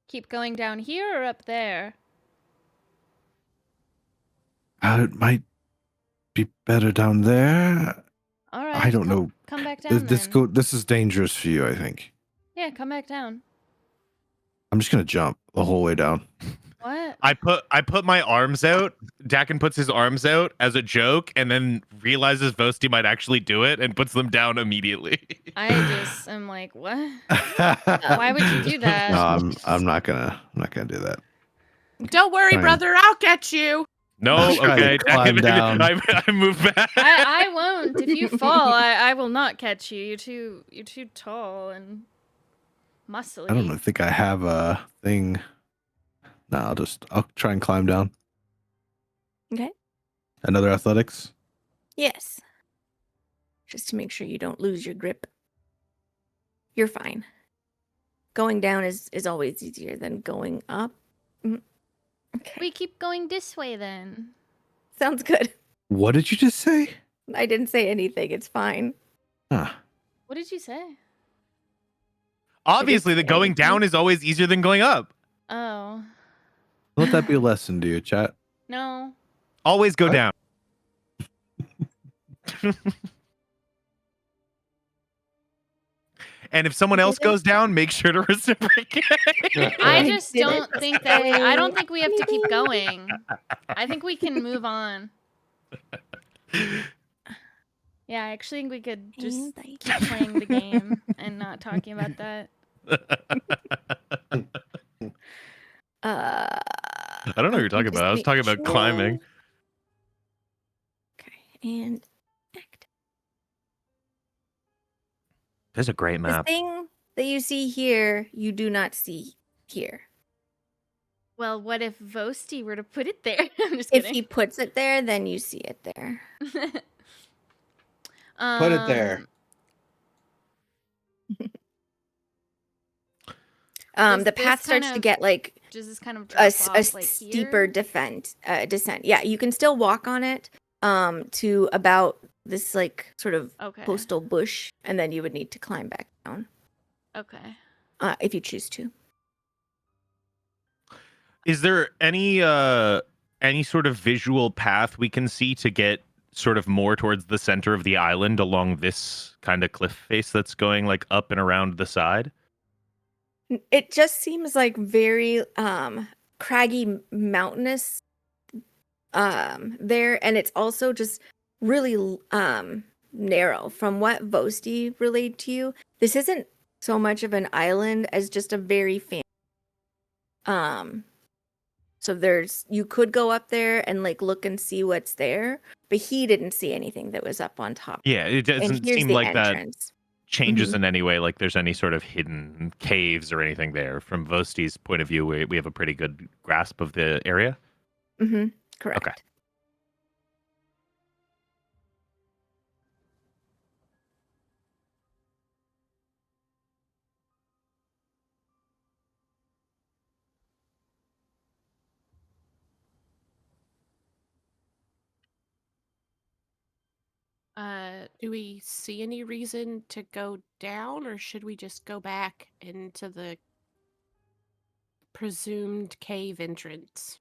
keep going down here or up there? It might be better down there. All right. I don't know. Come back down This then. this is dangerous for you, I think. Yeah, come back down. I'm just gonna jump the whole way down. What? I put my arms out. Dakin puts his arms out as a joke, and then realizes Vosti might actually do it, and puts them down immediately. I just am like, what? Why would you do that? No, I'm not gonna do that. Don't worry, Fine. brother. I'll get you. No, I'm trying to okay. climb down. I move back. I won't. If you fall, I will not catch you. You're too tall and muscly. I don't think I have a thing. No, I'll try and climb down. Okay. Another athletics. Yes. Just to make sure you don't lose your grip. You're fine. Going down is always easier than going up. Okay. We keep going this way then. Sounds good. What did you just say? I didn't say anything. It's fine. Huh. What did you say? Obviously, the going down is always easier than going up. Oh. Let that be a lesson to you, chat. No. Always go What? down. And if someone else goes down, make sure to reciprocate. I just didn't don't think that I don't think we have to keep going. I think we can move on. Yeah, I actually think we could just keep playing the game and not talking about that. I don't know what you're talking about. I was talking about climbing. Okay, and act. There's a great The map. thing that you see here, you do not see here. Well, what if Vosti were to put it there? I'm just If kidding. he puts it there, then you see it there. Put it there. Does The this path starts kind to of get like Does this kind of a, drop s- a off like steeper here? descent. Yeah, you can still walk on it to about this like sort of Okay. coastal bush, and then you would need to climb back down Okay. if you choose to. Is there any sort of visual path we can see to get sort of more towards the center of the island along this kind of cliff face that's going like up and around the side? It just seems like very craggy, mountainous there, and it's also just really narrow. From what Vosti relayed to you, this isn't so much of an island as just a very so you could go up there and like look and see what's there, but he didn't see anything that was up on top. Yeah, it And doesn't here's seem the like that entrance. changes in any way, like there's any sort of hidden caves or anything there. From Vosti's point of view, we have a pretty good grasp of the area. Mm-hmm. Correct. Do we see any reason to go down, or should we just go back into the presumed cave entrance?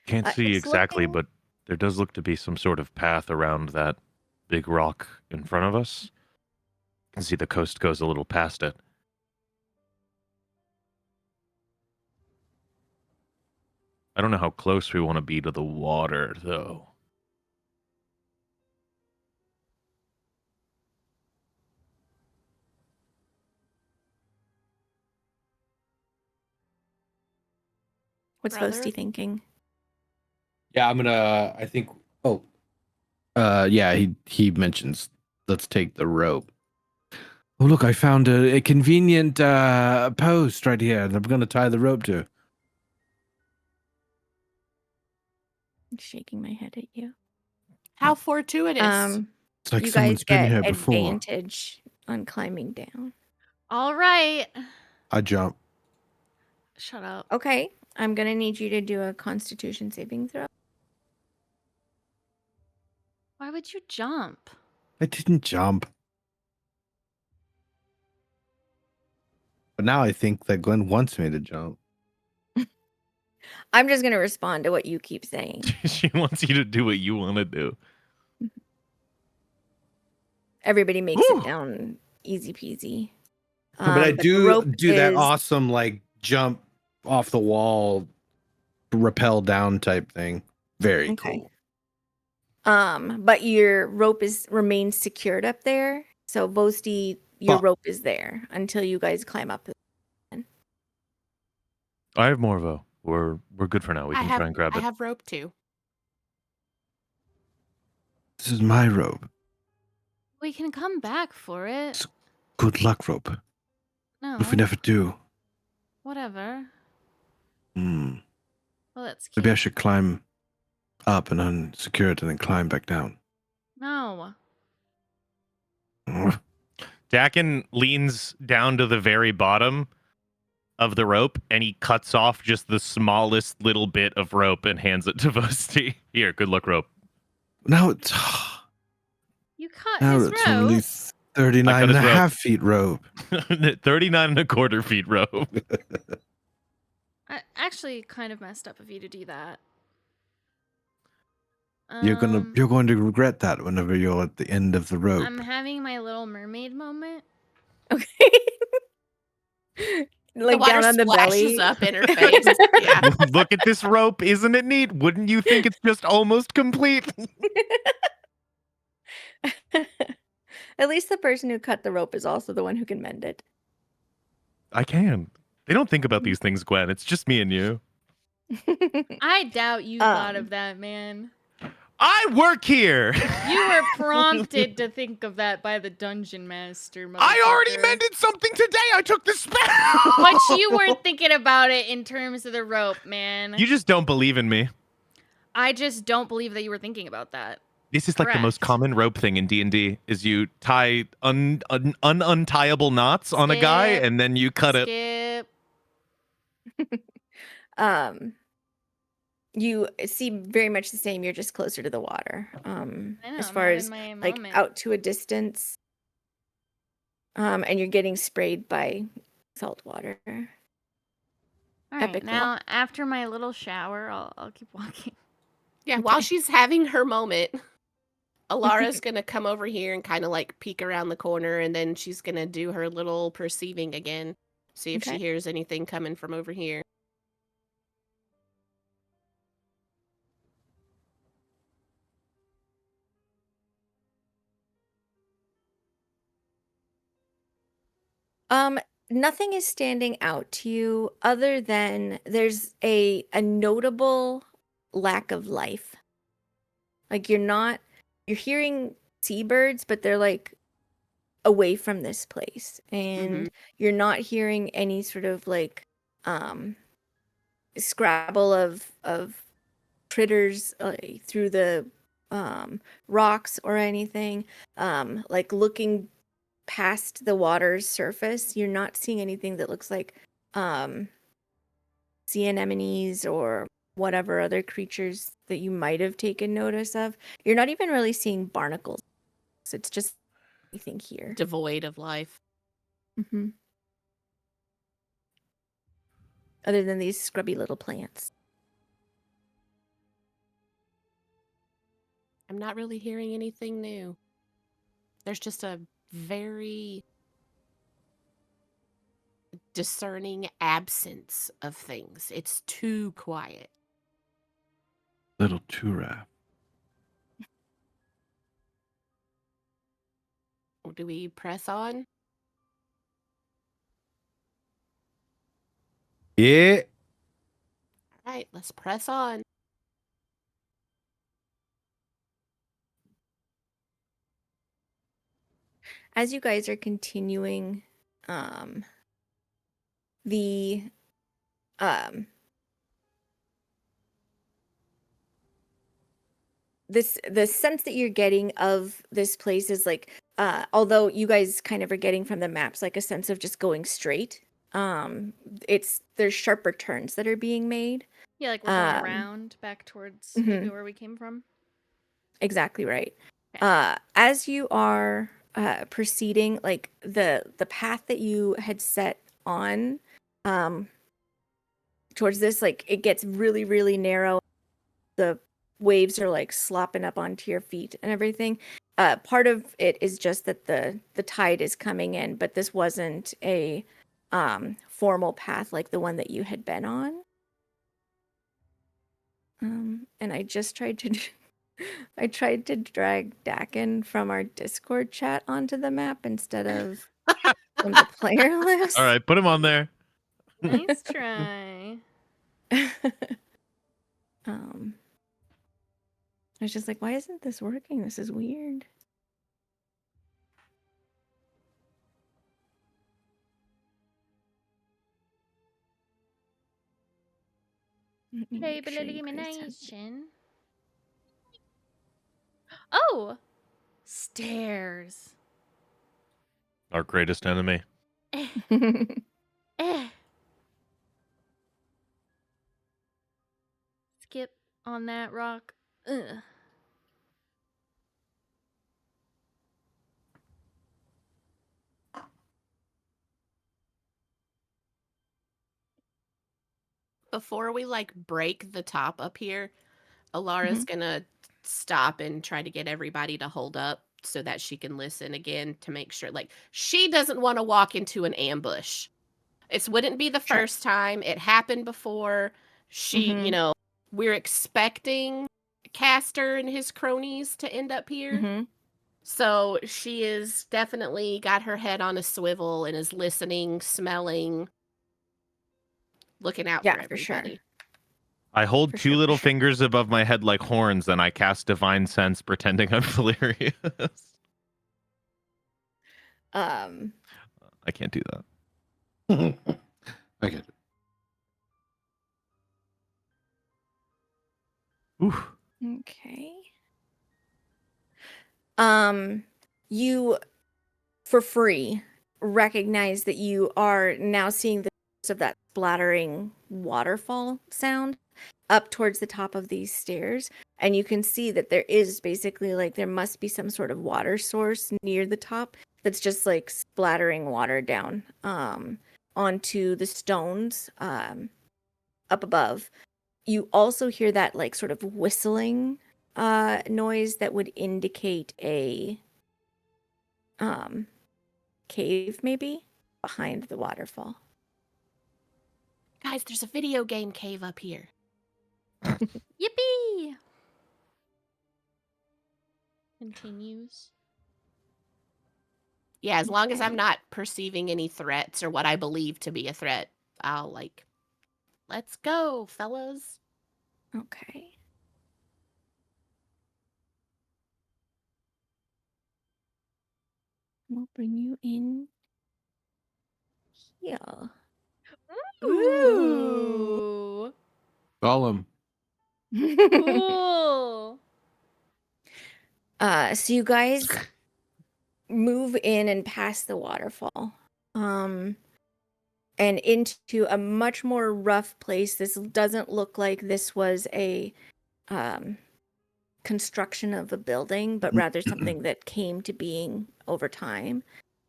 Can't see It's exactly, looking- but there does look to be some sort of path around that big rock in front of us. You can see the coast goes a little past it. I don't know how close we want to be to the water, though. What's Brother? Vosti thinking? Yeah, I think. Oh, yeah. He mentions let's take the rope. Oh, look! I found a convenient post right here that I'm going to tie the rope to. I'm shaking my head at you. How fortuitous. It's like You someone's guys been get here before. advantage on climbing down. All right. I jump. Shut up. Okay, I'm gonna need you to do a Constitution saving throw. Why would you jump? I didn't jump. But now I think that Glenn wants me to jump. I'm just gonna respond to what you keep saying. She wants you to do what you want to do. Everybody makes Whew. it down easy peasy. No, but I the do rope do that is- awesome like jump off the wall, rappel down type thing. Very Okay. cool. But your rope remains secured up there. So Vosti, your Fuck. rope is there until you guys climb up. I have Morvo. We're good for now. We can try and grab I it. have rope too. This is my rope. We can come back for it. Good luck rope. No. What if we never do? Whatever. Hmm. Well, that's Maybe I cute. should climb up and unsecure it and then climb back down. No. Dakin leans down to the very bottom of the rope and he cuts off just the smallest little bit of rope and hands it to Vosti. Here, good luck rope. Now it's You cut now his it's rope. only 39 I cut and his a rope. half feet rope. 39 and a quarter feet rope. I actually kind of messed up of you to do that. You're going to regret that whenever you're at the end of the rope. I'm having my Little Mermaid moment. Okay. The Like water down on the splashes belly. up in her face. Yeah. Look at this rope. Isn't it neat? Wouldn't you think it's just almost complete? At least the person who cut the rope is also the one who can mend it. I can. They don't think about these things, Gwen. It's just me and you. I doubt you thought Um, of that, man. I work here. You were prompted to think of that by the dungeon master. I already motherfucker. mended something today. I took the spell. But you weren't thinking about it in terms of the rope, man. You just don't believe in me. I just don't believe that you were thinking about that. This is like the most Correct. common rope thing in D&D is you tie untieable knots on a guy Skip. and then you cut it. Skip. You seem very much the same. You're just closer to the water. I know, As I'm far having as my like moment. out to a distance. And you're getting sprayed by salt water. All right, epic now after my little shower, I'll keep walking. Yeah, while she's having her moment, Alara's gonna come over here and kind of like peek around the corner, and then she's gonna do her little perceiving again, see if Okay. she hears anything coming from over here. Nothing is standing out to you other than there's a notable lack of life. Like you're hearing seabirds, but they're like away from this place. And you're not hearing any sort of like scrabble of critters through the rocks or anything. Like looking past the water's surface, you're not seeing anything that looks like sea anemones or whatever other creatures that you might have taken notice of. You're not even really seeing barnacles. So it's just anything here. Devoid of life. Mm-hmm. Other than these scrubby little plants. I'm not really hearing anything new. There's just a very discerning absence of things. It's too quiet. Little Turaf. Do we press on? Yeah. All right, let's press on. As you guys are continuing, the um the sense that you're getting of this place is like, although you guys kind of are getting from the maps like a sense of just going straight, there's sharper turns that are being made. Yeah, like we're going Um, around back towards mhm. maybe where we came from. Exactly right. Okay. As you are proceeding, like the path that you had set on um towards this, like it gets really, really narrow. The waves are like slopping up onto your feet and everything. Part of it is just that the tide is coming in, but this wasn't a formal path like the one that you had been on. And I just tried to I tried to drag Dakin from our Discord chat onto the map instead of from the player list. All right, put him on there. Nice try. um I was just like, why isn't this working? This is weird. Let me make Table sure you guys have- elimination. Oh, stairs. Our greatest enemy. Eh. Skip on that rock. Ugh. Before we like break the top up here, Alara's gonna stop and try to get everybody to hold up so that she can listen again to make sure like she doesn't want to walk into an ambush. It wouldn't be the Sure. first time. It happened before. Mhm. We're expecting Castor and his cronies to end up here. Mm-hmm. So she is definitely got her head on a swivel and is listening, smelling, looking out Yeah, for for sure. everybody. I hold For two sure, for little sure. fingers above my head like horns, and I cast Divine Sense, pretending I'm delirious. Um, I can't do that. I get it. Oof. okay. You for free recognize that you are now seeing the source of that splattering waterfall sound up towards the top of these stairs, and you can see that there is basically like there must be some sort of water source near the top that's just like splattering water down onto the stones up above. You also hear that like sort of whistling noise that would indicate a cave maybe behind the waterfall. Guys, there's a video game cave up here. Yippee! Continues. Yeah, as long as I'm Okay. not perceiving any threats or what I believe to be a threat, I'll like, let's go, fellas. Okay. We'll bring you in here. Ooh. Gollum. Cool. So you guys move in and past the waterfall. And into a much more rough place. This doesn't look like this was a construction of a building, but rather something that came to being over time,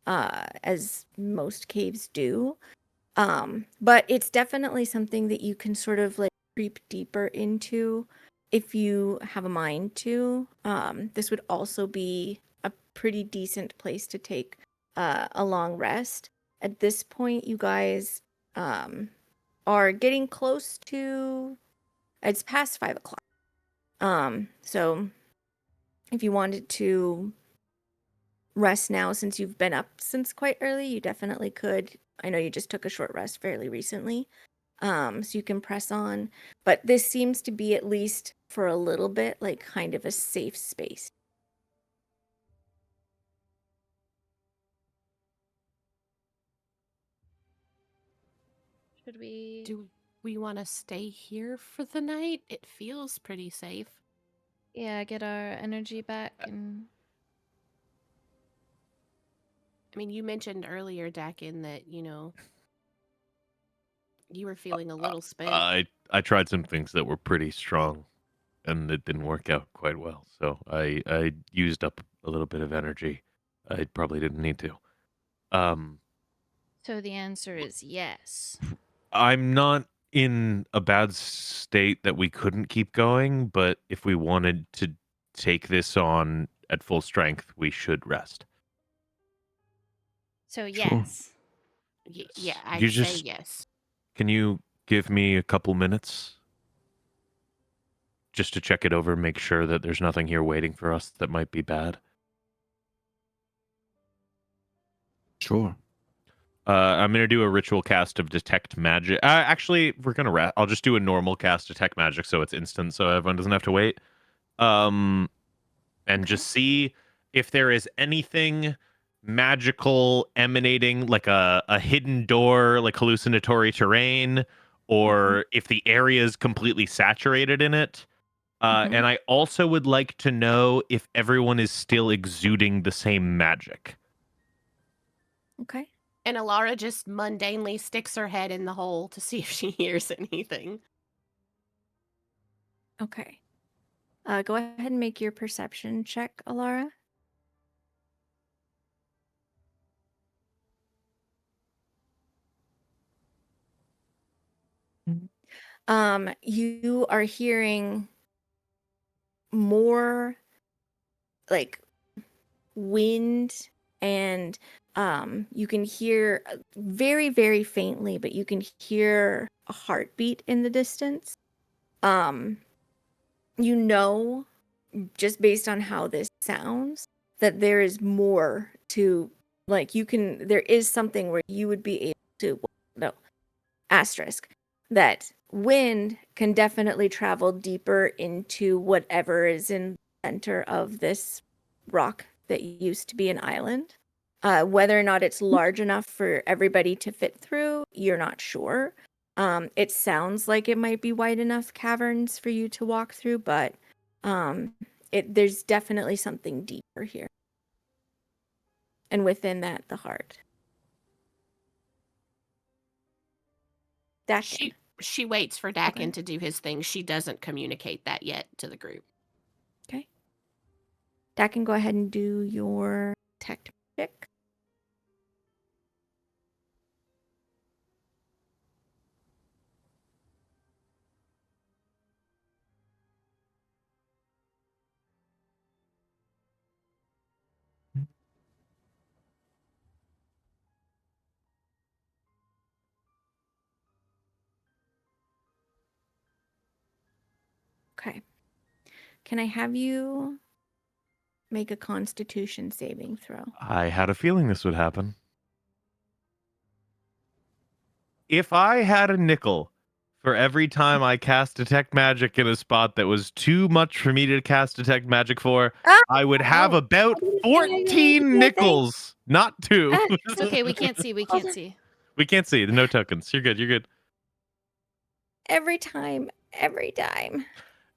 as most caves do. But it's definitely something that you can sort of like creep deeper into if you have a mind to. This would also be a pretty decent place to take a long rest. At this point, you guys are getting close to, it's past 5 o'clock. So if you wanted to rest now since you've been up since quite early, you definitely could. I know you just took a short rest fairly recently. So you can press on, but this seems to be, at least for a little bit, like kind of a safe space. Should we? Do we want to stay here for the night? It feels pretty safe. Yeah, get our energy back and. I mean, you mentioned earlier, Dakin, that, you were feeling a little spent. I tried some things that were pretty strong, and it didn't work out quite well. So I used up a little bit of energy. I probably didn't need to. So the answer is yes. I'm not in a bad state that we couldn't keep going, but if we wanted to take this on at full strength, we should rest. So Sure. yes. Yeah, You I'd say just- yes. Can you give me a couple minutes just to check it over, make sure that there's nothing here waiting for us that might be bad? Sure. I'm gonna do a ritual cast of detect magic. Actually, we're gonna I'll just do a normal cast detect magic, so it's instant, so everyone doesn't have to wait. And just see if there is anything magical emanating, like a hidden door, like hallucinatory terrain, or if the area is completely saturated in it. And I also would like to know if everyone is still exuding the same magic. Okay. And Alara just mundanely sticks her head in the hole to see if she hears anything. Okay. Go ahead and make your perception check, Alara. You are hearing more like wind, and you can hear very, very faintly, but you can hear a heartbeat in the distance. You know, just based on how this sounds, that there is more to, like, there is something where you would be able to, no, asterisk, that wind can definitely travel deeper into whatever is in the center of this rock that used to be an island. Whether or not it's large enough for everybody to fit through, you're not sure. It sounds like it might be wide enough caverns for you to walk through, but there's definitely something deeper here. And within that, the heart. Dakin. She waits for Dakin Okay. to do his thing. She doesn't communicate that yet to the group. Okay. Dakin, go ahead and do your tech check. Okay. Can I have you make a Constitution saving throw? I had a feeling this would happen. If I had a nickel for every time I cast detect magic in a spot that was too much for me to cast detect magic for, I would have about 14 nickels, not 2. It's okay. We can't see. We can't see. We can't see. No tokens. You're good. You're good. Every time.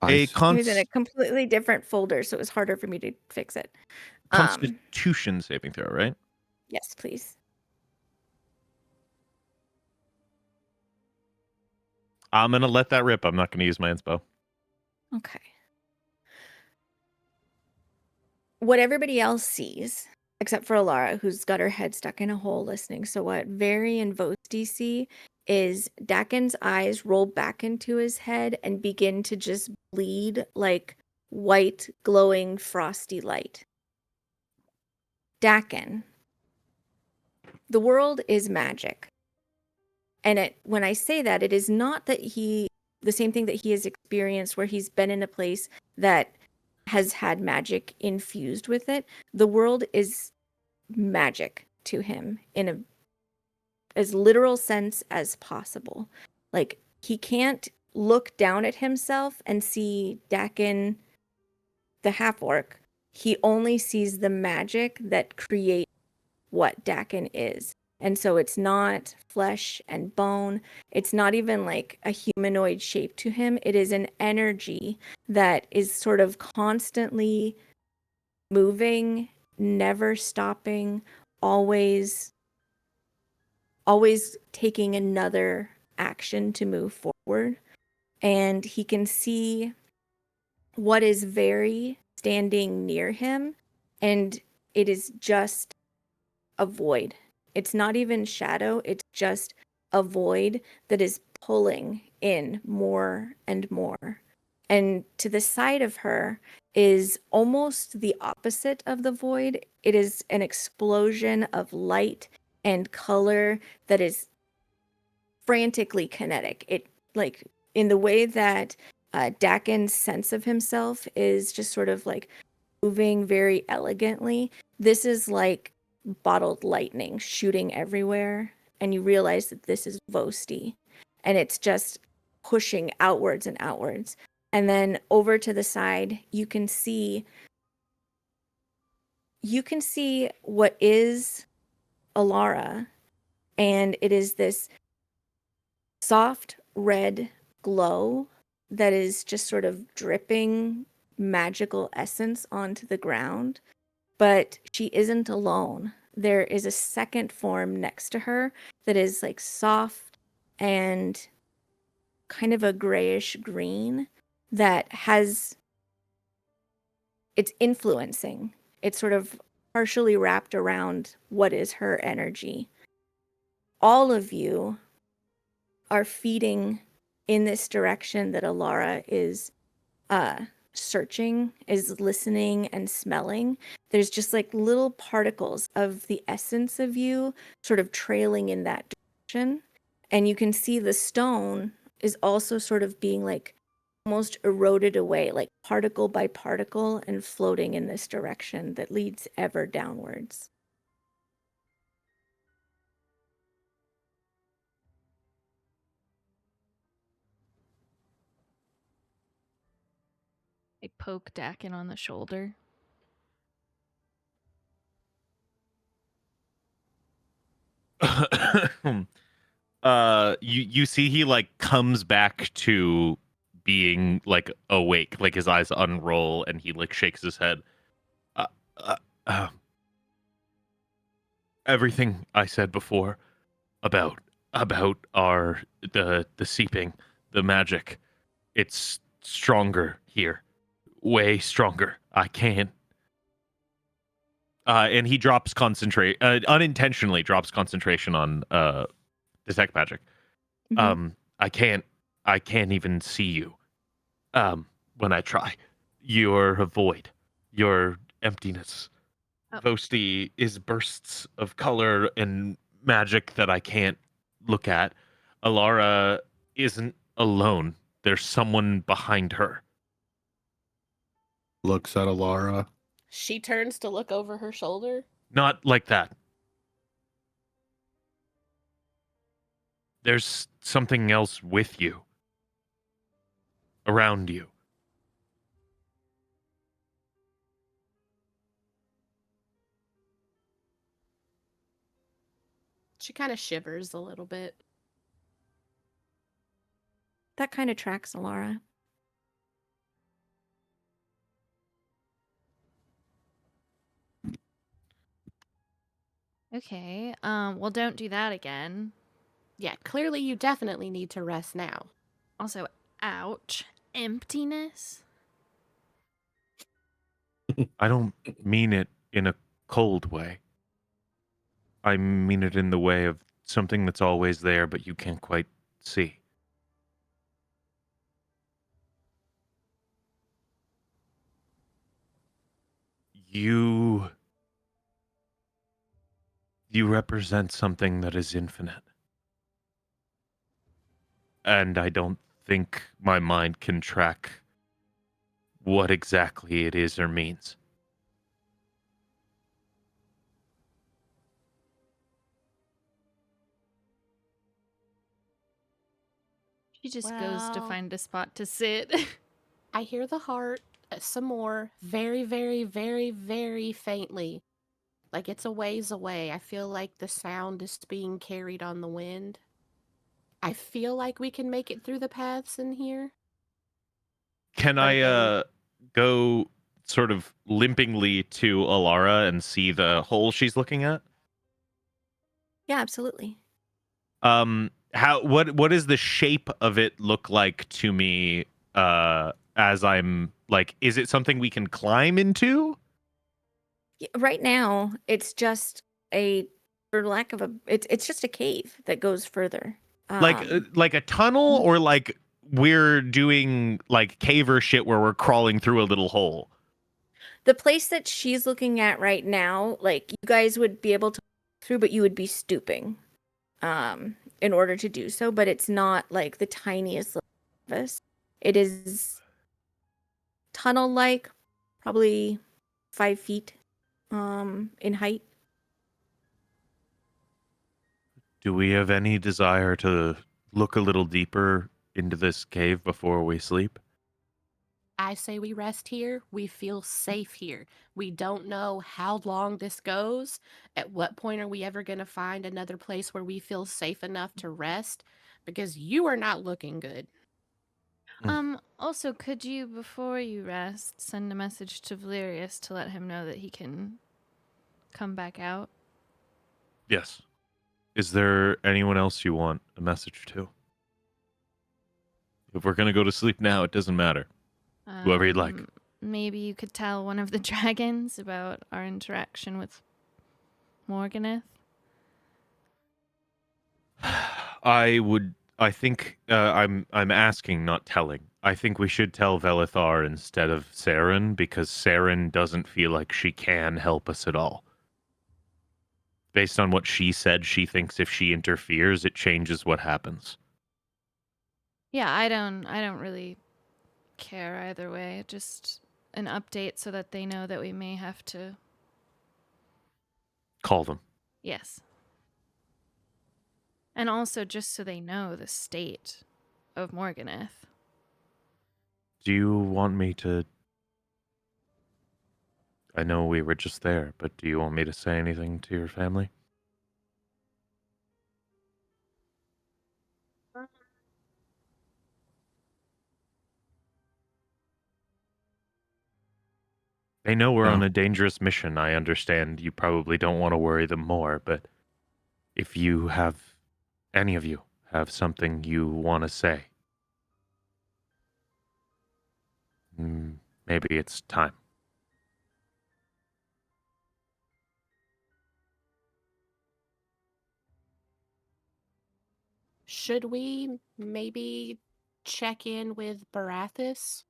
A It was in a completely different folder, so it was harder for me to fix it. Constitution saving throw, right? Yes, please. I'm going to let that rip. I'm not going to use my inspo. Okay. What everybody else sees, except for Alara, who's got her head stuck in a hole listening. So what Vary and Vosti see is Dakin's eyes roll back into his head and begin to just bleed like white, glowing, frosty light. Dakin, the world is magic. And when I say that, it is not that the same thing that he has experienced where he's been in a place that has had magic infused with it. The world is magic to him in a as literal sense as possible. Like, he can't look down at himself and see Dakin, the half orc. He only sees the magic that creates what Dakin is. And so it's not flesh and bone. It's not even like a humanoid shape to him. It is an energy that is sort of constantly moving, never stopping, always taking another action to move forward. And he can see what is very standing near him, and it is just a void. It's not even shadow, it's just a void that is pulling in more and more. And to the side of her is almost the opposite of the void. It is an explosion of light and color that is frantically kinetic. It, like, in the way that Dakin's sense of himself is just sort of like moving very elegantly. This is like bottled lightning shooting everywhere, and you realize that this is Vosti, and it's just pushing outwards and outwards. And then over to the side, you can see what is Alara, and it is this soft red glow that is just sort of dripping magical essence onto the ground. But she isn't alone. There is a second form next to her that is like soft and kind of a grayish green that has, it's influencing. It's sort of partially wrapped around what is her energy. All of you are feeding in this direction that Alara is searching, is listening and smelling. There's just like little particles of the essence of you sort of trailing in that direction. And you can see the stone is also sort of being like almost eroded away, like particle by particle, and floating in this direction that leads ever downwards. I poke Dakin on the shoulder. You see he like comes back to being like awake, like his eyes unroll and he like shakes his head. Uh, uh, uh, Everything I said before about our the seeping, the magic, it's stronger here, way stronger. I can't. And he drops unintentionally drops concentration on detect magic. Mhm. I can't even see you. When I try, you're a void, your emptiness. Oh. Vosti is bursts of color and magic that I can't look at. Alara isn't alone. There's someone behind her. Looks at Alara. She turns to look over her shoulder. Not like that. There's something else with you. Around you. She kind of shivers a little bit. That kind of tracks Alara. Okay. Well, don't do that again. Yeah, clearly you definitely need to rest now. Also, ouch. Emptiness. I don't mean it in a cold way. I mean it in the way of something that's always there, but you can't quite see. You represent something that is infinite. And I don't think my mind can track what exactly it is or means. She just goes to Well, find a spot to sit. I hear the heart some more, very, very, very, very faintly. Like it's a ways away. I feel like the sound is being carried on the wind. I feel like we can make it through the paths in here. Can But I again, go sort of limpingly to Alara and see the hole she's looking at? Yeah, absolutely. What does the shape of it look like to me as I'm like, is it something we can climb into? Right now, it's just a, for lack of a, it's just a cave that goes further. Like a tunnel, Mhm. or like we're doing like caver shit where we're crawling through a little hole? The place that she's looking at right now, like you guys would be able to walk through, but you would be stooping, in order to do so. But it's not like the tiniest little crevice. It is tunnel-like, probably 5 feet, in height. Do we have any desire to look a little deeper into this cave before we sleep? I say we rest here. We feel safe here. We don't know how long this goes. At what point are we ever going to find another place where we feel safe enough to rest? Because you are not looking good. Also, could you, before you rest, send a message to Valerius to let him know that he can come back out? Yes. Is there anyone else you want a message to? If we're gonna go to sleep now, it doesn't matter. Whoever you'd like. Maybe you could tell one of the dragons about our interaction with Morghanith. I think I'm asking, not telling. I think we should tell Velithar instead of Saren, because Saren doesn't feel like she can help us at all. Based on what she said, she thinks if she interferes, it changes what happens. Yeah, I don't really care either way. Just an update so that they know that we may have to. Call them. Yes. And also just so they know the state of Morghanith. Do you want me to... I know we were just there, but do you want me to say anything to your family? They know we're on No. a dangerous mission. I understand you probably don't want to worry them more, but if you have, any of you, have something you want to say, maybe it's time. Should we maybe check in with Barathis?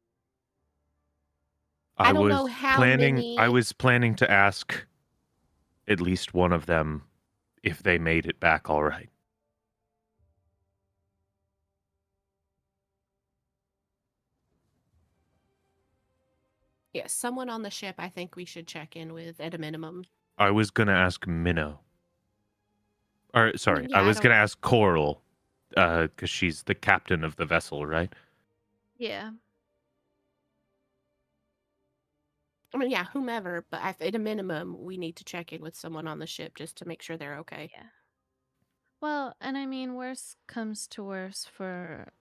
I don't know how I many. was planning to ask at least one of them if they made it back all right. Yes, someone on the ship I think we should check in with at a minimum. I was gonna ask Minnow. Or I sorry, mean, I yeah, I was don't. gonna ask Coral, because she's the captain of the vessel, right? Yeah. I mean, yeah, whomever, but at a minimum, we need to check in with someone on the ship just to make sure they're okay. Yeah. Well, and I mean, worst comes to worst for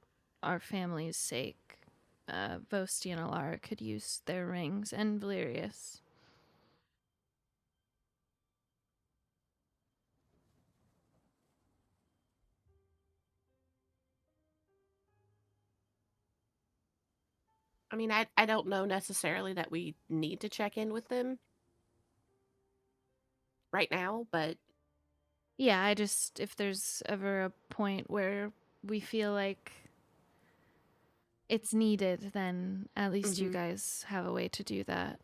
our family's sake. Vosti and Alara could use their rings, and Valerius. I mean, I don't know necessarily that we need to check in with them right now, but Yeah, I just, if there's ever a point where we feel like it's needed, then at least you mhm. guys have a way to do that.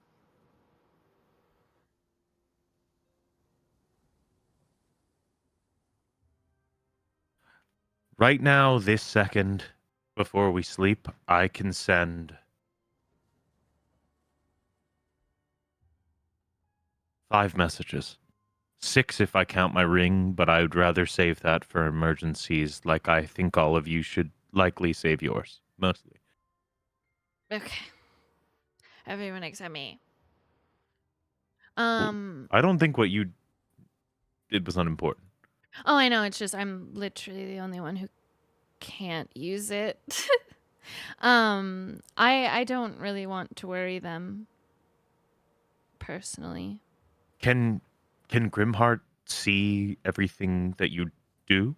Right now, this second, before we sleep, I can send 5 messages. 6 if I count my ring, but I would rather save that for emergencies like I think all of you should likely save yours. Mostly. Okay. Everyone except me. I don't think what you did was unimportant. Oh, I know. It's just I'm literally the only one who can't use it. I don't really want to worry them personally. Can Grimheart see everything that you do?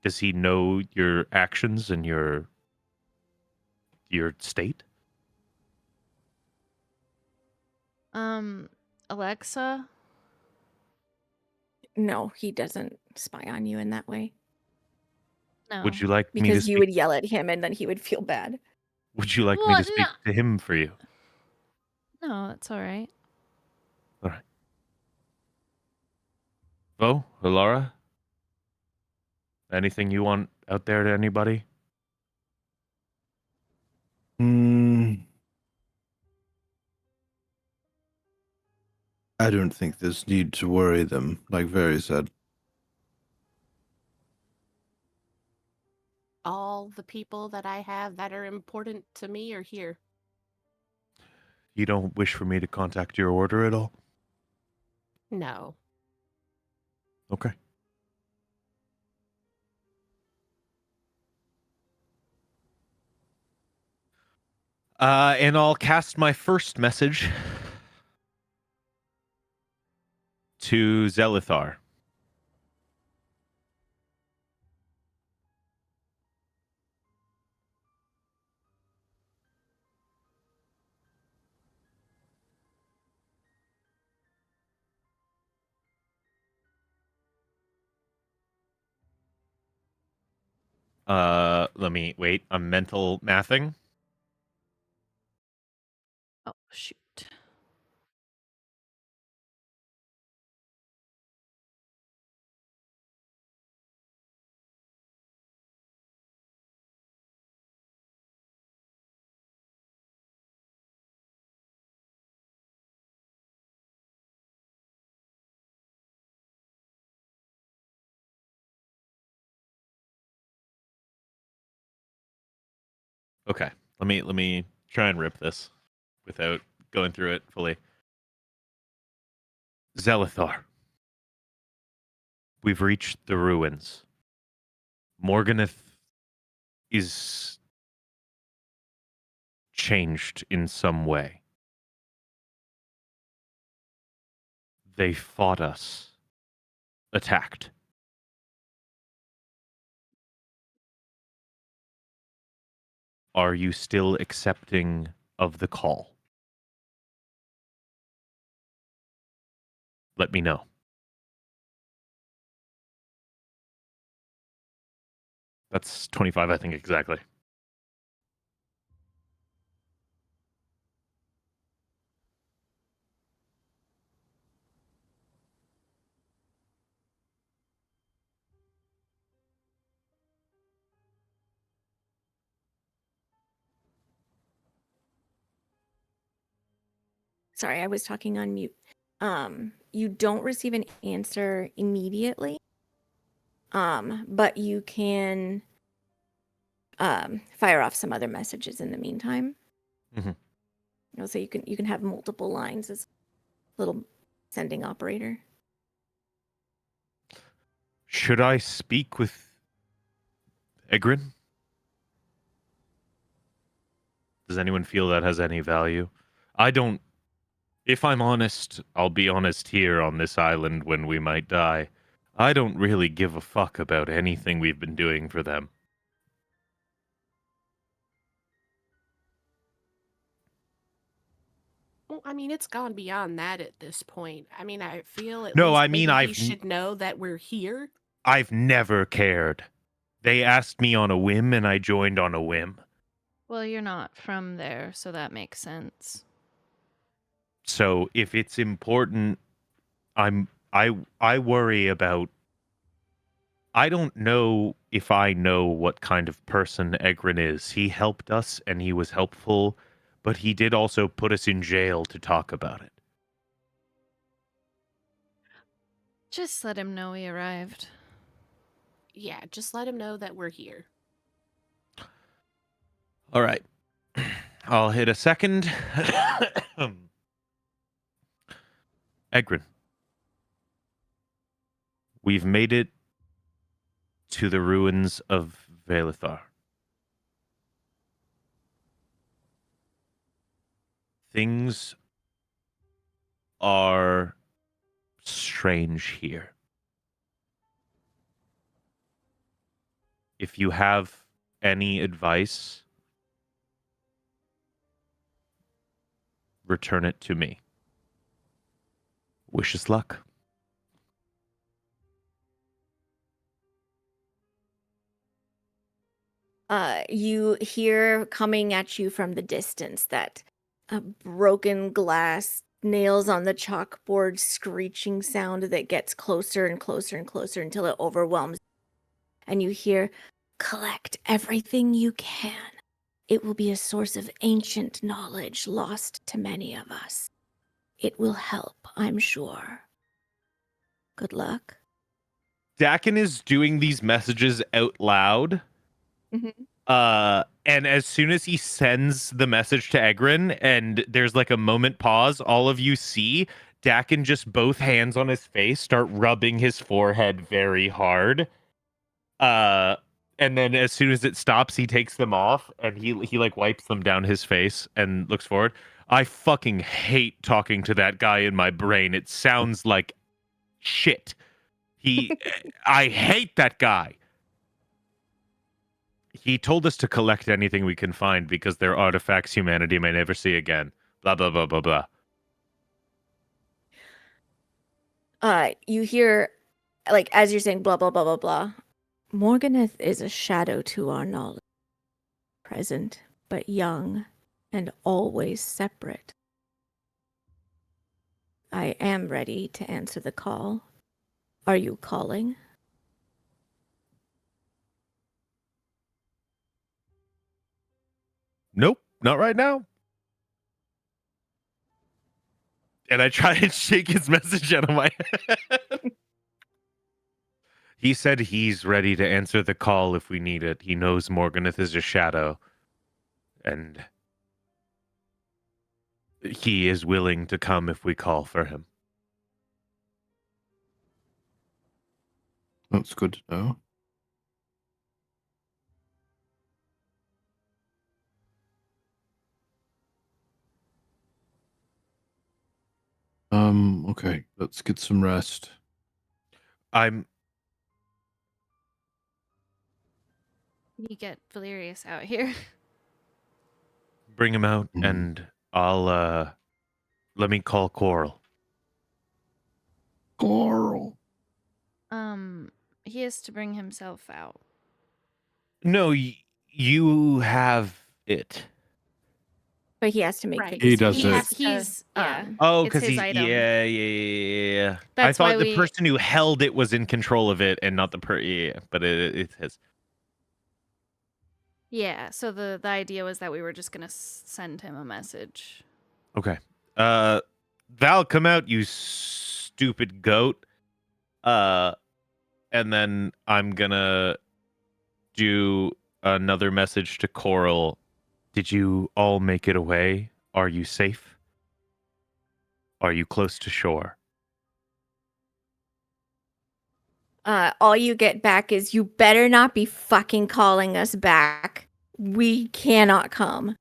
Does he know your actions and your state? Alexa? No, he doesn't spy on you in that way No. Would you like me to because you speak? would yell at him and then he would feel bad. Would you like me to speak to him for you? No, that's all right. All right. Bo, Laura, anything you want out there to anybody? I don't think there's need to worry them, like Very said. All the people that I have that are important to me are here. You don't wish for me to contact your order at all? No. Okay. And I'll cast my first message to Zelithar. Let me wait. I'm mental mathing. Oh, shoot. Okay. Let me try and rip this without going through it fully. Zelithar. We've reached the ruins. Morghanith is changed in some way. They fought us. Attacked. Are you still accepting of the call? Let me know. That's 25, I think, exactly. Sorry, I was talking on mute. You don't receive an answer immediately. But you can fire off some other messages in the meantime. Mhm. So you can have multiple lines as a little sending operator. Should I speak with Egrin? Does anyone feel that has any value? I don't. If I'm honest, I'll be honest here on this island when we might die. I don't really give a fuck about anything we've been doing for them. Well, I mean, it's gone beyond that at this point. I mean, I feel at No, least I mean, maybe he should know that we're here. I've never cared. They asked me on a whim and I joined on a whim. Well, you're not from there, so that makes sense. So if it's important, I worry about. I don't know if I know what kind of person Egrin is. He helped us and he was helpful, but he did also put us in jail to talk about it. Just let him know we arrived. Yeah, just let him know that we're here. All right. I'll hit a second. Egrin, we've made it to the ruins of Velithar. Things are strange here. If you have any advice, return it to me. Wish us luck. You hear coming at you from the distance that broken glass, nails on the chalkboard, screeching sound that gets closer and closer and closer until it overwhelms. And you hear, collect everything you can. It will be a source of ancient knowledge lost to many of us. It will help, I'm sure. Good luck. Dakin is doing these messages out loud. Mhm. And as soon as he sends the message to Egrin and there's like a moment pause, all of you see Dakin just both hands on his face start rubbing his forehead very hard. And then as soon as it stops, he takes them off and he like wipes them down his face and looks forward. I fucking hate talking to that guy in my brain. It sounds like shit. I hate that guy. He told us to collect anything we can find because they're artifacts humanity may never see again. Blah, blah, blah, blah, blah. You hear, like, as you're saying blah, blah, blah, blah, blah. Morghanith is a shadow to our knowledge. Present, but young, and always separate. I am ready to answer the call. Are you calling? Nope, not right now. And I try and shake his message out of my head. He said he's ready to answer the call if we need it. He knows Morghanith is a shadow. And he is willing to come if we call for him. That's good to know. Okay, let's get some rest. I'm You get Valerius out here. bring him out Mhm. and I'll let me call Coral. Coral. He has to bring himself out. No, you have it. But he has to make the Right. He decision. does it. He's yeah. Oh, It's because his he, item. yeah. I That's thought why the we- person who held it was in control of it and not the yeah, but it's his. Yeah, so the idea was that we were just gonna send him a message. Okay. Val, come out, you stupid goat. And then I'm gonna do another message to Coral. Did you all make it away? Are you safe? Are you close to shore? All you get back is, you better not be fucking calling us back. We cannot come.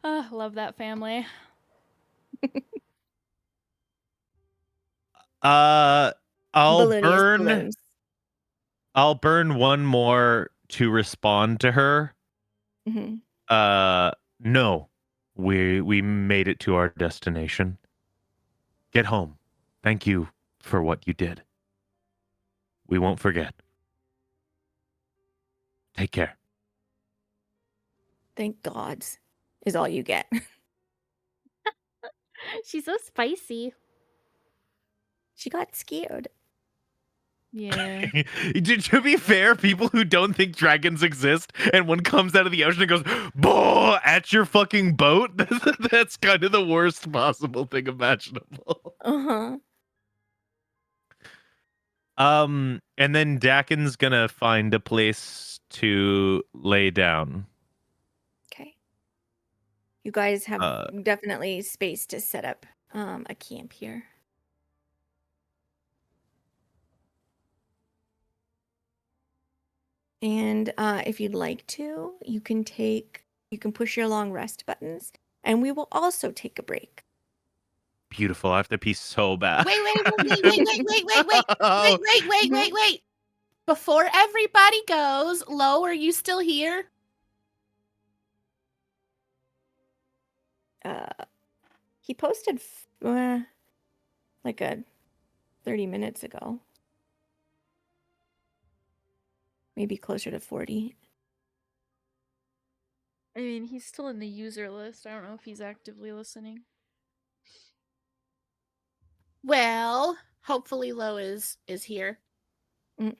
Love that family. I'll Ballooniest burn. balloons. I'll burn one more to respond to her. Mhm. No, we made it to our destination. Get home. Thank you for what you did. We won't forget. Take care. Thank gods, is all you get. She's so spicy. She got scared. Yeah. To be fair, people who don't think dragons exist and one comes out of the ocean and goes, "Boh!" at your fucking boat, that's kind of the worst possible thing imaginable. Uh-huh. And then Dakin's gonna find a place to lay down. Okay. You guys have Uh, definitely space to set up a camp here. And if you'd like to, you can push your long rest buttons, and we will also take a break. Beautiful. I have to pee so bad. Wait. Before everybody goes, Lo, are you still here? He posted like 30 minutes ago. Maybe closer to 40. I mean, he's still in the user list. I don't know if he's actively listening. Well, hopefully Lo is here. Mm.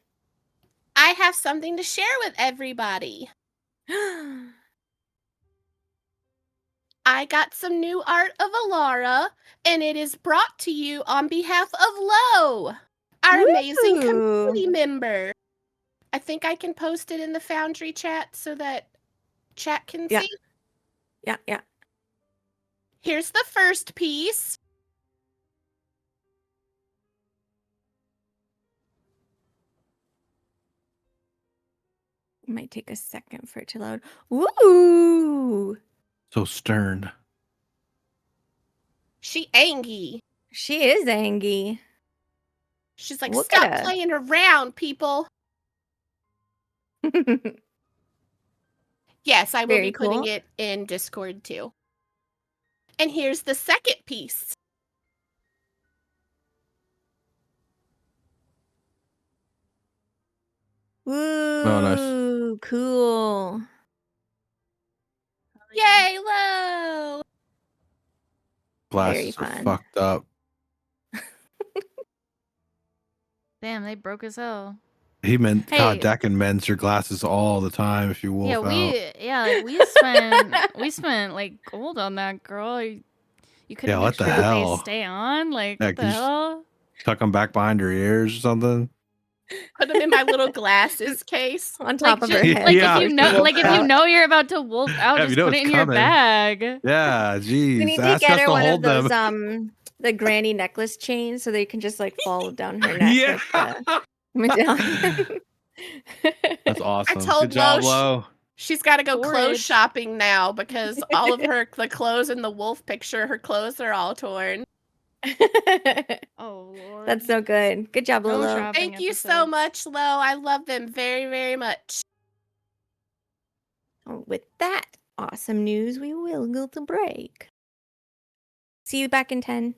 I have something to share with everybody. I got some new art of Alara, and it is brought to you on behalf of Lo, our amazing community member. I think I can post it in the Foundry chat so that chat can Yeah. see. Yeah. Here's the first piece. It might take a second for it to load. Ooh! So stern. She angry. She is angry. She's like, Look at stop her." playing around, people. Yes, I will Very be putting cool. it in Discord too. And here's the second piece. Ooh, nice. cool. Yay, Lo! Very Glasses are fun. fucked up. Damn, they broke as hell. He meant Hey. God, Dakin mends your glasses all the time if you wolf Yeah, out. we spent like gold on that girl. You couldn't Yeah, make what the sure that they hell? stay on? Like, Yeah, what the could you hell? tuck them back behind her ears or something. Put them in my little glasses case. On top of her ju- head. Like Yeah. if you know, Wolf like if you out. know you're about to wolf out, Yeah, if you just know put it it's in your coming. bag. Yeah, geez. We need to Ask get us her to one of hold those them. the granny necklace chains so they can just like fall down her neck Yeah. like the medallion. That's awesome. told Good job, Lo Lo. She's got to go clothes Storage. shopping now because all of the clothes in the wolf picture, her clothes are all torn. Oh Lord. That's so good. Good job, No Lolo. shopping Thank you so episodes. much, Lo. I love them very, very much. With that awesome news, we will go to break. See you back in 10.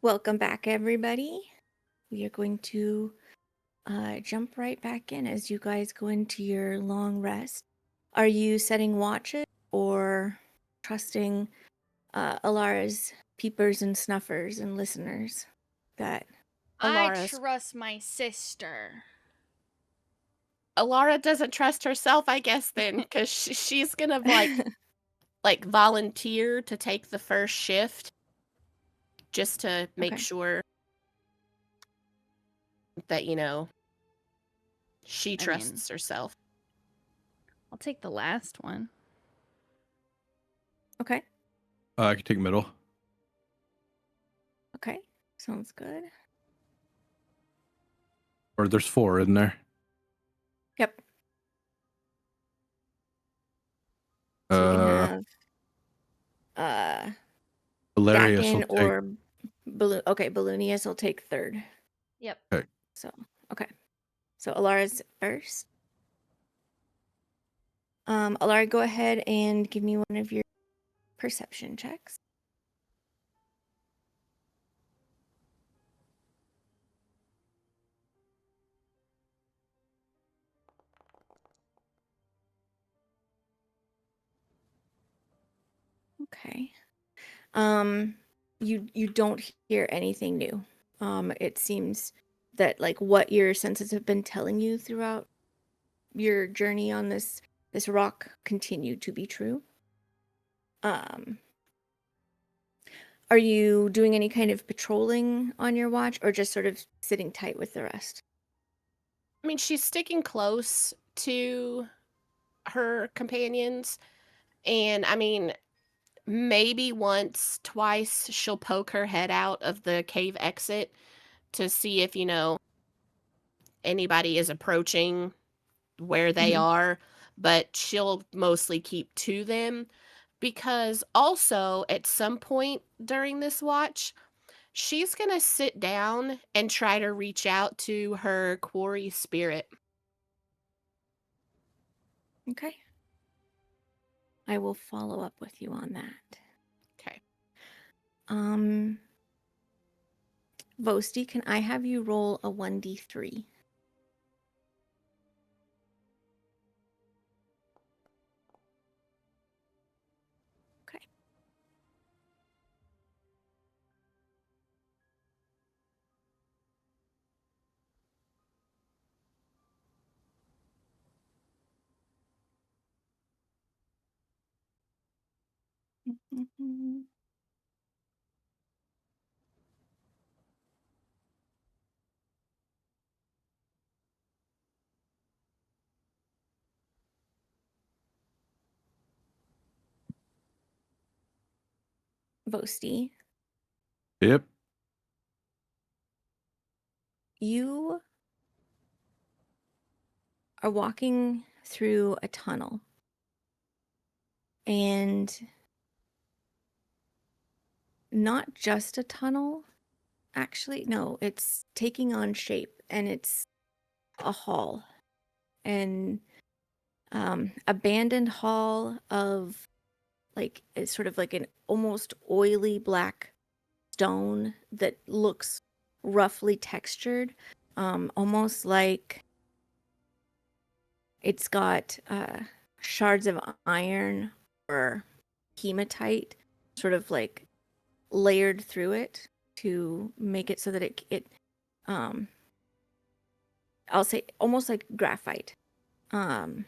Welcome back, everybody. We are going to jump right back in as you guys go into your long rest. Are you setting watches or trusting Alara's peepers and snuffers and listeners that I Alara's trust my sister. Alara doesn't trust herself, I guess, then, because she's gonna like volunteer to take the first shift just to make Okay. sure that she I trusts mean- herself. I'll take the last one. Okay. I can take middle. Okay. Sounds good. Or there's 4 in there. Yep. So you can have Hilarious will Dakin take. or Balloon. Okay, Balloonius will take third. Yep. Okay. So, okay. So Alara's first. Alara, go ahead and give me one of your perception checks. Okay. You don't hear anything new. It seems that like what your senses have been telling you throughout your journey on this rock continue to be true. Are you doing any kind of patrolling on your watch or just sort of sitting tight with the rest? I mean, she's sticking close to her companions, and I mean, maybe once, twice, she'll poke her head out of the cave exit to see if, anybody is approaching where they Mhm. are, but she'll mostly keep to them because also at some point during this watch, she's going to sit down and try to reach out to her quarry spirit. Okay. I will follow up with you on that. Okay. Vosti, can I have you roll a 1d3? Okay. Mhm. Vosti, Yep. you are walking through a tunnel and not just a tunnel. Actually, no, it's taking on shape and it's a hall, an abandoned hall of like it's sort of like an almost oily black stone that looks roughly textured, almost like it's got shards of iron or hematite sort of like layered through it to make it so that it um I'll say almost like graphite. And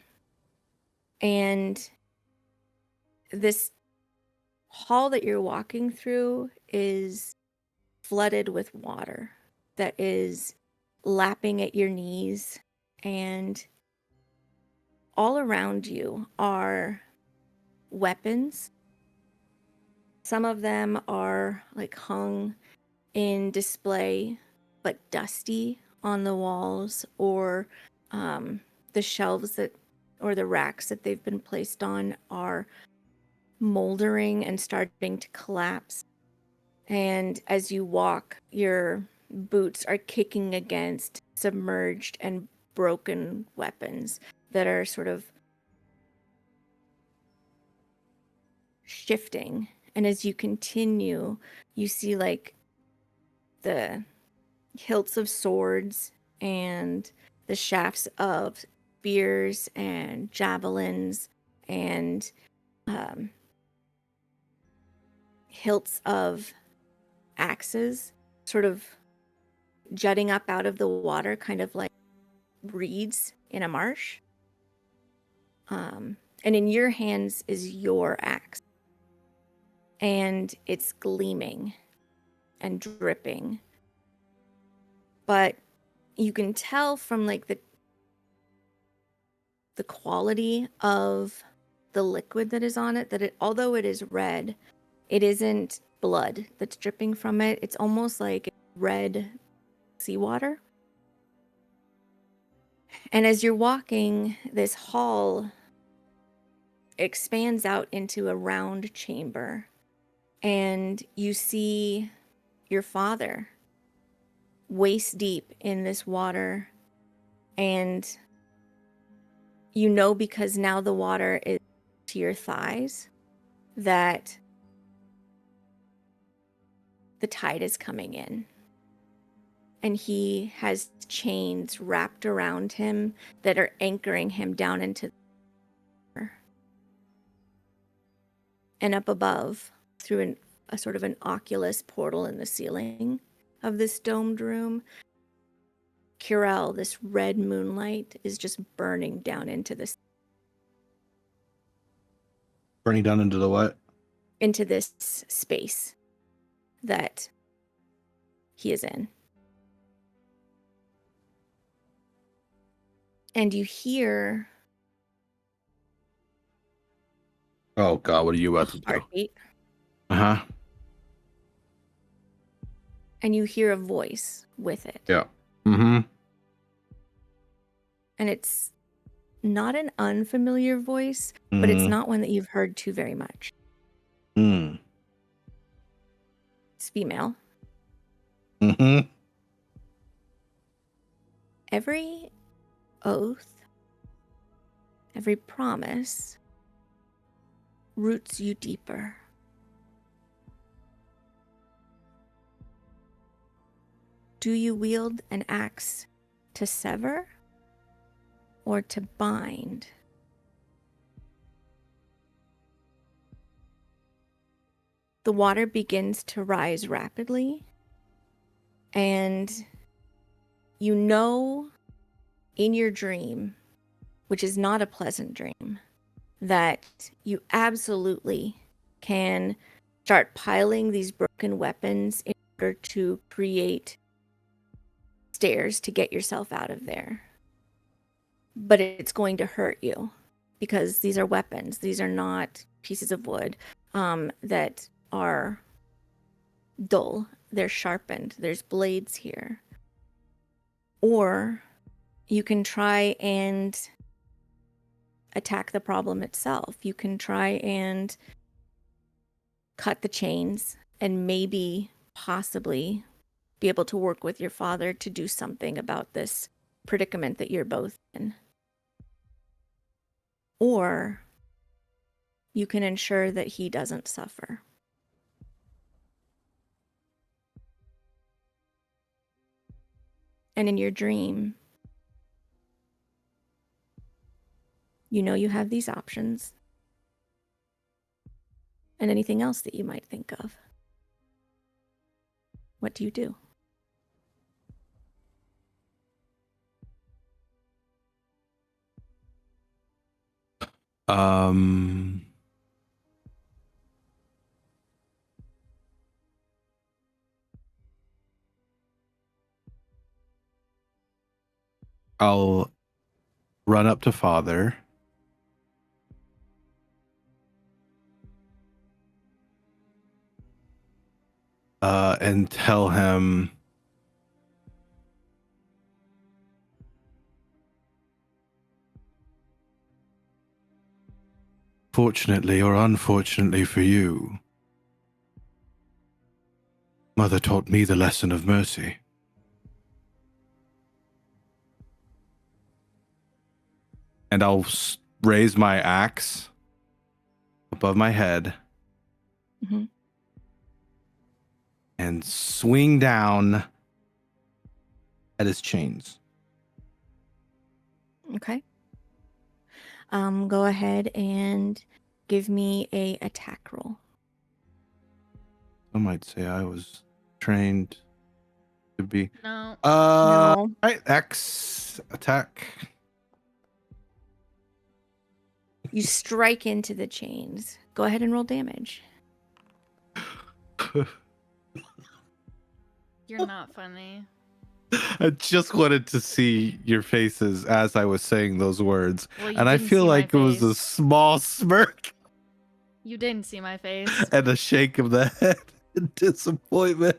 this hall that you're walking through is flooded with water that is lapping at your knees, and all around you are weapons. Some of them are like hung in display but dusty on the walls, or the shelves that or the racks that they've been placed on are moldering and starting to collapse. And as you walk, your boots are kicking against submerged and broken weapons that are sort of shifting. And as you continue, you see like the hilts of swords and the shafts of spears and javelins and hilts of axes sort of jutting up out of the water, kind of like reeds in a marsh. And in your hands is your axe. And it's gleaming and dripping. But you can tell from like the quality of the liquid that is on it that although it is red, it isn't blood that's dripping from it. It's almost like red seawater. And as you're walking, this hall expands out into a round chamber, and you see your father waist deep in this water, and you know, because now the water is to your thighs, that the tide is coming in. And he has chains wrapped around him that are anchoring him down into the water. And up above, through a sort of an oculus portal in the ceiling of this domed room, Curel, this red moonlight, is just burning down into this. Burning down into the what? Into this space that he is in. And you hear Oh God, what are you about to do? heartbeat, Uh-huh. and you hear a voice with it. Yeah. Mm-hmm. And it's not an unfamiliar voice, but it's not one that you've heard too very much. Mm. It's female. Mm-hmm. Every oath, every promise roots you deeper. Do you wield an axe to sever or to bind? The water begins to rise rapidly, and you know in your dream, which is not a pleasant dream, that you absolutely can start piling these broken weapons in order to create stairs to get yourself out of there. But it's going to hurt you because these are weapons. These are not pieces of wood that are dull. They're sharpened. There's blades here. Or you can try and attack the problem itself. You can try and cut the chains and maybe, possibly, be able to work with your father to do something about this predicament that you're both in. Or you can ensure that he doesn't suffer. And in your dream, you know you have these options. And anything else that you might think of. What do you do? I'll run up to father. And tell him fortunately or unfortunately for you, Mother taught me the lesson of mercy. And I'll raise my axe above my head. Mm-hmm. and swing down at his chains. Okay. Go ahead and give me a attack roll. I might say I was trained to be. No. No. Right, X attack. You strike into the chains. Go ahead and roll damage. You're not funny. I just wanted to see your faces as I was saying those words, Well, you and I didn't feel see my like it was a face. small smirk You didn't see my face. and a shake of the head in disappointment.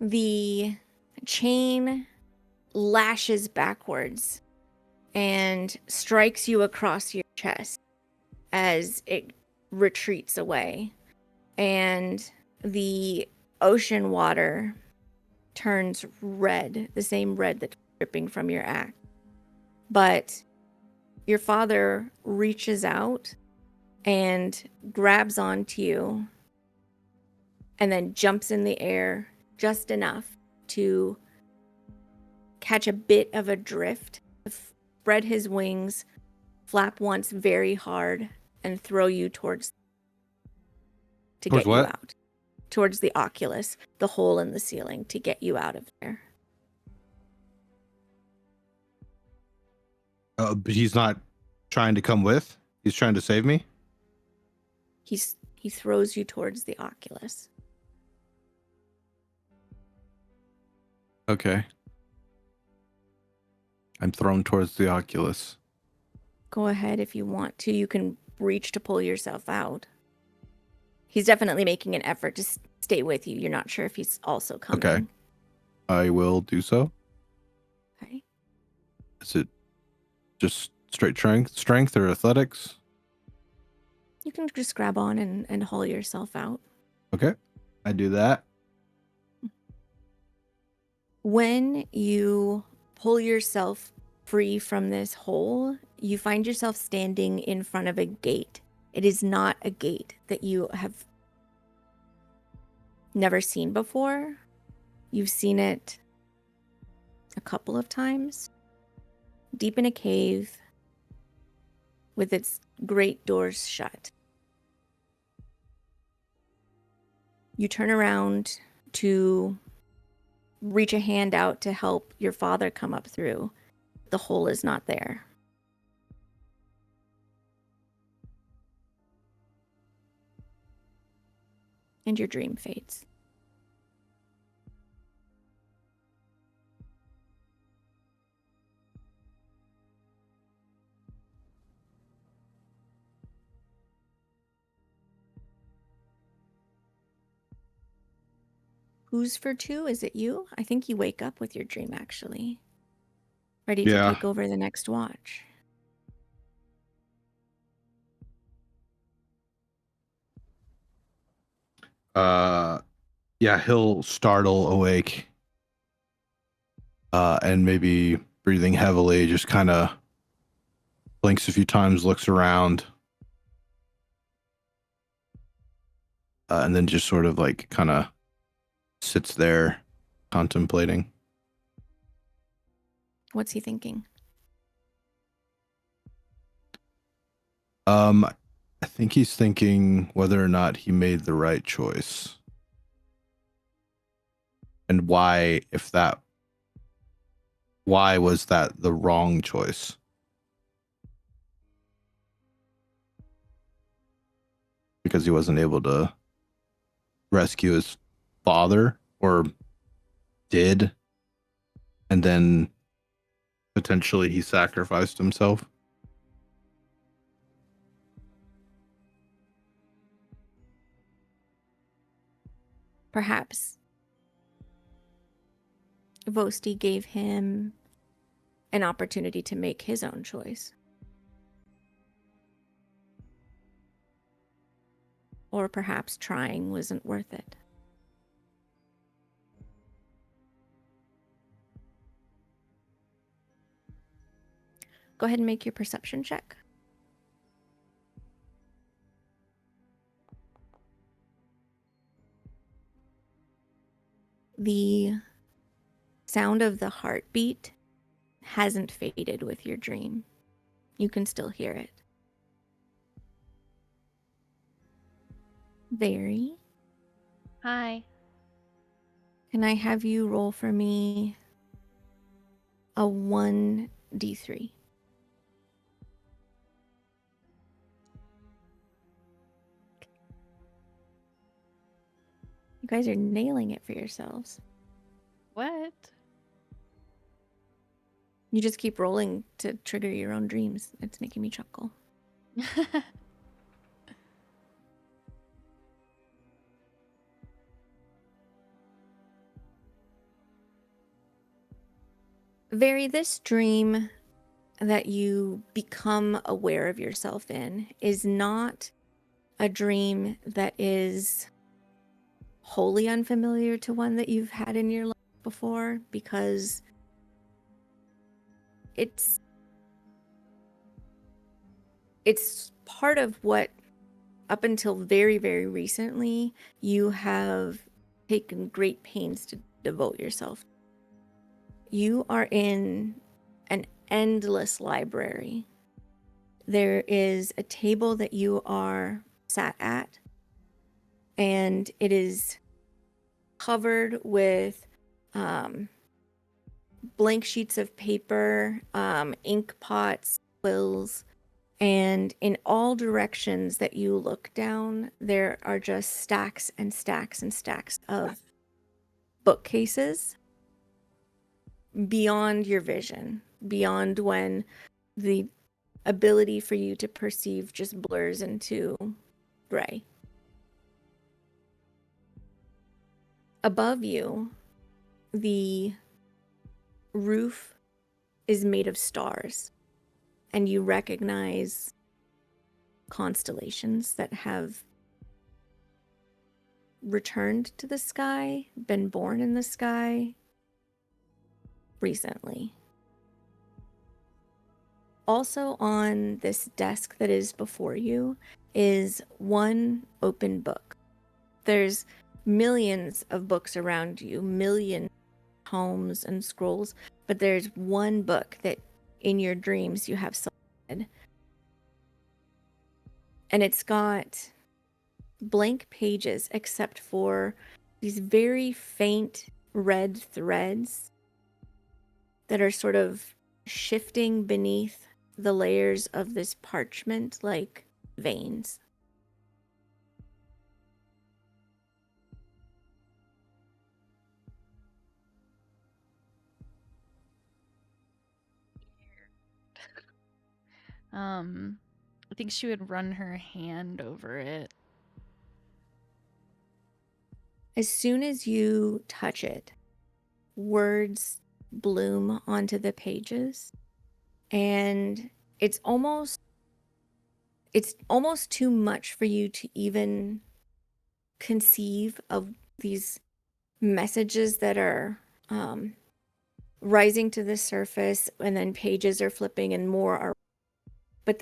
The chain lashes backwards and strikes you across your chest as it retreats away. And the ocean water turns red, the same red that's dripping from your axe. But your father reaches out and grabs onto you and then jumps in the air just enough to catch a bit of a drift, spread his wings, flap once very hard, and throw you towards Towards get what? you out. Towards the oculus, the hole in the ceiling, to get you out of there. But he's not trying to come with. He's trying to save me. He throws you towards the oculus. Okay. I'm thrown towards the oculus. Go ahead if you want to. You can reach to pull yourself out. He's definitely making an effort to stay with you. You're not sure if he's also coming. Okay. I will do so. Okay. Is it just straight strength or athletics? You can just grab on and haul yourself out. Okay. I do that. When you pull yourself free from this hole, you find yourself standing in front of a gate. It is not a gate that you have never seen before. You've seen it a couple of times. Deep in a cave with its great doors shut. You turn around to reach a hand out to help your father come up through. The hole is not there. And your dream fades. Who's for two? Is it you? I think you wake up with your dream, actually. Ready to Yeah. take over the next watch. Yeah, he'll startle awake. And maybe breathing heavily, just kind of blinks a few times, looks around. And then just sort of like kind of sits there contemplating. What's he thinking? I think he's thinking whether or not he made the right choice. And why was that the wrong choice? Because he wasn't able to rescue his father, or did, and then potentially he sacrificed himself. Perhaps Vosti gave him an opportunity to make his own choice. Or perhaps trying wasn't worth it. Go ahead and make your perception check. The sound of the heartbeat hasn't faded with your dream. You can still hear it. Very. Hi. Can I have you roll for me a 1d3? You guys are nailing it for yourselves. What? You just keep rolling to trigger your own dreams. It's making me chuckle. Very, this dream that you become aware of yourself in is not a dream that is wholly unfamiliar to one that you've had in your life before, because it's part of what, up until very, very recently, you have taken great pains to devote yourself. You are in an endless library. There is a table that you are sat at, and it is covered with blank sheets of paper, ink pots, quills, and in all directions that you look down, there are just stacks and stacks and stacks of bookcases beyond your vision, beyond when the ability for you to perceive just blurs into gray. Above you, the roof is made of stars, and you recognize constellations that have returned to the sky, been born in the sky recently. Also on this desk that is before you is one open book. There's millions of books around you, million tomes and scrolls, but there's one book that in your dreams you have selected. And it's got blank pages except for these very faint red threads that are sort of shifting beneath the layers of this parchment like veins. I think she would run her hand over it. As soon as you touch it, words bloom onto the pages, and it's almost too much for you to even conceive of these messages that are rising to the surface, and then pages are flipping and more are, but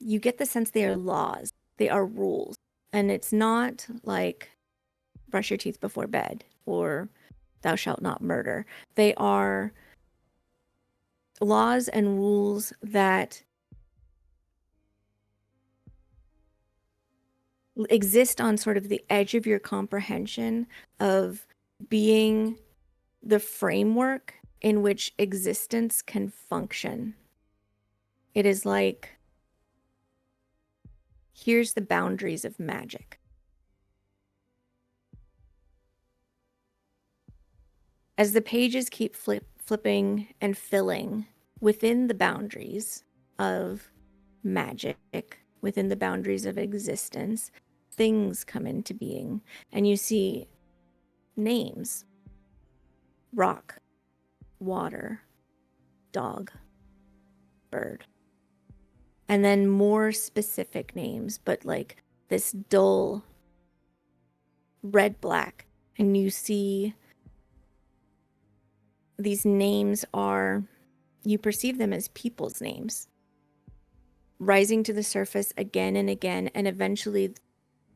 you get the sense they are laws, they are rules, and it's not like brush your teeth before bed or thou shalt not murder. They are laws and rules that exist on sort of the edge of your comprehension of being the framework in which existence can function. It is like, here's the boundaries of magic. As the pages keep flipping and filling within the boundaries of magic, within the boundaries of existence, things come into being, and you see names: rock, water, dog, bird. And then more specific names, but like this dull red-black. And you see these names you perceive them as people's names, rising to the surface again and again, and eventually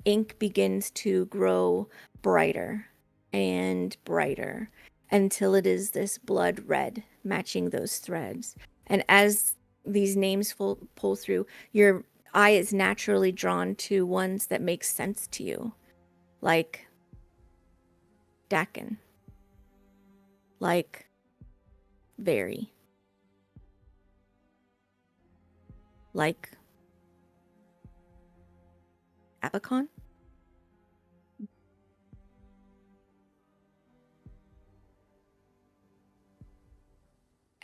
ink begins to grow brighter and brighter until it is this blood red matching those threads. And as these names pull through, your eye is naturally drawn to ones that make sense to you, like Dakin, like Very, like Abacon.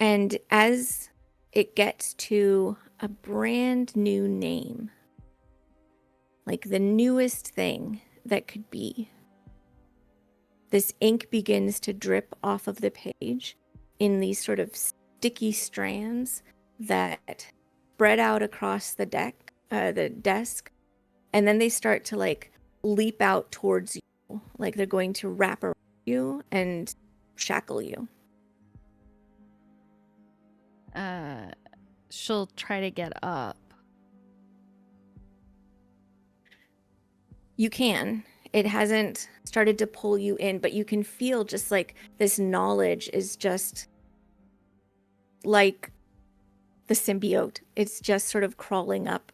And as it gets to a brand new name, like the newest thing that could be, this ink begins to drip off of the page in these sort of sticky strands that spread out across the desk, and then they start to like leap out towards you, like they're going to wrap around you and shackle you. She'll try to get up. You can. It hasn't started to pull you in, but you can feel just like this knowledge is just like the symbiote. It's just sort of crawling up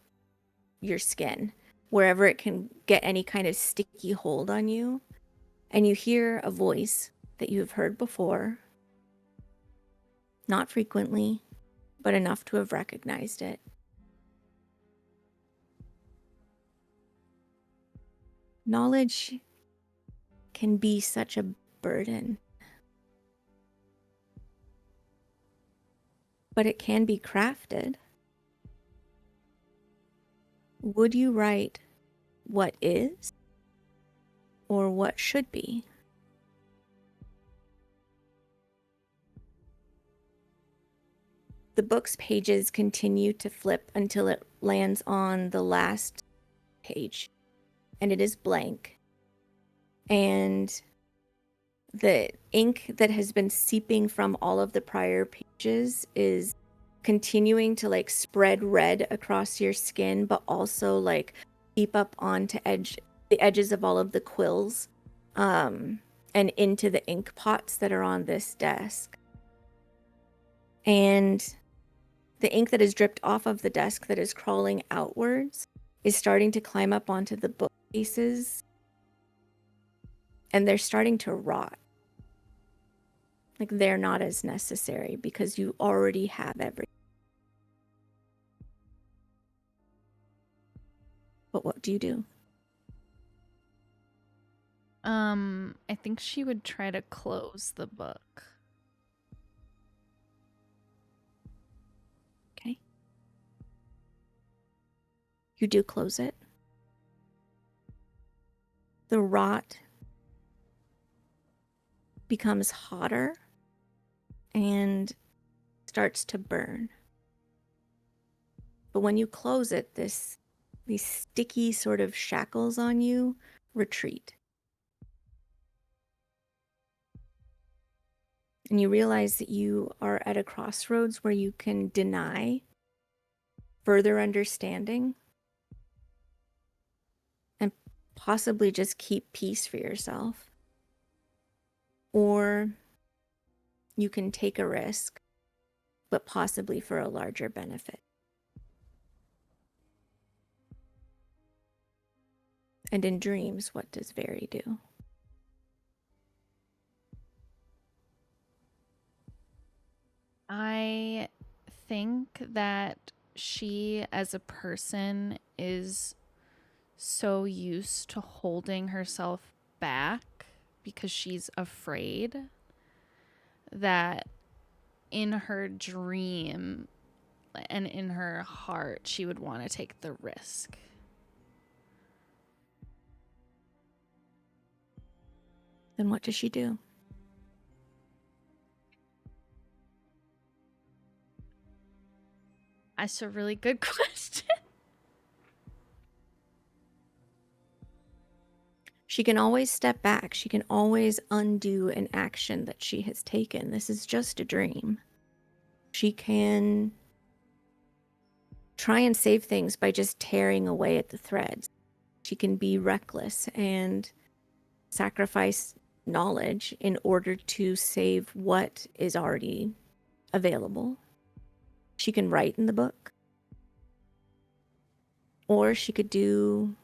your skin wherever it can get any kind of sticky hold on you. And you hear a voice that you have heard before, not frequently, but enough to have recognized it. Knowledge can be such a burden, but it can be crafted. Would you write what is or what should be? The book's pages continue to flip until it lands on the last page, and it is blank. And the ink that has been seeping from all of the prior pages is continuing to like spread red across your skin, but also like seep up onto the edges of all of the quills, and into the ink pots that are on this desk. And the ink that is dripped off of the desk that is crawling outwards is starting to climb up onto the bookcases, and they're starting to rot. Like they're not as necessary because you already have everything. But what do you do? I think she would try to close the book. Okay. You do close it. The rot becomes hotter and starts to burn. But when you close it, these sticky sort of shackles on you retreat. And you realize that you are at a crossroads where you can deny further understanding and possibly just keep peace for yourself. Or you can take a risk, but possibly for a larger benefit. And in dreams, what does Very do? I think that she, as a person, is so used to holding herself back because she's afraid that in her dream and in her heart, she would want to take the risk. Then what does she do? That's a really good question. She can always step back. She can always undo an action that she has taken. This is just a dream. She can try and save things by just tearing away at the threads. She can be reckless and sacrifice knowledge in order to save what is already available. She can write in the book. Or she could do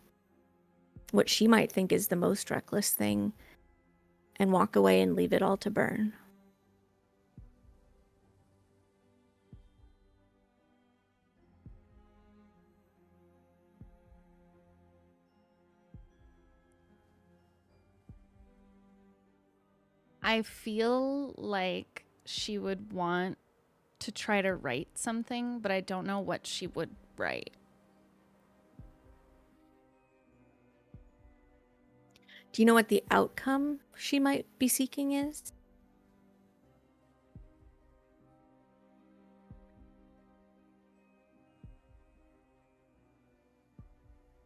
what she might think is the most reckless thing and walk away and leave it all to burn. I feel like she would want to try to write something, but I don't know what she would write. Do you know what the outcome she might be seeking is?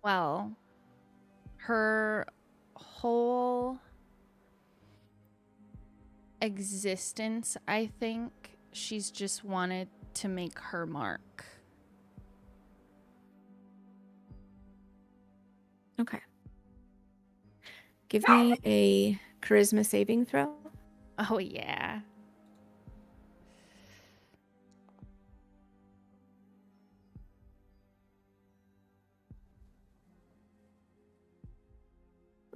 Well, her whole existence, I think she's just wanted to make her mark. Okay. Give me a charisma saving throw. Oh, yeah.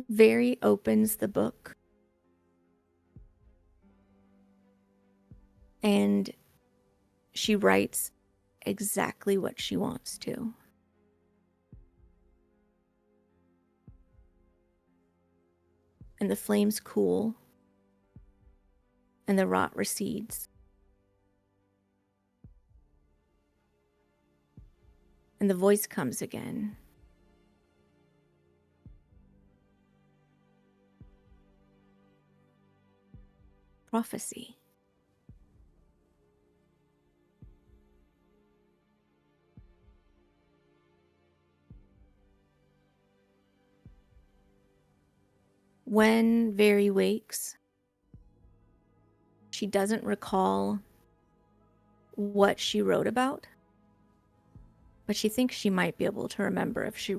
Very opens the book and she writes exactly what she wants to. And the flames cool and the rot recedes. And the voice comes again. Prophecy. When Very wakes, she doesn't recall what she wrote about, but she thinks she might be able to remember if she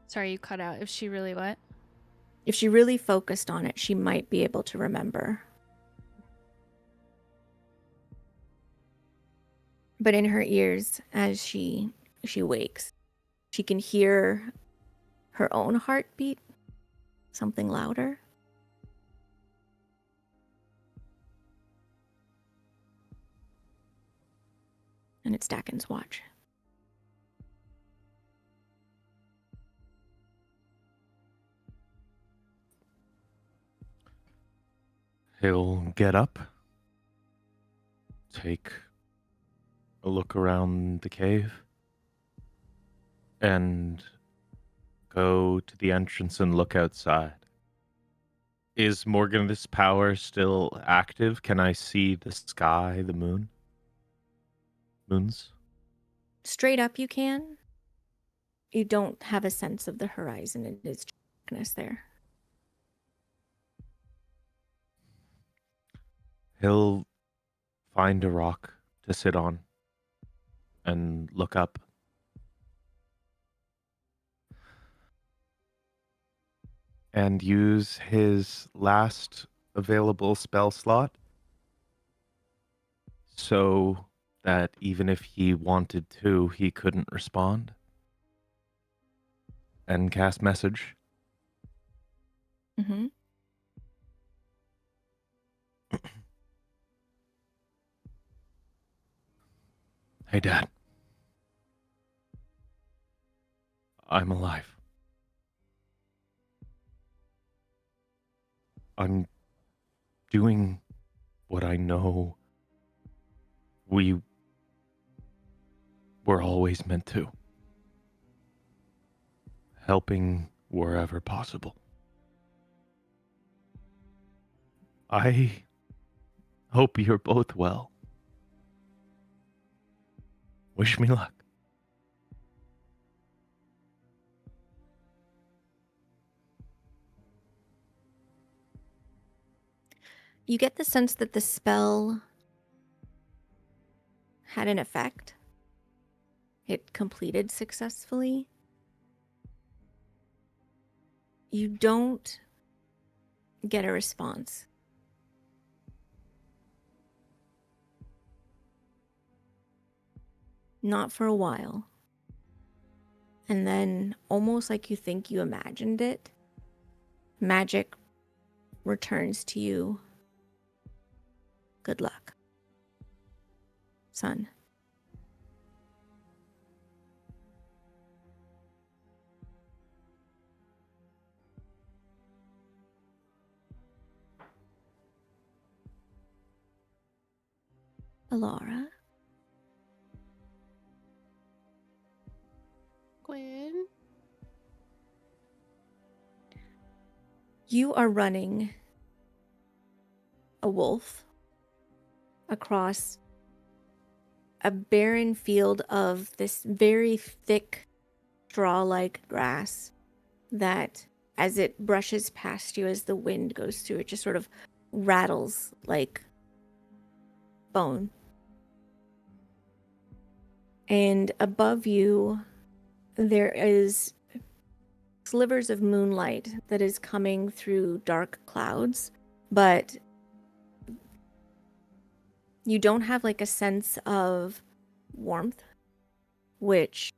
Sorry, you cut out. If she really what? focused on it, she might be able to remember. But in her ears, as she wakes, she can hear her own heartbeat, something louder. And it's Dakin's watch. He'll get up, take a look around the cave, and go to the entrance and look outside. Is Morghanith's power still active? Can I see the sky, the moon? Moons? Straight up, you can. You don't have a sense of the horizon. It is darkness there. He'll find a rock to sit on and look up. And use his last available spell slot so that even if he wanted to, he couldn't respond. And cast message. Mm-hmm. Hey, Dad. I'm alive. I'm doing what I know we were always meant to. Helping wherever possible. I hope you're both well. Wish me luck. You get the sense that the spell had an effect. It completed successfully. You don't get a response. Not for a while. And then, almost like you think you imagined it, magic returns to you. Good luck, son. Alara, Gwen. you are running a wolf across a barren field of this very thick straw-like grass that, as it brushes past you as the wind goes through, it just sort of rattles like bone. And above you, there is slivers of moonlight that is coming through dark clouds, but you don't have like a sense of warmth, which,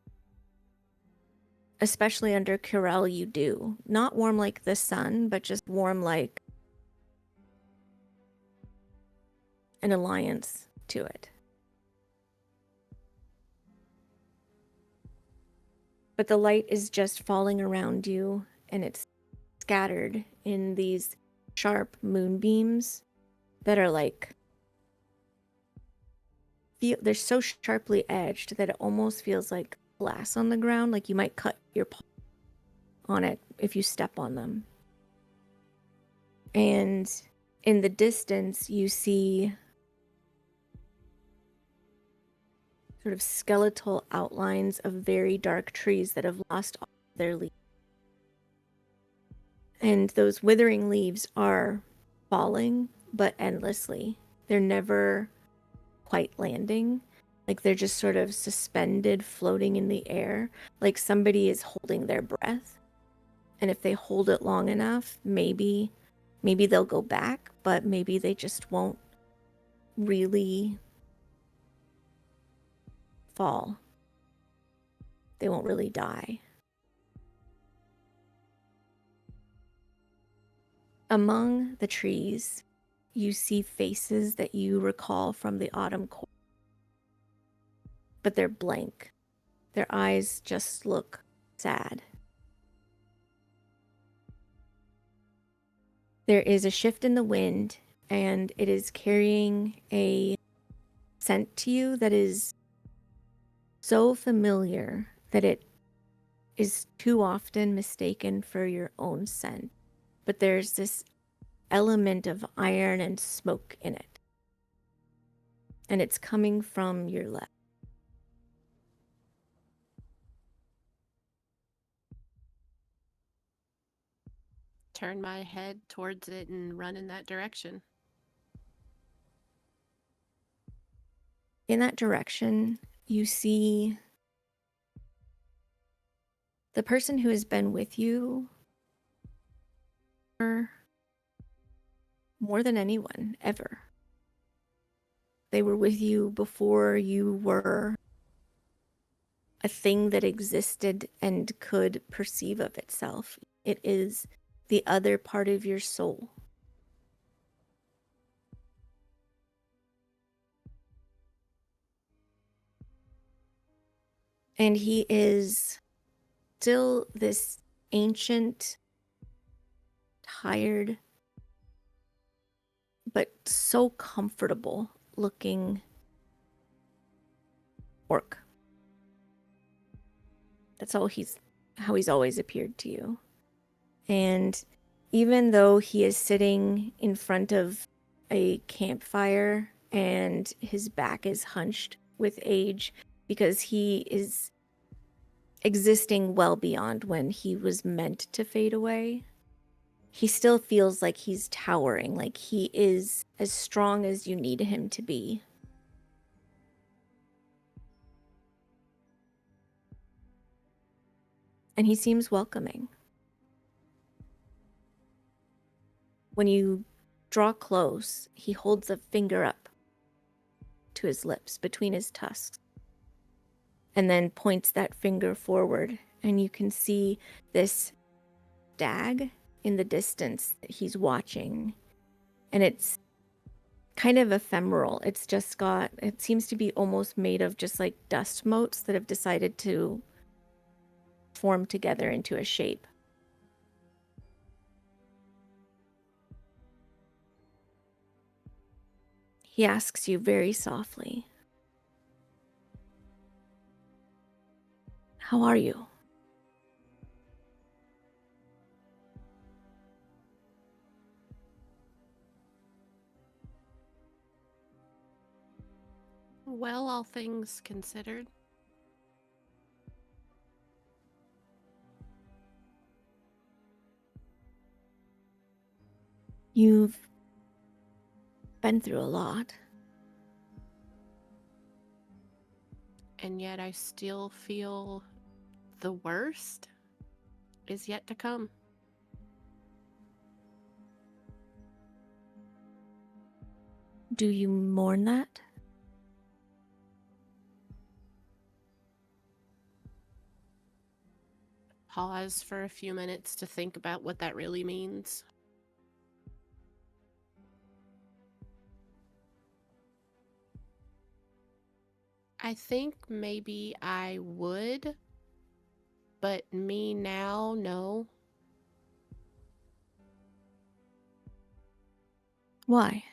especially under Curel, you do. Not warm like the sun, but just warm like an alliance to it. But the light is just falling around you, and it's scattered in these sharp moonbeams that are like, they're so sharply edged that it almost feels like glass on the ground, like you might cut your paw on it if you step on them. And in the distance, you see sort of skeletal outlines of very dark trees that have lost all their leaves. And those withering leaves are falling, but endlessly. They're never quite landing. Like they're just sort of suspended, floating in the air, like somebody is holding their breath. And if they hold it long enough, maybe they'll go back, but maybe they just won't really fall. They won't really die. Among the trees, you see faces that you recall from the autumn court, but they're blank. Their eyes just look sad. There is a shift in the wind, and it is carrying a scent to you that is so familiar that it is too often mistaken for your own scent. But there's this element of iron and smoke in it, and it's coming from your left. Turn my head towards it and run in that direction. In that direction, you see the person who has been with you for more than anyone ever. They were with you before you were a thing that existed and could perceive of itself. It is the other part of your soul. And he is still this ancient, tired, but so comfortable looking orc. That's how he's always appeared to you. And even though he is sitting in front of a campfire and his back is hunched with age because he is existing well beyond when he was meant to fade away, he still feels like he's towering, like he is as strong as you need him to be. And he seems welcoming. when you draw close, he holds a finger up to his lips between his tusks and then points that finger forward, and you can see this stag in the distance that he's watching, and it's kind of ephemeral. It's just got, it seems to be almost made of just like dust motes that have decided to form together into a shape. He asks you very softly, "How are you?" Well, all things considered. You've been through a lot. And yet I still feel the worst is yet to come. Do you mourn that? Pause for a few minutes to think about what that really means. I think maybe I would, but me now, no. Why?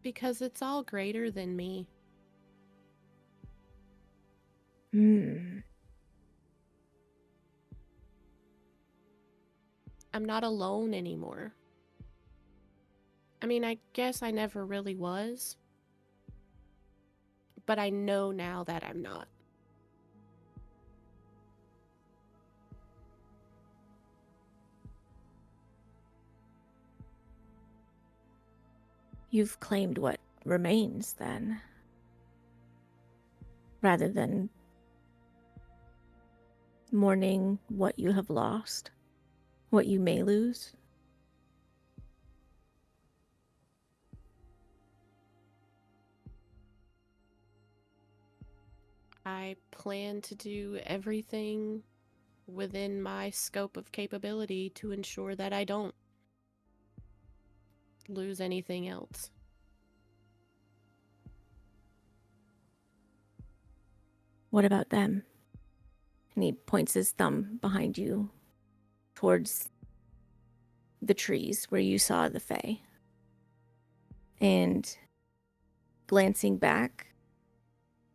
Because it's all greater than me. I'm not alone anymore. I mean, I guess I never really was. But I know now that I'm not. You've claimed what remains, then, rather than mourning what you have lost, what you may lose. I plan to do everything within my scope of capability to ensure that I don't lose anything else. What about them? And he points his thumb behind you towards the trees where you saw the Fae. And glancing back,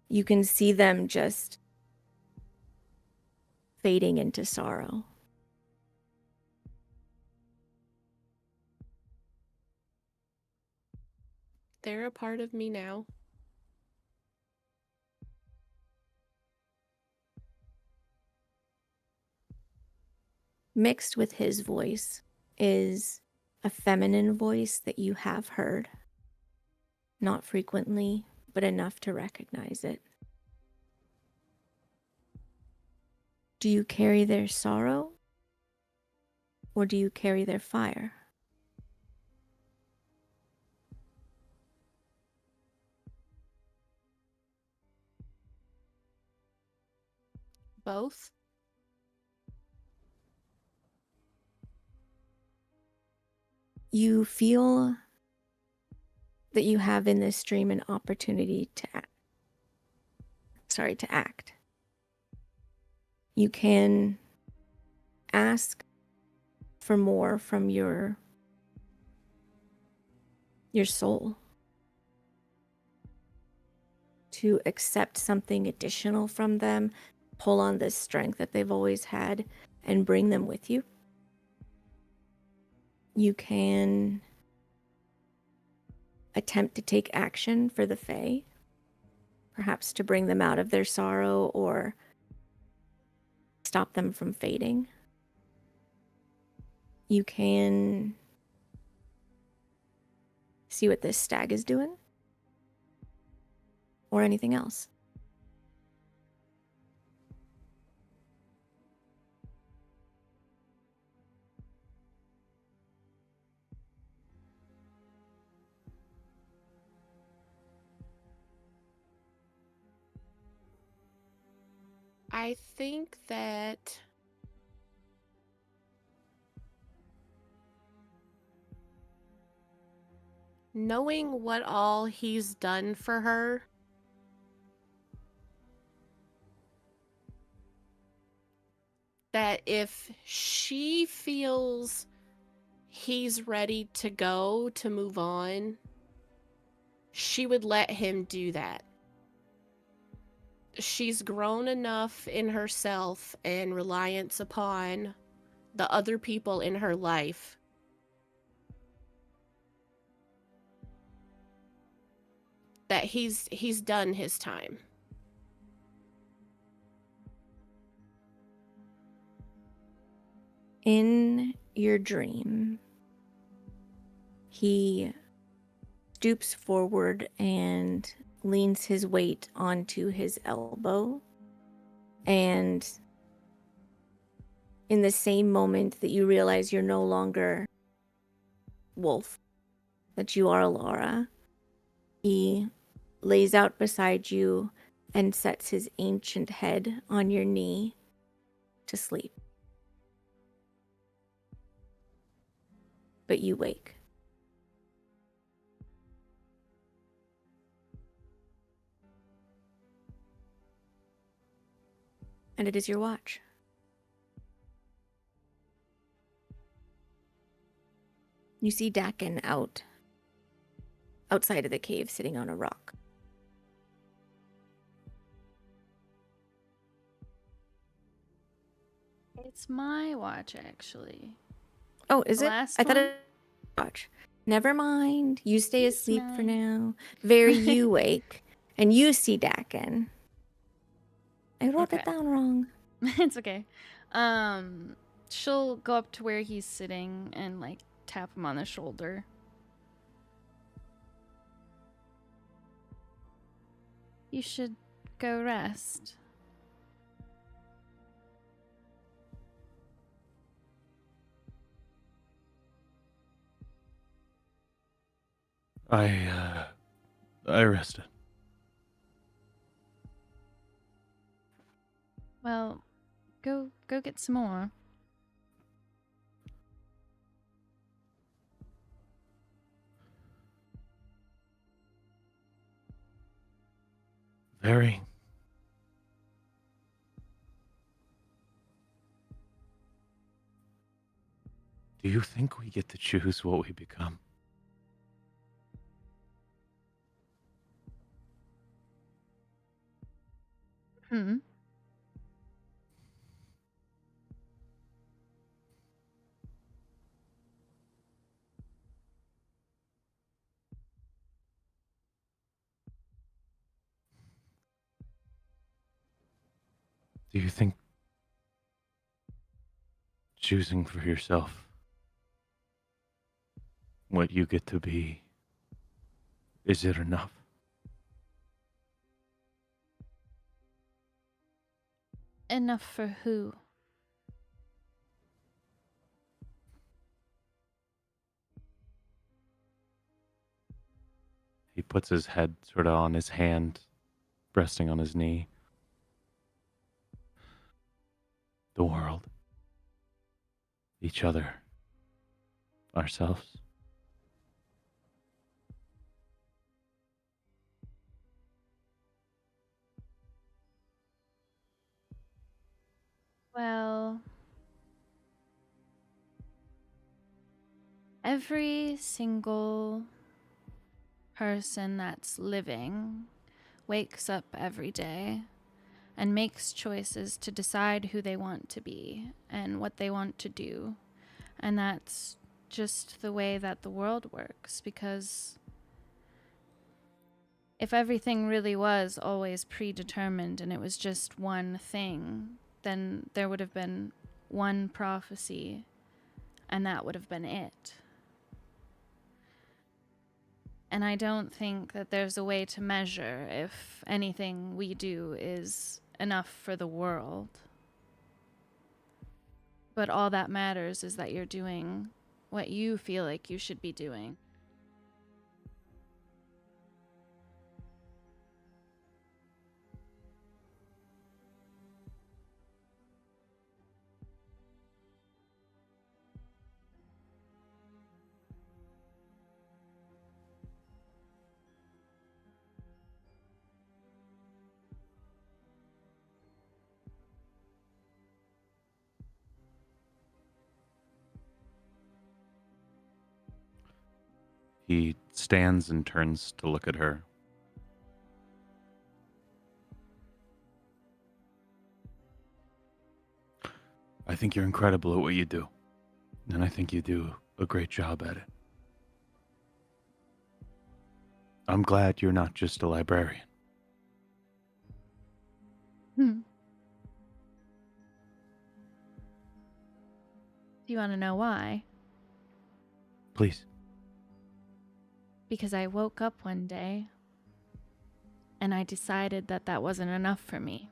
you can see them just fading into sorrow. They're a part of me now. Mixed with his voice is a feminine voice that you have heard. Not frequently, but enough to recognize it. Do you carry their sorrow? Or do you carry their fire? Both? You feel that you have in this dream an opportunity to act. You can ask for more from your soul, to accept something additional from them, pull on this strength that they've always had and bring them with you. You can attempt to take action for the Fae, perhaps to bring them out of their sorrow or stop them from fading. You can see what this stag is doing, or anything else. I think that knowing what all he's done for her, that if she feels he's ready to go, to move on, she would let him do that. She's grown enough in herself and reliance upon the other people in her life that he's done his time. In your dream, he stoops forward and leans his weight onto his elbow. And in the same moment that you realize you're no longer Wolf, that you are Laura, he lays out beside you and sets his ancient head on your knee to sleep. But you wake. And it is your watch. You see Dakin outside of the cave, sitting on a rock. It's my watch, actually. Oh, is The it? last I thought one? it was watch. Never mind. You stay It's asleep for mine. now. Very, you wake, and you see Dakin. I wrote Okay. it down wrong. It's okay. She'll go up to where he's sitting and like tap him on the shoulder. You should go rest. I rested. Well, go get some more. Very. Do you think we get to choose what we become? Hmm. Do you think choosing for yourself what you get to be, is it enough? Enough for who? He puts his head sort of on his hand, resting on his knee. The world. Each other. Ourselves. Well, every single person that's living wakes up every day and makes choices to decide who they want to be and what they want to do. And that's just the way that the world works, because if everything really was always predetermined and it was just one thing, then there would have been one prophecy and that would have been it. And I don't think that there's a way to measure if anything we do is enough for the world. But all that matters is that you're doing what you feel like you should be doing. He stands and turns to look at her. I think you're incredible at what you do. And I think you do a great job at it. I'm glad you're not just a librarian. Hmm. Do you want to know why? Please. Because I woke up one day and I decided that that wasn't enough for me.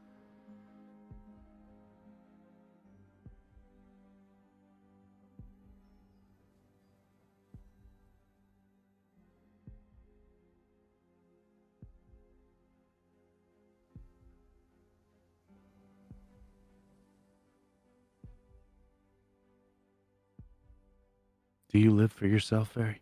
Do you live for yourself, Fairy?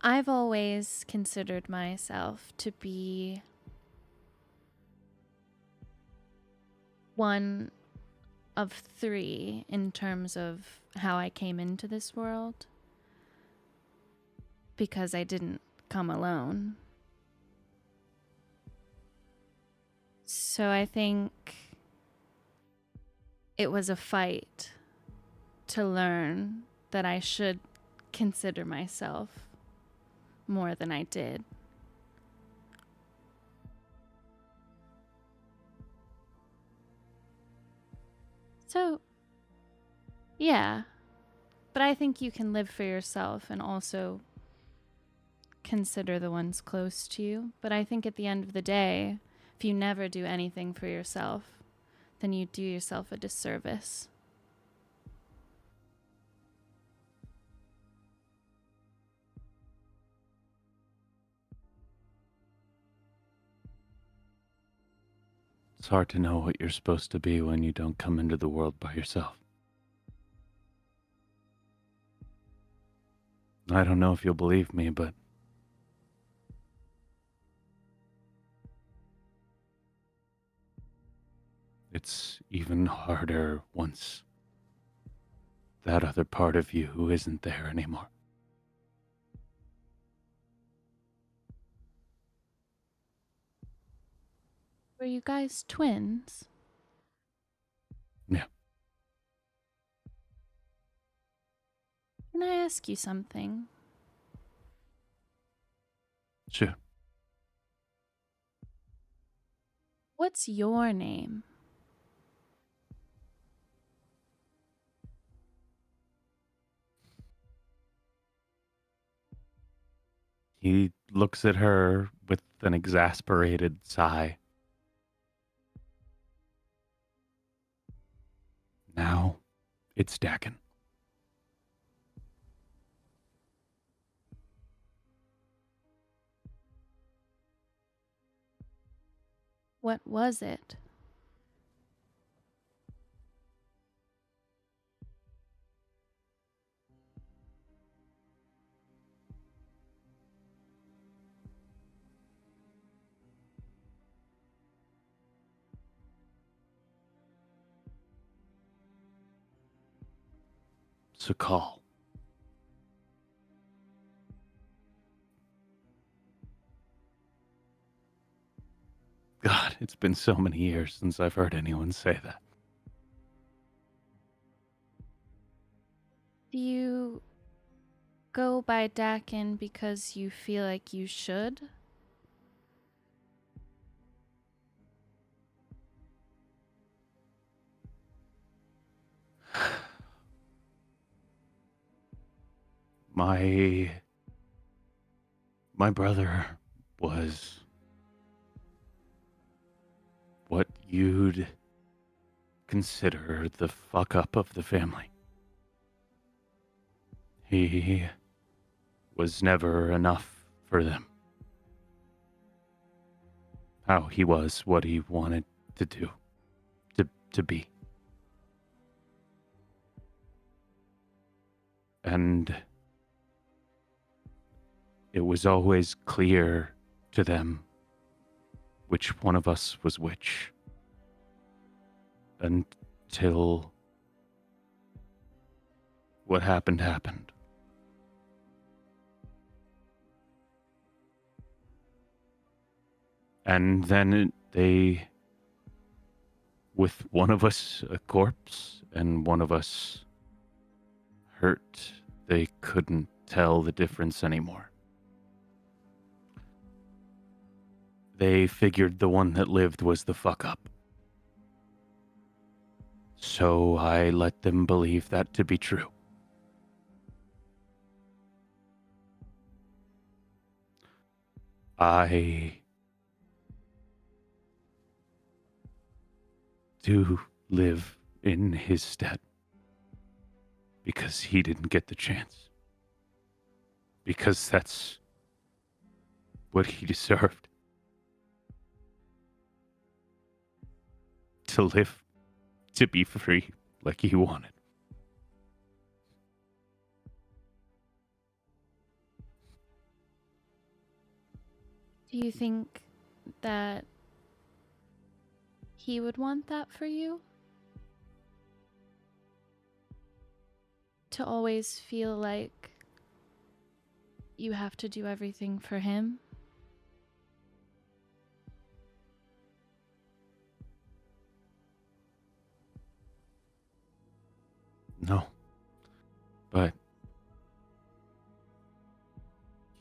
I've always considered myself to be one of three in terms of how I came into this world, because I didn't come alone. So I think it was a fight to learn that I should consider myself more than I did. So, yeah. But I think you can live for yourself and also consider the ones close to you. But I think at the end of the day, if you never do anything for yourself, then you do yourself a disservice. It's hard to know what you're supposed to be when you don't come into the world by yourself. I don't know if you'll believe me, but it's even harder once that other part of you isn't there anymore. Were you guys twins? Yeah. Can I ask you something? Sure. What's your name? He looks at her with an exasperated sigh. Now it's Dakin. What was it? Sakal. God, it's been so many years since I've heard anyone say that. Do you go by Dakin because you feel like you should? My brother was what you'd consider the fuck up of the family. He was never enough for them. How he was what he wanted to do, to be. And it was always clear to them which one of us was which until what happened happened. And then they, with one of us a corpse and one of us hurt, they couldn't tell the difference anymore. They figured the one that lived was the fuck up. So I let them believe that to be true. I do live in his stead because he didn't get the chance. Because that's what he deserved. To live, to be free like he wanted. Do you think that he would want that for you? To always feel like you have to do everything for him? No. But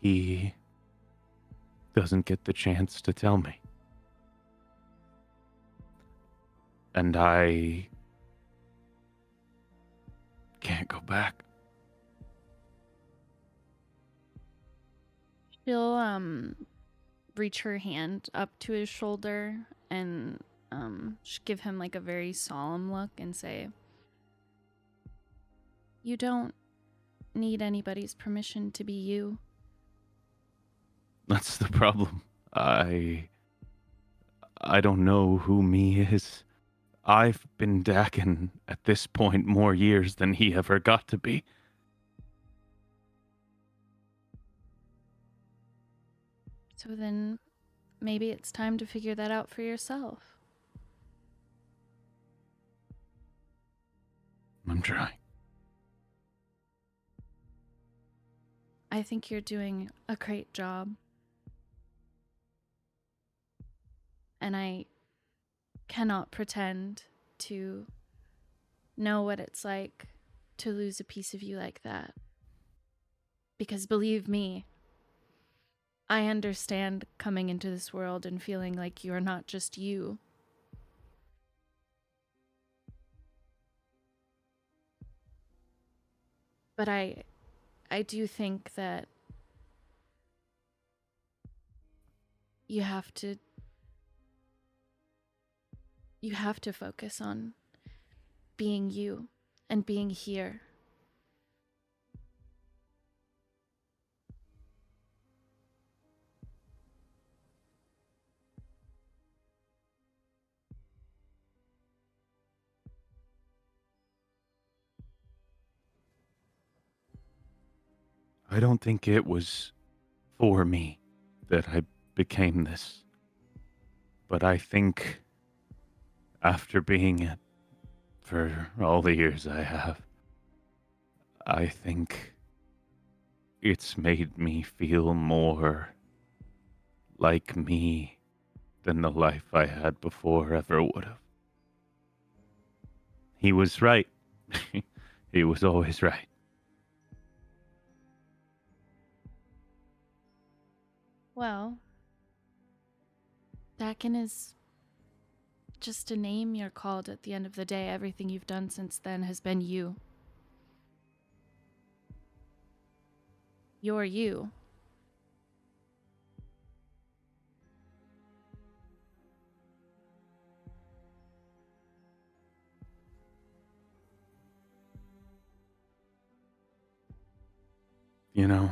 he doesn't get the chance to tell me. And I can't go back. She'll reach her hand up to his shoulder and give him like a very solemn look and say, "You don't need anybody's permission to be you." That's the problem. I don't know who me is. I've been Dakin at this point more years than he ever got to be. So then maybe it's time to figure that out for yourself. I'm trying. I think you're doing a great job. And I cannot pretend to know what it's like to lose a piece of you like that. Because believe me, I understand coming into this world and feeling like you're not just you. But I do think that you have to focus on being you and being here. I don't think it was for me that I became this. But I think after being it for all the years I have, I think it's made me feel more like me than the life I had before ever would have. He was right. He was always right. Well, Dakin is just a name you're called at the end of the day. Everything you've done since then has been you. You're you. You know,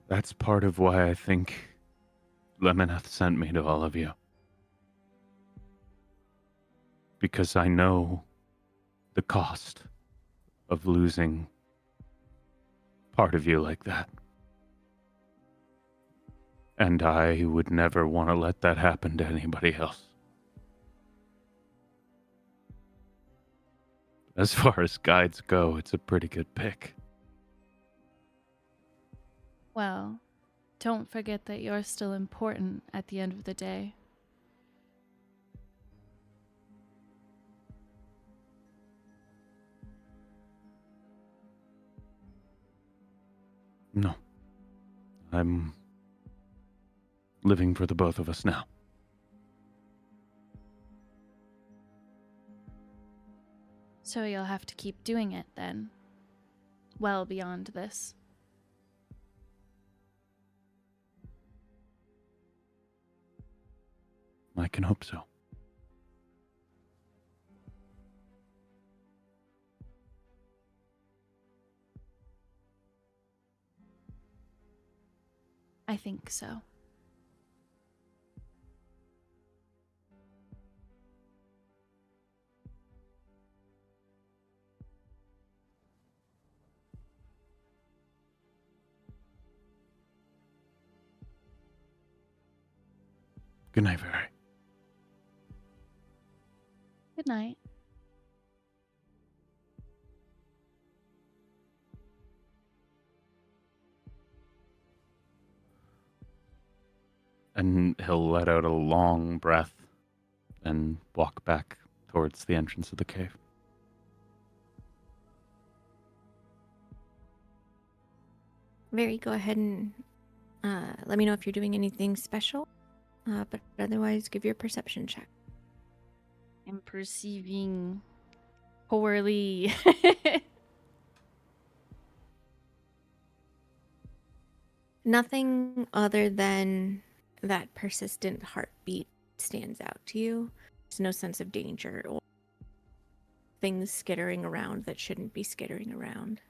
that's part of why I think Lemoneth sent me to all of you. Because I know the cost of losing part of you like that. And I would never want to let that happen to anybody else. As far as guides go, it's a pretty good pick. Well, don't forget that you're still important at the end of the day. No. I'm living for the both of us now. So you'll have to keep doing it then. Well beyond this. I can hope so. I think so. Good night, Fairy. Good night. And he'll let out a long breath and walk back towards the entrance of the cave. Very, go ahead and let me know if you're doing anything special. But otherwise, give your perception check. I'm perceiving poorly. Nothing other than that persistent heartbeat stands out to you. There's no sense of danger or things skittering around that shouldn't be skittering around.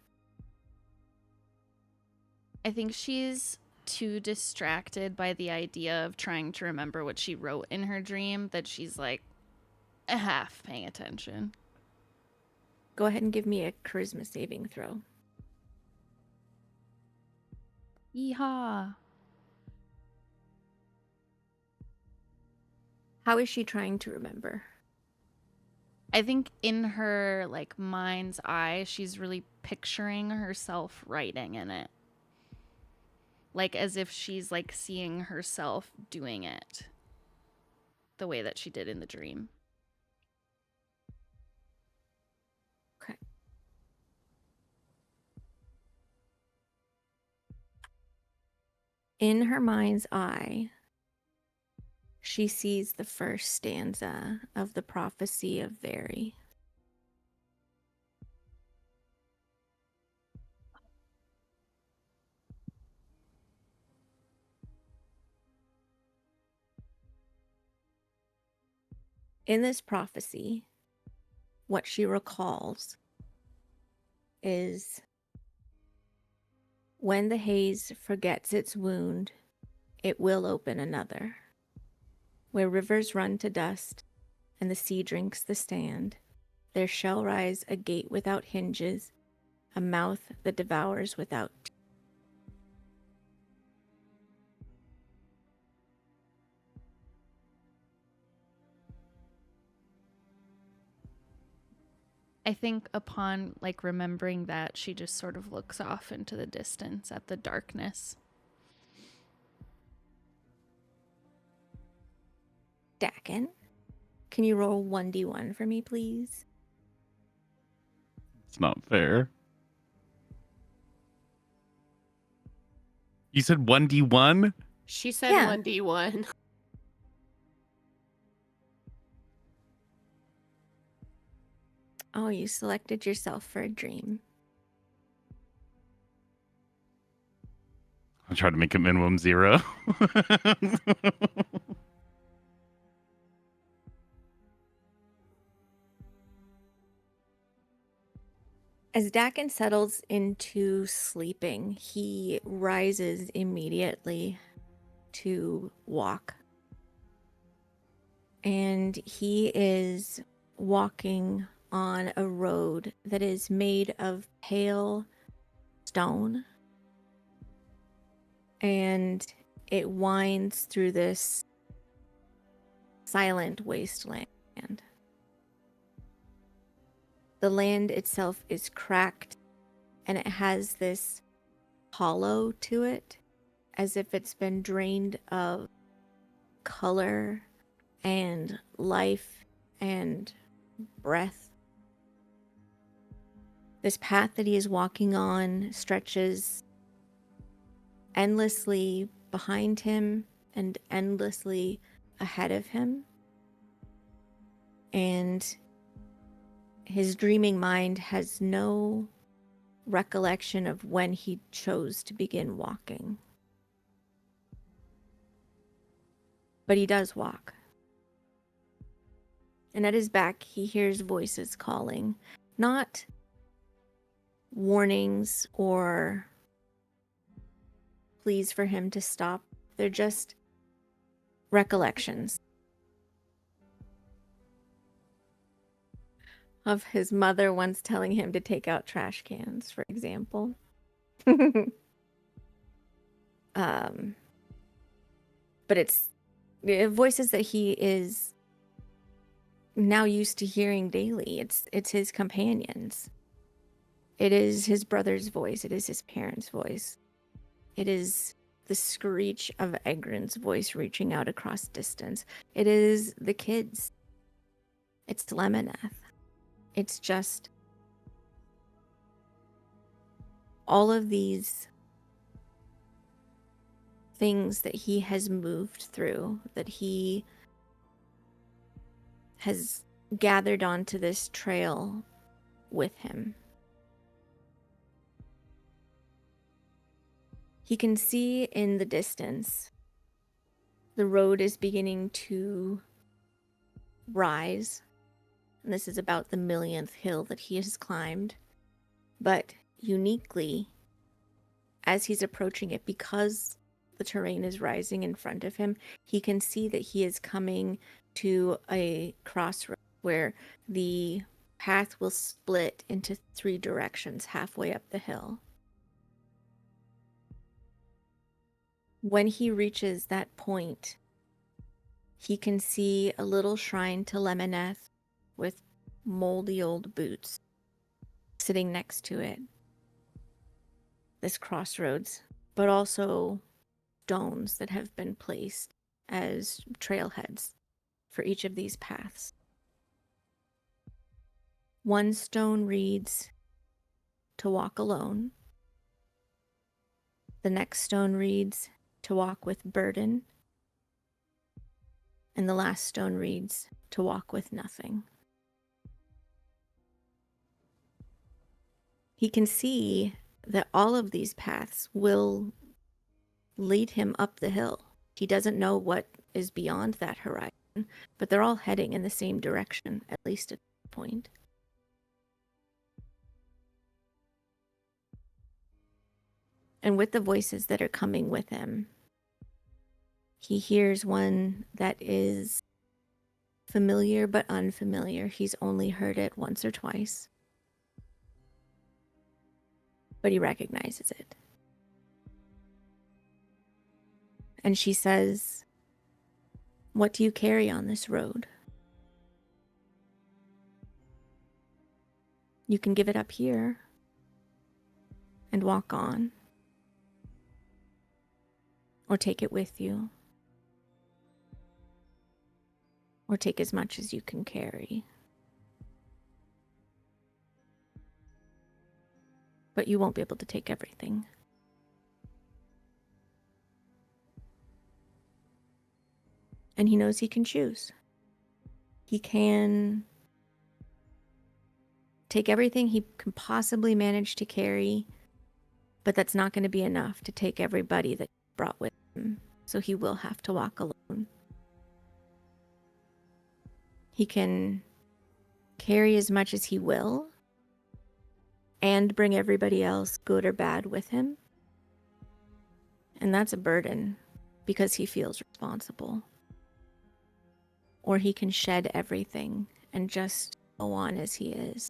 I think she's too distracted by the idea of trying to remember what she wrote in her dream that she's like half paying attention. Go ahead and give me a charisma saving throw. Yeehaw. How is she trying to remember? I think in her like mind's eye, she's really picturing herself writing in it. Like as if she's like seeing herself doing it the way that she did in the dream. Okay. In her mind's eye, she sees the first stanza of the prophecy of Very. In this prophecy, what she recalls is when the haze forgets its wound, it will open another. Where rivers run to dust and the sea drinks the sand, there shall rise a gate without hinges, a mouth that devours without teeth. I think upon like remembering that, she just sort of looks off into the distance at the darkness. Dakin, can you roll 1d1 for me, please? It's not fair. You said 1d1? She said Yeah. 1d1. Oh, you selected yourself for a dream. I tried to make it minimum 0. As Dakin settles into sleeping, he rises immediately to walk. And he is walking on a road that is made of pale stone. And it winds through this silent wasteland. The land itself is cracked, and it has this hollow to it, as if it's been drained of color and life and breath. This path that he is walking on stretches endlessly behind him and endlessly ahead of him. And his dreaming mind has no recollection of when he chose to begin walking. But he does walk. And at his back, he hears voices calling, not warnings or pleas for him to stop. They're just recollections of his mother once telling him to take out trash cans, for example. But it's voices that he is now used to hearing daily. It's his companions. It is his brother's voice. It is his parents' voice. It is the screech of Egren's voice reaching out across distance. It is the kids. It's Lemoneth. It's just all of these things that he has moved through, that he has gathered onto this trail with him. He can see in the distance the road is beginning to rise. And this is about the millionth hill that he has climbed. But uniquely, as he's approaching it, because the terrain is rising in front of him, he can see that he is coming to a crossroad where the path will split into 3 directions halfway up the hill. When he reaches that point, he can see a little shrine to Lemoneth with moldy old boots sitting next to it. This crossroads, but also stones that have been placed as trailheads for each of these paths. One stone reads, "To walk alone." The next stone reads, "To walk with burden." And the last stone reads, "To walk with nothing." He can see that all of these paths will lead him up the hill. He doesn't know what is beyond that horizon, but they're all heading in the same direction, at least at this point. And with the voices that are coming with him, he hears one that is familiar but unfamiliar. He's only heard it once or twice, but he recognizes it. And she says, "What do you carry on this road? You can give it up here and walk on, or take it with you, or take as much as you can carry. But you won't be able to take everything." And he knows he can choose. He can take everything he can possibly manage to carry, but that's not going to be enough to take everybody that he brought with him. So he will have to walk alone. He can carry as much as he will and bring everybody else, good or bad, with him. And that's a burden because he feels responsible. Or he can shed everything and just go on as he is.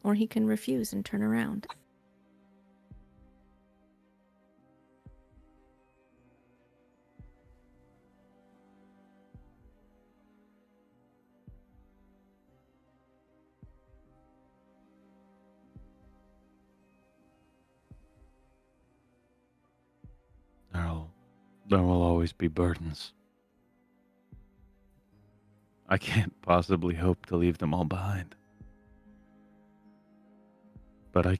Or he can refuse and turn around. There will always be burdens. I can't possibly hope to leave them all behind. But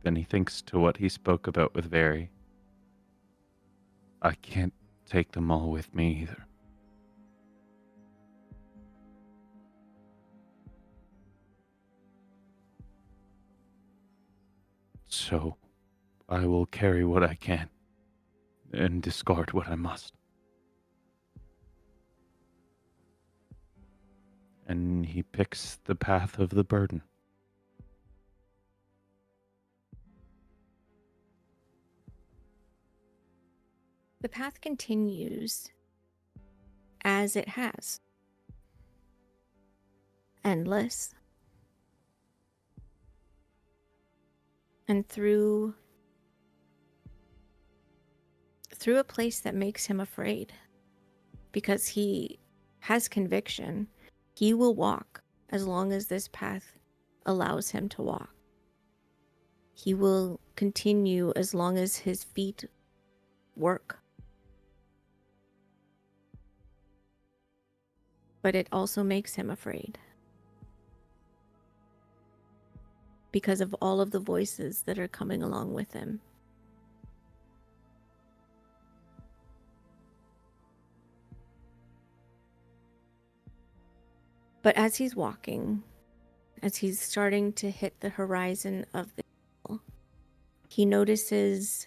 then he thinks to what he spoke about with Very. I can't take them all with me either. So, I will carry what I can and discard what I must. And he picks the path of the burden. The path continues as it has. Endless. And through a place that makes him afraid. Because he has conviction. He will walk as long as this path allows him to walk. He will continue as long as his feet work. But it also makes him afraid. Because of all of the voices that are coming along with him. But as he's walking, as he's starting to hit the horizon of the hill, he notices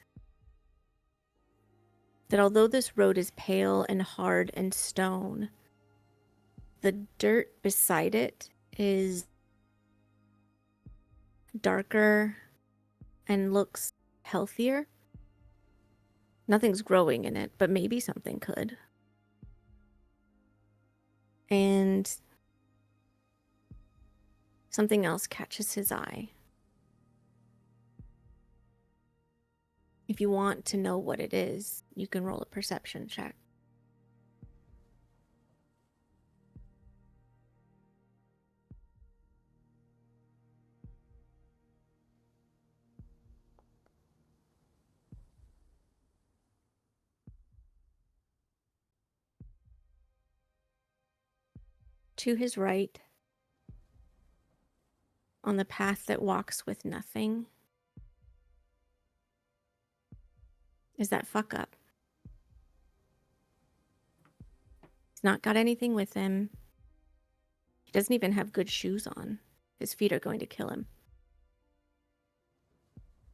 that although this road is pale and hard and stone, the dirt beside it is darker and looks healthier. Nothing's growing in it, but maybe something could. And something else catches his eye. If you want to know what it is, you can roll a perception check. To his right, on the path that walks with nothing, is that fuck up. He's not got anything with him. He doesn't even have good shoes on. His feet are going to kill him.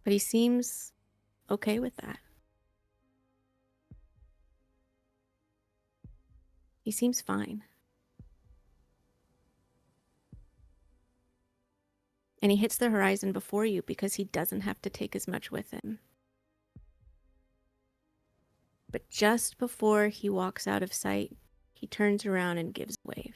But he seems okay with that. He seems fine. And he hits the horizon before you because he doesn't have to take as much with him. But just before he walks out of sight, he turns around and gives a wave.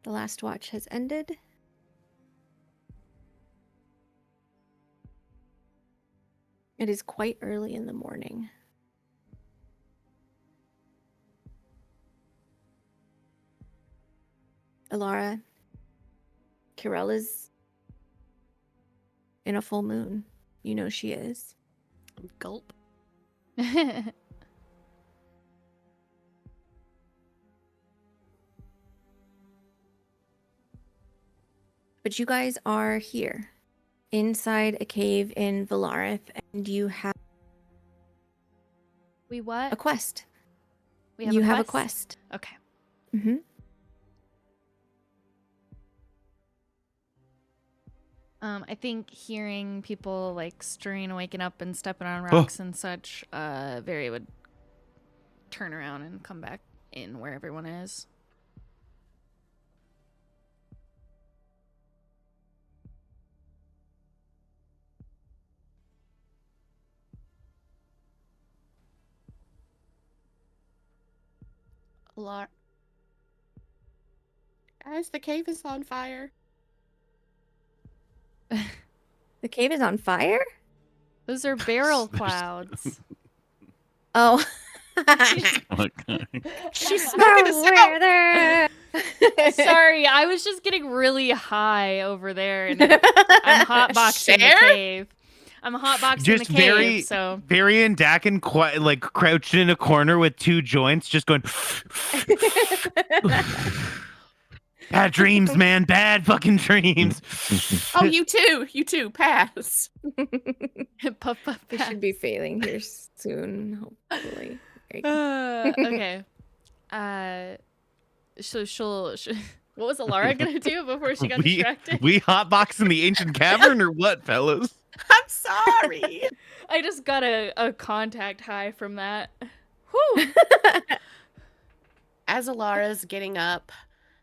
The last watch has ended. It is quite early in the morning. Alara, Kirel is in a full moon. You know she is. Gulp. But you guys are here, inside a cave in Valarith, and you have We what? a quest. We have You a have a quest? quest. Okay. Mm-hmm. I think hearing people like stirring and waking up and stepping on rocks and such, Very would turn around and come back in where everyone is. Lar- Guys, the cave is on fire. The cave is on fire? Those are barrel There's- clouds. Oh. She's smoking us out. there. Sorry, I was just getting really high over there, and I'm hotboxing the Share? cave. I'm hotboxing Just the cave, very, so very and Dakin like crouched in a corner with two joints, just going. Bad dreams, man. Bad fucking dreams. Oh, you too. Pass. puff puff. We should be failing here soon, hopefully. Okay. So what was Alara gonna do before she got distracted? We hotbox in the ancient cavern or what, fellas? I'm sorry. I just got a contact high from that. Whew. As Alara's getting up,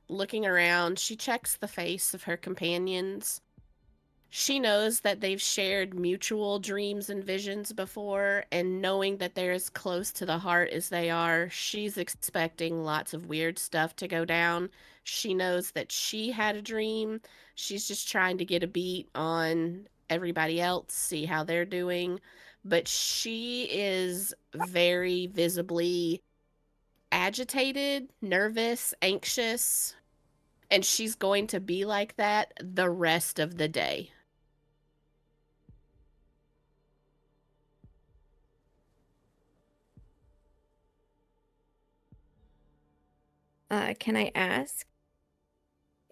looking around, she checks the face of her companions. She knows that they've shared mutual dreams and visions before, and knowing that they're as close to the heart as they are, she's expecting lots of weird stuff to go down. She knows that she had a dream. She's just trying to get a beat on everybody else, see how they're doing. But she is very visibly agitated, nervous, anxious, and she's going to be like that the rest of the day. Can I ask,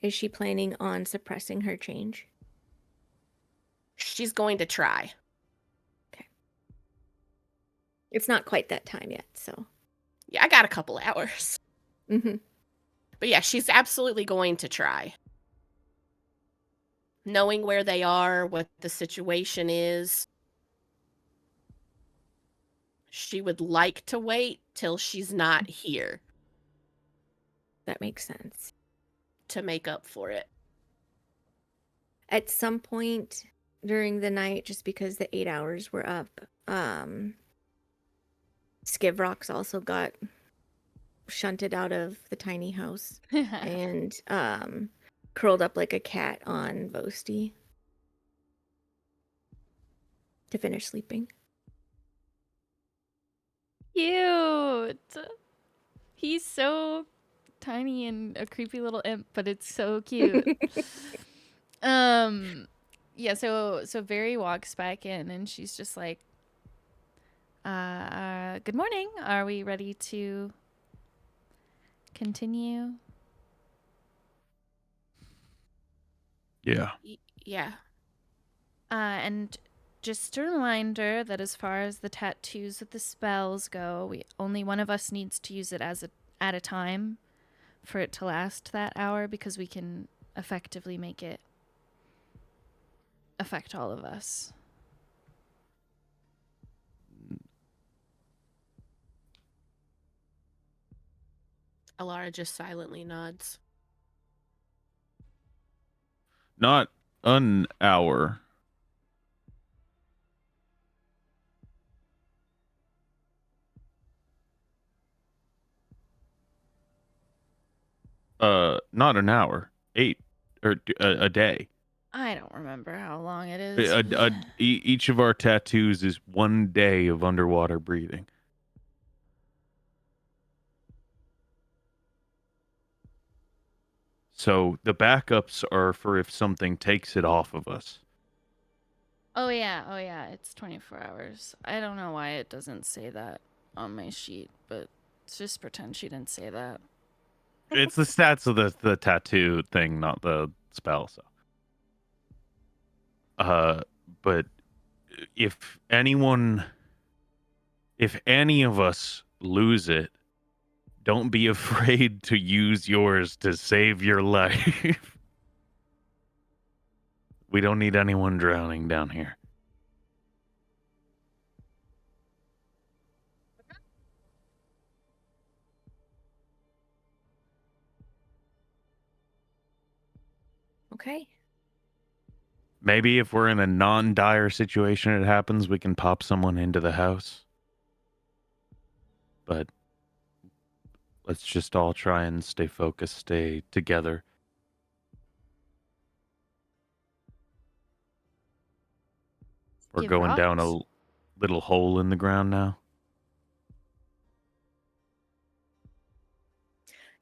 is she planning on suppressing her change? She's going to try. It's not quite that time yet, so. Yeah, I got a couple hours. Mm-hmm. But yeah, she's absolutely going to try. Knowing where they are, what the situation is, she would like to wait till she's not here That makes sense. to make up for it. At some point during the night, just because the 8 hours were up, Skivrox also got shunted out of the tiny house and curled up like a cat on Vosti to finish sleeping. Cute. He's so tiny and a creepy little imp, but it's so cute. Yeah, so Very walks back in and she's just like, good morning. Are we ready to continue? Yeah. Yeah. And just a reminder that as far as the tattoos with the spells go, only one of us needs to use it at a time for it to last that hour, because we can effectively make it affect all of us. Alara just silently nods. Not an hour. Not an hour. 8 or a day. I don't remember how long it is. Each of our tattoos is 1 day of underwater breathing. So the backups are for if something takes it off of us. Oh yeah, it's 24 hours. I don't know why it doesn't say that on my sheet, but let's just pretend she didn't say that. It's the stats of the tattoo thing, not the spell. So, but if any of us lose it, don't be afraid to use yours to save your life. We don't need anyone drowning down here. Okay. Maybe if we're in a non-dire situation, it happens, we can pop someone into the house. But Let's just all try and stay focused, stay together. We're Give going down a rocks. little hole in the ground now.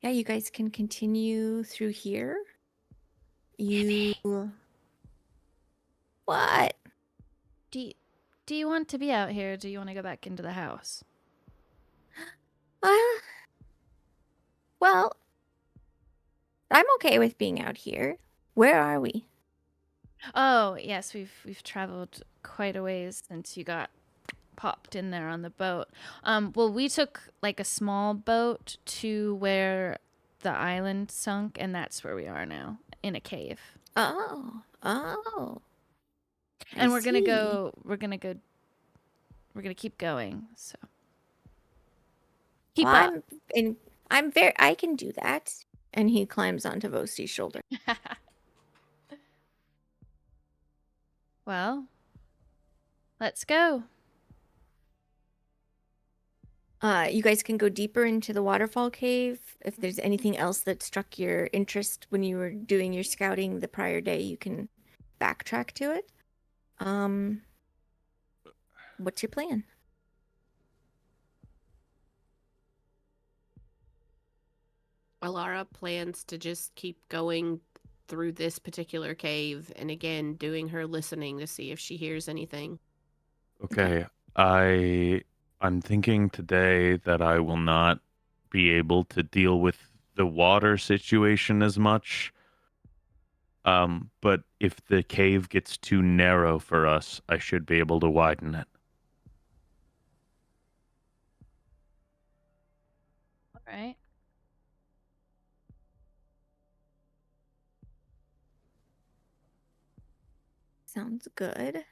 Yeah, you guys can continue through here. You what? Do you want to be out here? Or do you want to go back into the house? Uh, well, I'm okay with being out here. Where are we? Oh, yes, we've traveled quite a ways since you got popped in there on the boat. Well, we took like a small boat to where the island sunk, and that's where we are now, in a cave. Oh, oh. And I we're gonna see. go. We're gonna keep going. So keep Well, up. I can do that. And he climbs onto Vosti's shoulder. Well, let's go. You guys can go deeper into the waterfall cave. If there's anything else that struck your interest when you were doing your scouting the prior day, you can backtrack to it. What's your plan? Alara plans to just keep going through this particular cave and again doing her listening to see if she hears anything. Okay. I'm thinking today that I will not be able to deal with the water situation as much. But if the cave gets too narrow for us, I should be able to widen it. All right. Sounds good.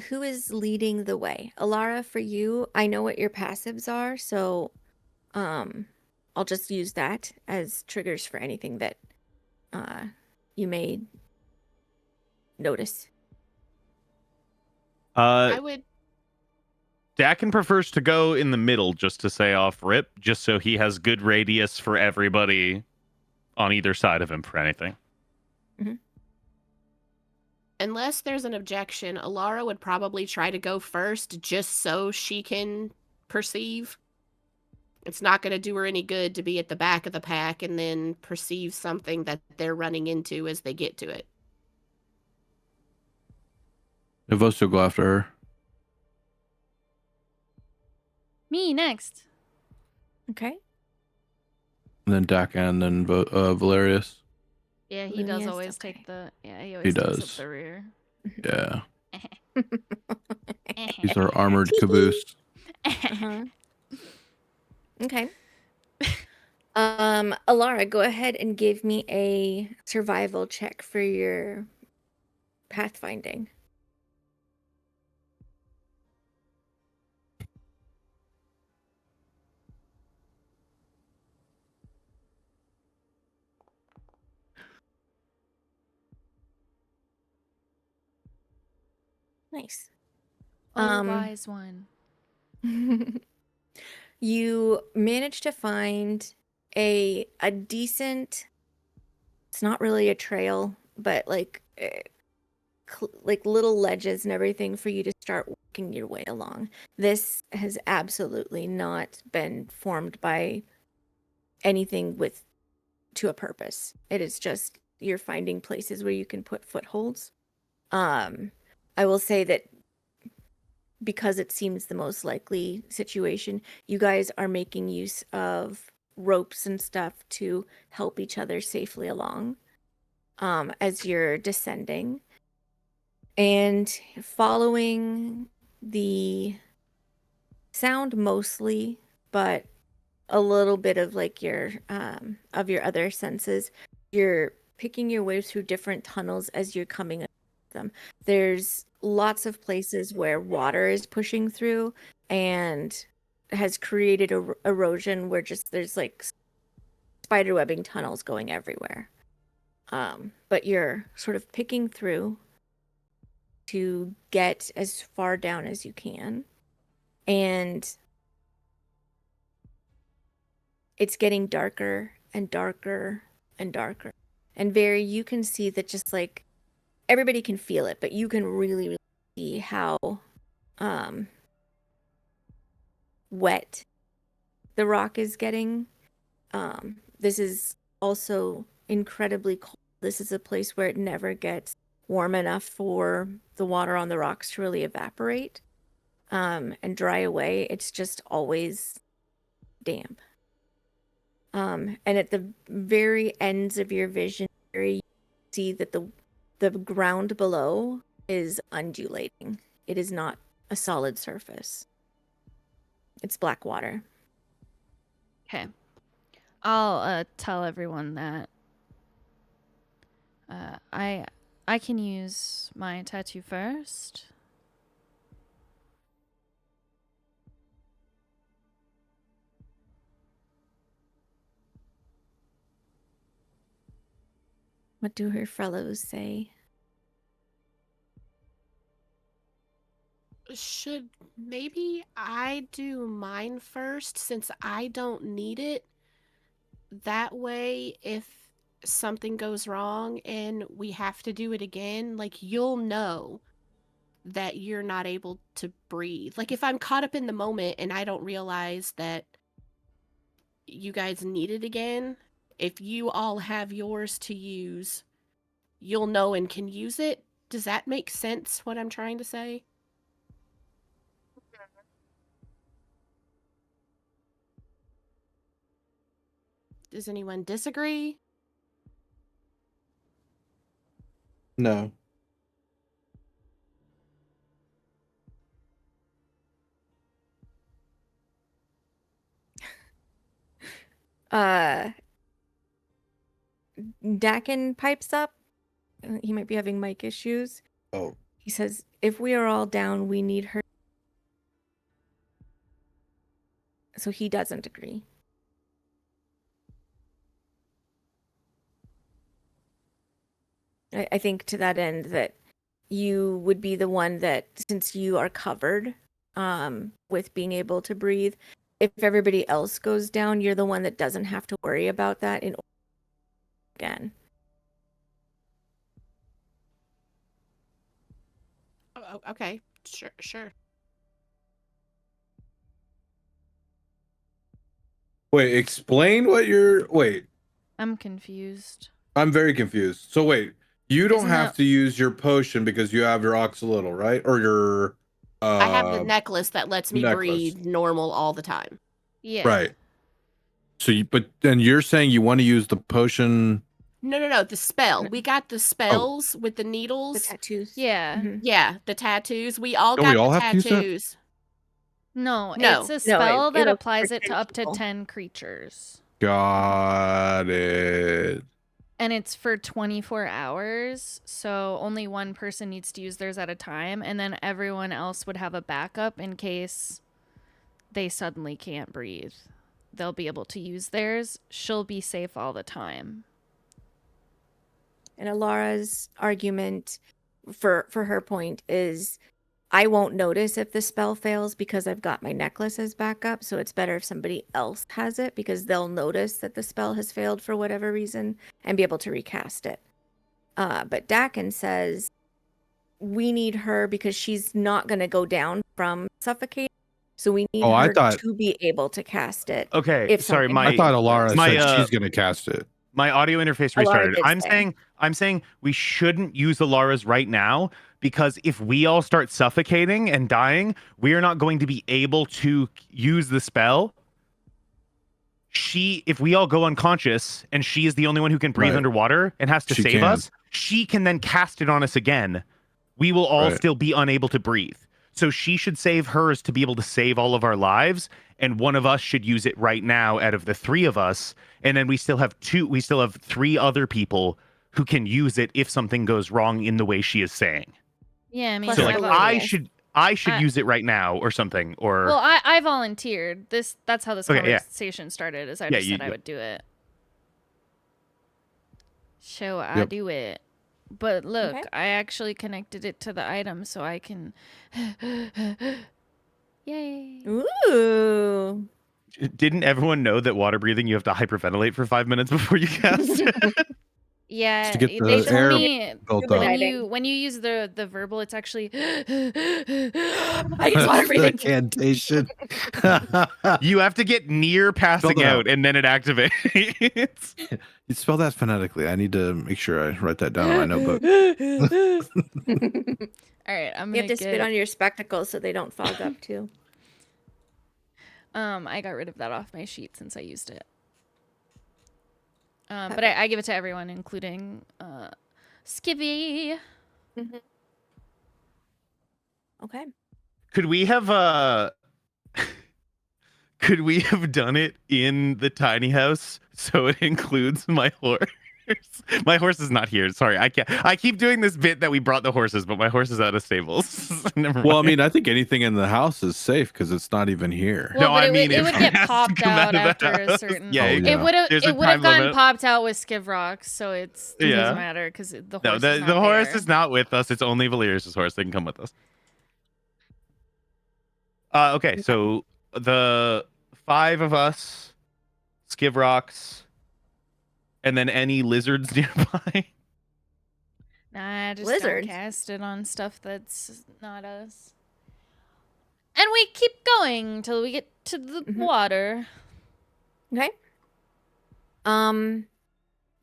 Who is leading the way? Alara, for you, I know what your passives are, so I'll just use that as triggers for anything that you may notice. I would Dakin prefers to go in the middle just to say off rip, just so he has good radius for everybody on either side of him for anything. unless there's an objection, Alara would probably try to go first just so she can perceive. It's not going to do her any good to be at the back of the pack and then perceive something that they're running into as they get to it. Navosa will go after her. Me next. Okay. And then Dak and then Valerius. Yeah, he does Lumius, always okay. take the. Yeah, he always takes up does. the rear. Yeah. He's our armored caboose. Uh-huh. Okay. Alara, go ahead and give me a survival check for your pathfinding. Nice. Oh, wise one. You managed to find a decent, it's not really a trail, but like like little ledges and everything for you to start working your way along. This has absolutely not been formed by anything with to a purpose. It is just you're finding places where you can put footholds. I will say that because it seems the most likely situation, you guys are making use of ropes and stuff to help each other safely along as you're descending. And following the sound mostly, but a little bit of like your other senses, you're picking your way through different tunnels as you're coming up them. There's lots of places where water is pushing through and has created erosion where just there's like spiderwebbing tunnels going everywhere. But you're sort of picking through to get as far down as you can. And it's getting darker and darker and darker. And Very, you can see that just like everybody can feel it, but you can really, really see how wet the rock is getting. This is also incredibly cold. This is a place where it never gets warm enough for the water on the rocks to really evaporate and dry away. It's just always damp. And at the very ends of your vision, you see that the ground below is undulating. It is not a solid surface. It's black water. Okay. I'll tell everyone that I can use my tattoo first. What do her fellows say? Should maybe I do mine first since I don't need it? That way, if something goes wrong and we have to do it again, like you'll know that you're not able to breathe. Like if I'm caught up in the moment and I don't realize that you guys need it again, if you all have yours to use, you'll know and can use it. Does that make sense, what I'm trying to say? Does anyone disagree? No. Dakin pipes up. He might be having mic issues. Oh. He says, if we are all down, we need her. So he doesn't agree. I think to that end that you would be the one that, since you are covered with being able to breathe, if everybody else goes down, you're the one that doesn't have to worry about that again. Oh, okay. Sure. Wait, explain what you're. Wait, I'm confused. I'm very confused. So wait, you don't Isn't have that- to use your potion because you have your oxalotl, right? Or your. I have the necklace that lets me necklace. breathe normal all the time. Yeah. Right. So but then you're saying you want to use the potion. No, the spell. We got the spells with the The needles. tattoos. Yeah. Mhm. Yeah, the tattoos. We all Don't got we all the have to use that? tattoos. No, No. it's a No, spell that it'll applies it protect to up to people. 10 creatures. Got it. And it's for 24 hours, so only one person needs to use theirs at a time, and then everyone else would have a backup in case they suddenly can't breathe. They'll be able to use theirs. She'll be safe all the time. And Alara's argument for her point is, I won't notice if the spell fails because I've got my necklace as backup. So it's better if somebody else has it because they'll notice that the spell has failed for whatever reason and be able to recast it. But Dakin says we need her because she's not going to go down from suffocating. So we need I her thought- to be able to cast it. Okay, If sorry, something my I thought Alara my, said she's gonna cast it. my audio interface Alara restarted. did say. I'm saying we shouldn't use Alara's right now because if we all start suffocating and dying, we are not going to be able to use the spell. If we all go unconscious and she is the only one who can breathe Right. underwater and has to She save can. us, she can then cast it on us again. We will all Right. still be unable to breathe. So she should save hers to be able to save all of our lives, and one of us should use it right now out of the three of us, and then we still have three other people who can use it if something goes wrong in the way she is saying. Yeah, I mean, Plus So Plus like Melodious. I should I- use it right now or something, or well, I volunteered. That's how this Okay, yeah. conversation started. Is I Yeah, just you said I do- would do it. So I Yep. do it. But look, Okay. I actually connected it to the item so I can. Yay! Ooh. Didn't everyone know that water breathing you have to hyperventilate for 5 minutes before you cast? Yeah, Just to get they the told air me built Scuba up. diving. when you use the verbal, it's actually I use water breathing. Incantation. You have to get near passing it out out. and then it activates. You spell that phonetically. I need to make sure I write that down on my notebook. All right, I'm You gonna have to spit get. on your spectacles so they don't fog up too. I got rid of that off my sheet since I used it. But I give it to everyone, including Skivvy. Okay. Could we have could we have done it in the tiny house so it includes my horse? My horse is not here. Sorry, I can't. I keep doing this bit that we brought the horses, but my horse is out of stables. Never Well, I mind. mean, I think anything in the house is safe because it's not even here. Well, No, but I it mean, it if would it get has to popped come out out of the after a house, certain. yeah, Oh, It yeah. would have There's a it would have time gotten limit. popped out with Skivrox, so it Yeah. doesn't matter because the horse. No, is the not horse there. is not with us. It's only Valerius' horse. They can come with us. Okay, so the 5 of us, Skivrox, and then any lizards nearby. Nah, just Lizards. don't cast it on stuff that's not us. And we keep going till we get to the water. Okay.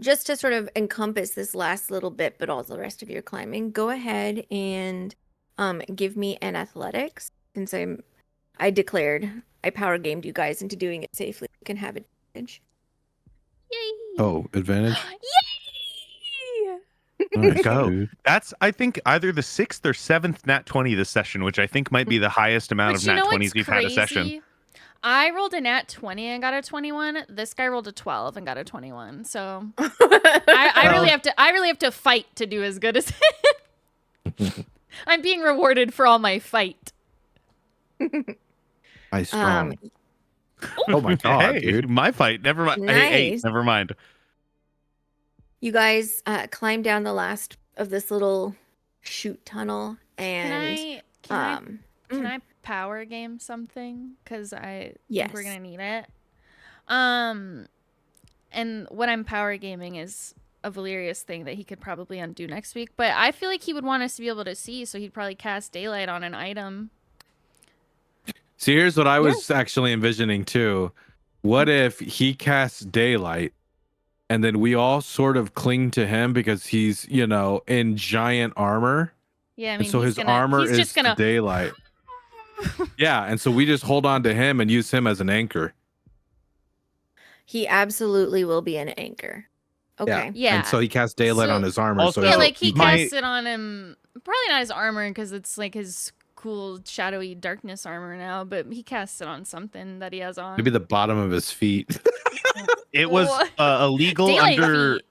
Just to sort of encompass this last little bit, but also the rest of your climbing, go ahead and give me an athletics. Since I declared I power gamed you guys into doing it safely. You can have advantage. Yay! Oh, advantage. Yay! Nice, Go. dude. That's, I think, either the 6th or 7th nat 20 this session, which I think might be the highest amount But of you nat know 20s what's we've had a session. crazy? I rolled a nat 20 and got a 21. This guy rolled a 12 and got a 21. So I really have to fight to do as good as him. I'm being rewarded for all my fight. I strong. Um, Oh my god, Hey, dude. my fight. Never mind. Hey, Nice. never mind. You guys climb down the last of this little chute tunnel, and Can I power game something? Because I think we're Yes. gonna need it. And what I'm power gaming is a Valerius thing that he could probably undo next week. But I feel like he would want us to be able to see, so he'd probably cast daylight on an item. See, here's what I was actually envisioning too. What if he casts daylight and then we all sort of cling to him because he's, in giant armor? Yeah, I And mean, so his armor he's is just gonna. daylight. Yeah, and so we just hold on to him and use him as an anchor. he absolutely will be an anchor. Okay. Yeah. And so he casts daylight So- on his armor. Also- so Yeah, he'll- like he My- casts it on him. Probably not his armor because it's like his cool shadowy darkness armor now, but he casts it on something that he has on. Maybe the bottom of his feet. It was What? illegal Daylight under. feet.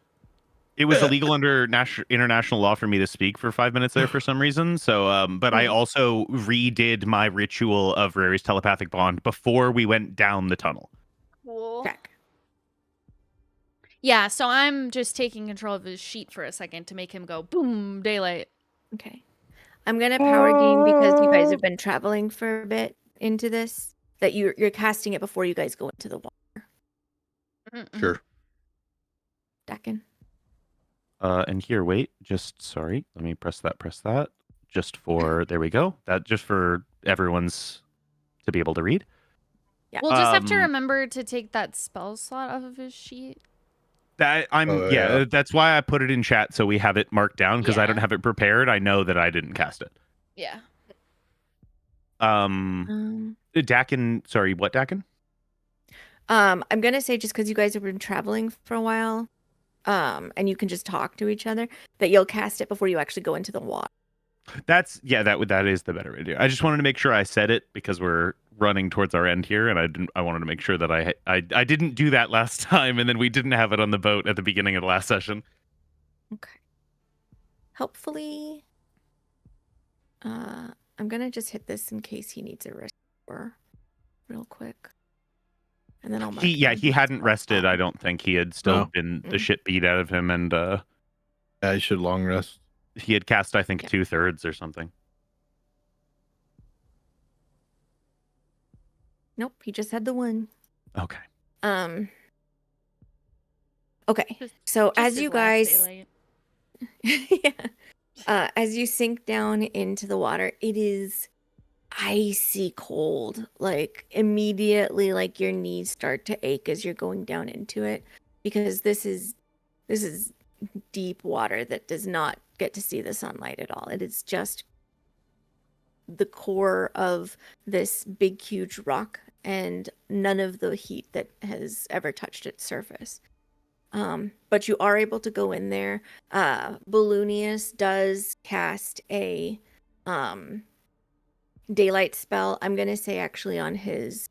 It was illegal under international law for me to speak for 5 minutes there for some reason. So, but I also redid my ritual of Rary's telepathic bond before we went down the tunnel. Cool. Check. Yeah, so I'm just taking control of his sheet for a second to make him go boom, daylight. Okay. I'm gonna power game because you guys have been traveling for a bit into this. That you're casting it before you guys go into the water. Mm-mm. Sure. Dakin. And here, wait, just sorry. Let me press that. Just for, there we go. That just for everyone's to be able to read. We'll just have to Um, remember to take that spell slot off of his sheet. That Oh, yeah. that's why I put it in chat so we have it marked down because I Yeah. don't have it prepared. I know that I didn't cast it. Yeah. Dakin, sorry, what Dakin? I'm gonna say just because you guys have been traveling for a while, and you can just talk to each other, that you'll cast it before you actually go into the water. That is the better idea. I just wanted to make sure I said it because we're running towards our end here, and I wanted to make sure that I didn't do that last time, and then we didn't have it on the boat at the beginning of the last session. Okay. Hopefully, I'm gonna just hit this in case he needs a restore, real quick, and then I'll. Mark He him. hadn't rested. I don't think he had still No. been the shit beat out of him, and I should long rest. he had cast I think Yeah. 2/3 or something. Nope, he just had the one. Okay. Okay. Just- So Just as his you last guys daylight. yeah. As you sink down into the water, it is icy cold. Like immediately, like your knees start to ache as you're going down into it because this is deep water that does not get to see the sunlight at all. It is just the core of this big, huge rock and none of the heat that has ever touched its surface. But you are able to go in there. Balloonius does cast a daylight spell. I'm gonna say actually on his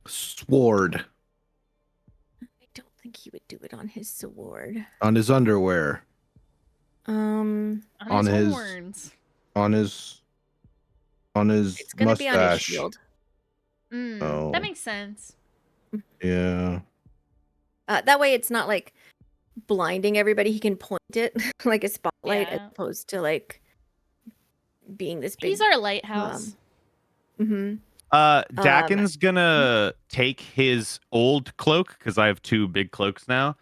Sword I don't think he would do it on his sword. on his underwear, On on his his- horns. on his It's gonna be on his mustache. shield. Oh. That makes sense. Yeah. That way it's not like blinding everybody. He can point it like a spotlight as Yeah. opposed to like being this big. He's our lighthouse. Mhm. Dakin's gonna take his old cloak because I have 2 big cloaks now,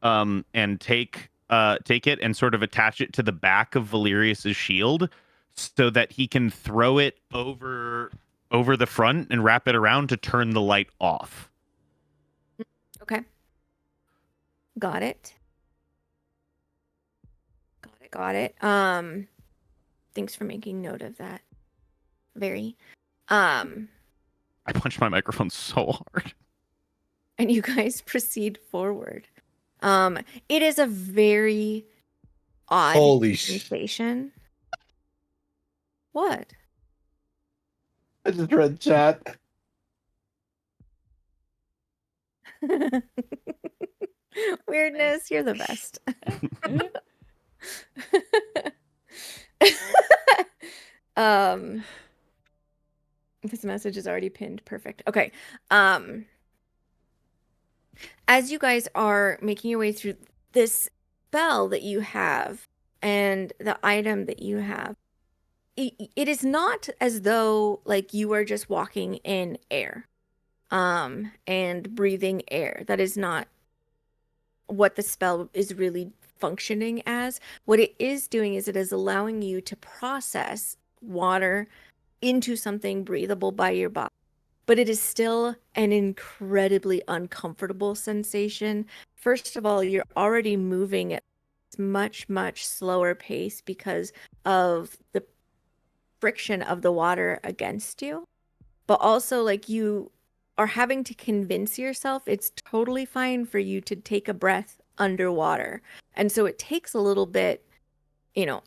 and take it and sort of attach it to the back of Valerius's shield so that he can throw it over the front and wrap it around to turn the light off. Okay. Got it. Got it. Thanks for making note of that. Very. I punched my microphone so hard. And you guys proceed forward. It is a very odd Holy sensation. What? I just read chat. Weirdness, you're the best. um this message is already pinned. Perfect. Okay. As you guys are making your way through this spell that you have and the item that you have, it is not as though like you are just walking in air and breathing air. That is not what the spell is really functioning as. What it is doing is it is allowing you to process water into something breathable by your body. But it is still an incredibly uncomfortable sensation. First of all, you're already moving at much, much slower pace because of the friction of the water against you. But also, like, you are having to convince yourself it's totally fine for you to take a breath underwater. And so it takes a little bit, you know,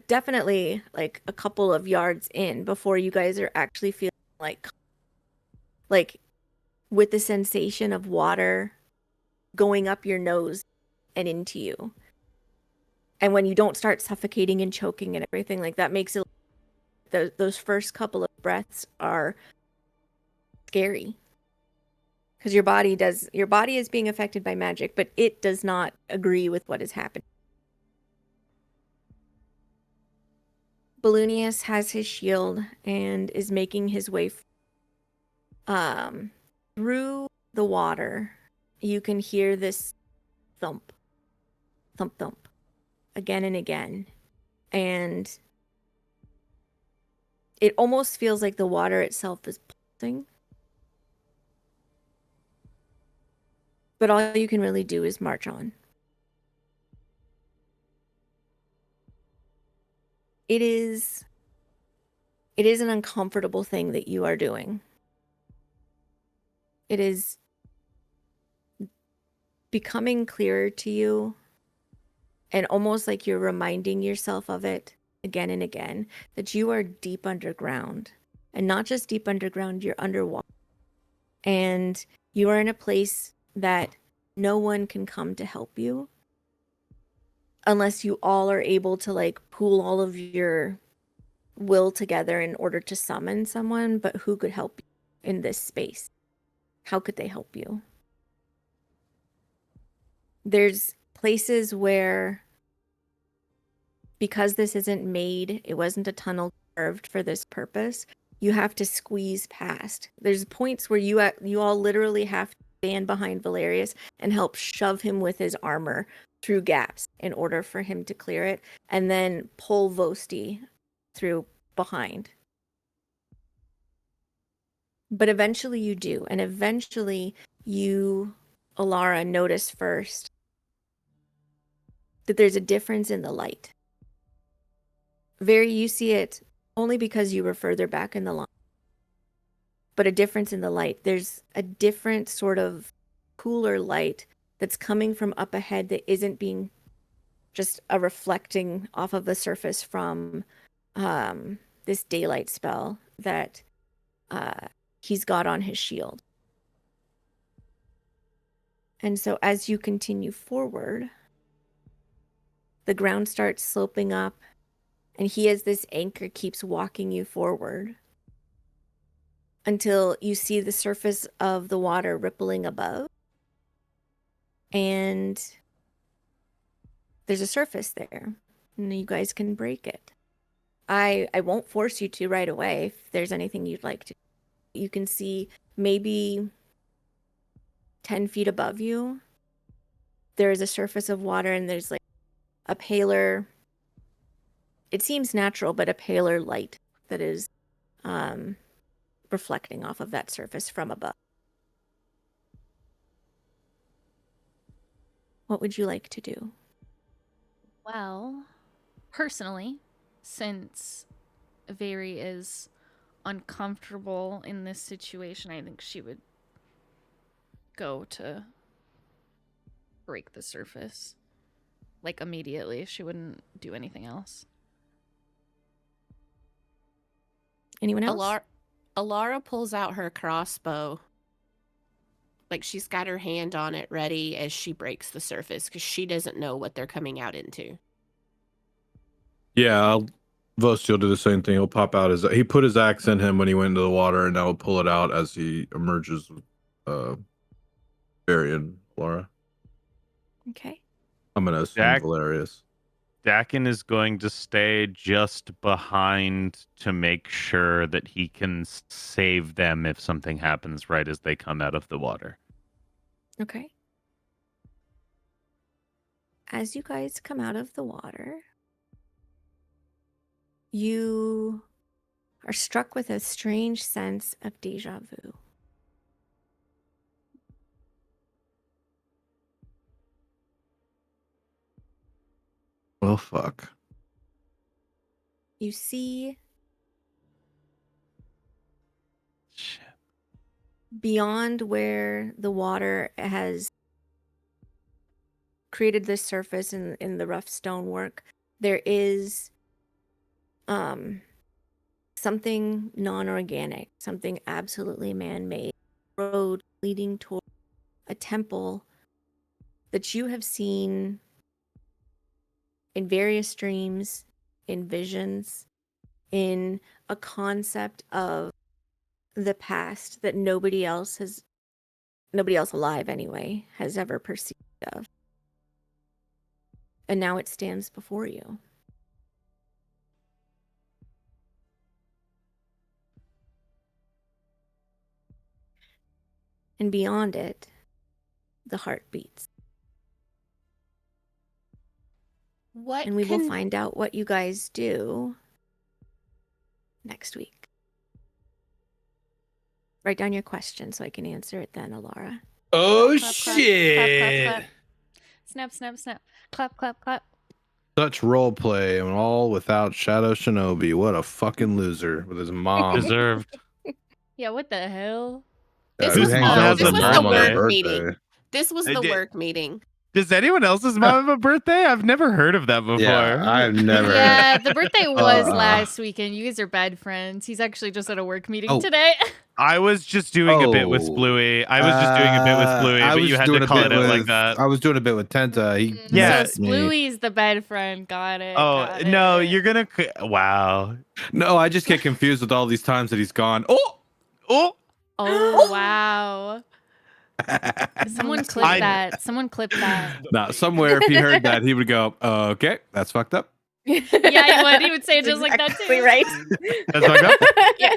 definitely like a couple of yards in before you guys are actually feeling like with the sensation of water going up your nose and into you. And when you don't start suffocating and choking and everything like that makes it those first couple of breaths are scary. Because your body is being affected by magic, but it does not agree with what is happening. Balloonius has his shield and is making his way through the water. You can hear this thump, thump, thump, again and again. And it almost feels like the water itself is pulsing. But all you can really do is march on. It is an uncomfortable thing that you are doing. It is becoming clearer to you and almost like you're reminding yourself of it again and again that you are deep underground, and not just deep underground, you're underwater, and you are in a place that no one can come to help you unless you all are able to like pool all of your will together in order to summon someone. But who could help you in this space? How could they help you? There's places where, because this isn't made, it wasn't a tunnel carved for this purpose, you have to squeeze past. There's points where you all literally have to stand behind Valerius and help shove him with his armor through gaps in order for him to clear it, and then pull Vosti through behind. But eventually you do, and eventually you, Alara, notice first that there's a difference in the light. You see it only because you were further back in the line. But a difference in the light. There's a different sort of cooler light that's coming from up ahead that isn't being just a reflecting off of the surface from this daylight spell that he's got on his shield. And so as you continue forward, the ground starts sloping up, and he, as this anchor, keeps walking you forward until you see the surface of the water rippling above. And there's a surface there, and you guys can break it. I won't force you to right away if there's anything you'd like to. You can see maybe 10 feet above you, there is a surface of water, and there's like a paler, it seems natural, but a paler light that is reflecting off of that surface from above. What would you like to do? Well, personally, since Veri is uncomfortable in this situation, I think she would go to break the surface. Like, immediately. She wouldn't do anything else. Anyone else? Alara pulls out her crossbow. Like, she's got her hand on it ready as she breaks the surface, because she doesn't know what they're coming out into. Yeah, Vosti will do the same thing. He'll pop out he put his axe in him when he went into the water, and now he'll pull it out as he emerges with Barry and Laura. Okay. I'm gonna assume Valerius. Dakin is going to stay just behind to make sure that he can save them if something happens right as they come out of the water. Okay. As you guys come out of the water, you are struck with a strange sense of deja vu. Oh, fuck. You see Shit. beyond where the water has created this surface in the rough stonework, there is something non-organic, something absolutely man-made, road leading toward a temple that you have seen in various dreams, in visions, in a concept of the past that nobody else alive anyway, has ever perceived of. And now it stands before you. And beyond it, the heart beats. And we will find out what you guys do next week. Write down your question so I can answer it then, Alara. Oh, Clap, clap, shit. clap, clap, clap. Snap, snap, snap. Clap, clap, clap. Such role play and all without Shadow Shinobi. What a fucking loser with his mom. Deserved. Yeah, what the hell? This Who was hangs mom out has with a his the mom on her birthday? work birthday? meeting. This was I the did- work meeting. Does anyone else's mom have a birthday? I've never heard of that before. Yeah, I've never. Yeah, the birthday was Uh-uh. last weekend. You guys are bad friends. He's actually just at a work meeting Oh. today. I was just doing a bit with Oh. Splooey. I was just doing a bit with Splooey, I but was you had doing to a call bit it out like with- that. I was doing a bit with Tenta. He Yeah. So messaged me. Splooey's the bad friend. Got it. Oh, got no, it. you're going to... Wow. No, I just get confused with all these times that he's gone. Oh, Oh, Oh, wow. Someone clip I- that. Someone clip that. nah, somewhere if he heard that, he would go, okay, that's fucked up. Yeah, he would. He would say it just like that too. Exactly right. that's fucked up. Yeah,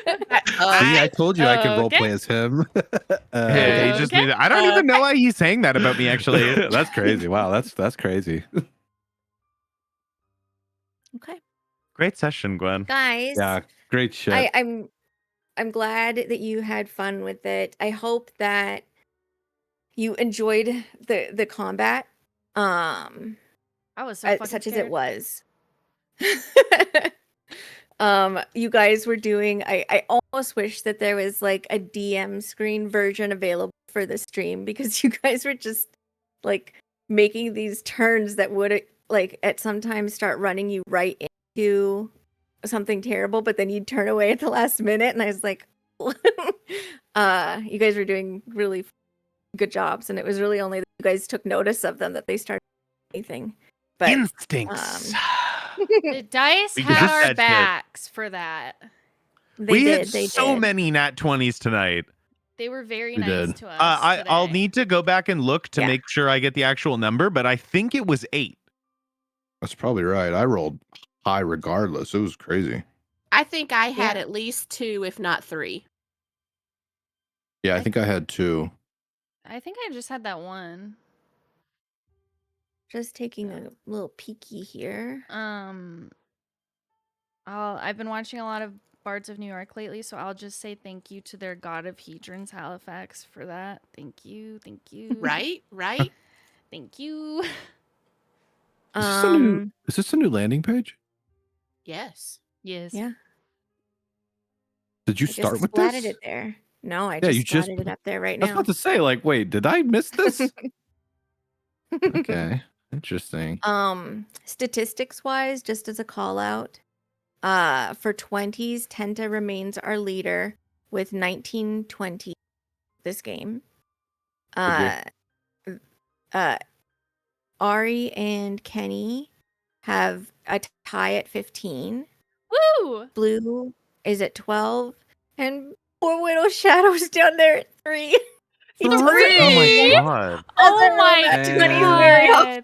See, I told you I could Okay. roleplay as him. Yeah, he just Okay. made it. I don't even know why he's saying that about me, actually. That's crazy. Wow, that's crazy. Okay. Great session, Gwen. Guys, Yeah, great shit. I'm glad that you had fun with it. I hope that you enjoyed the combat. I was so fucking Such as scared. it was. You guys were doing I almost wish that there was like a DM screen version available for the stream, because you guys were just like making these turns that would like at some times start running you right into something terrible, but then you'd turn away at the last minute, and I was like you guys were doing really good jobs, and it was really only that you guys took notice of them that they started anything. But Instincts. The dice We had got our that shit. backs for that. we had they so did. many nat 20s tonight. They were very We nice did. to us. I'll today. need to go back and look to Yeah. make sure I get the actual number, but I think it was 8. That's probably right. I rolled high regardless. It was crazy. I think I had Yeah. at least 2, if not 3. Yeah, I think I had 2. I think I just had that one. Just taking a little peeky here. I've been watching a lot of Bards of New York lately, so I'll just say thank you to their God of Hedrons, Halifax, for that. Thank you, thank you. Right? Right? Thank you. Is this a new landing page? Yes. Yes. Yeah. Did you I start just with splatted this? it there. No, I Yeah, just you just splatted it up there right I was now. about to say, like, wait, did I miss this? Okay, interesting. Statistics wise, just as a call out, for 20s, Tenta remains our leader with 1920 this game. Ari and Kenny have a tie at 15. Woo! Blue is at 12, and poor Widow Shadow's down there at 3. He doesn't Oh my Three? god. Oh my That's God. what he's very god.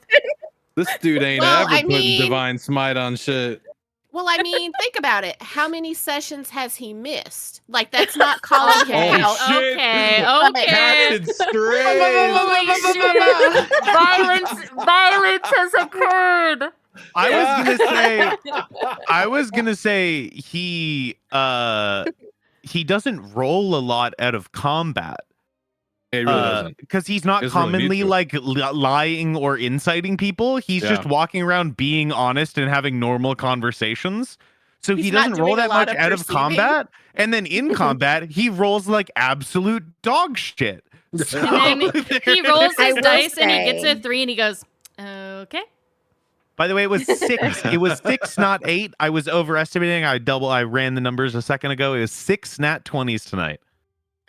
This dude ain't Well, ever I putting mean- divine smite on shit. Well, I mean, think about it. How many sessions has he missed? Like, that's not calling him Okay, out. shit. okay, But- okay. Captain Strange. Holy shit. Violence has occurred. I was gonna say he doesn't roll a lot out of combat. It really doesn't. Because he's not Doesn't really need commonly to. like lying or inciting people. He's just Yeah. walking around being honest and having normal conversations. So he He's not doesn't roll doing a that lot much of out of perceiving. combat. And then in combat, he rolls like absolute dog shit. So And then he rolls I his will dice and he gets say- a 3 and he goes, okay. By the way, it was 6. It was 6, not 8. I was overestimating. I ran the numbers a second ago. It was 6 nat 20s tonight.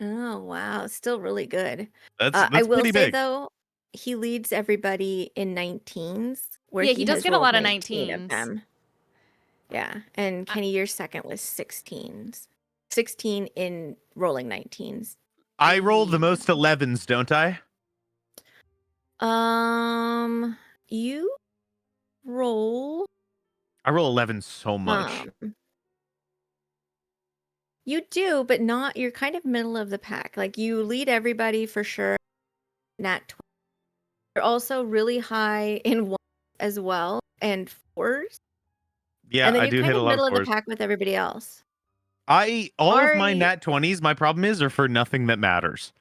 Oh, wow. Still really good. That's I will pretty say, big. though, he leads everybody in 19s. Where Yeah, he does has get a rolled lot of 19 of 19s. them. Yeah. And Kenny, your second was 16s. 16 in rolling 19s. I roll the most 11s, don't I? You roll. I roll 11 so much. You do, but not. You're kind of middle of the pack. Like, you lead everybody for sure. Nat 20. You're also really high in 1 as well, and 4s. Yeah, And then I you're do kind hit a of lot middle of of the 4s. pack with everybody else. All of my Ari- nat 20s, my problem is, are for nothing that matters.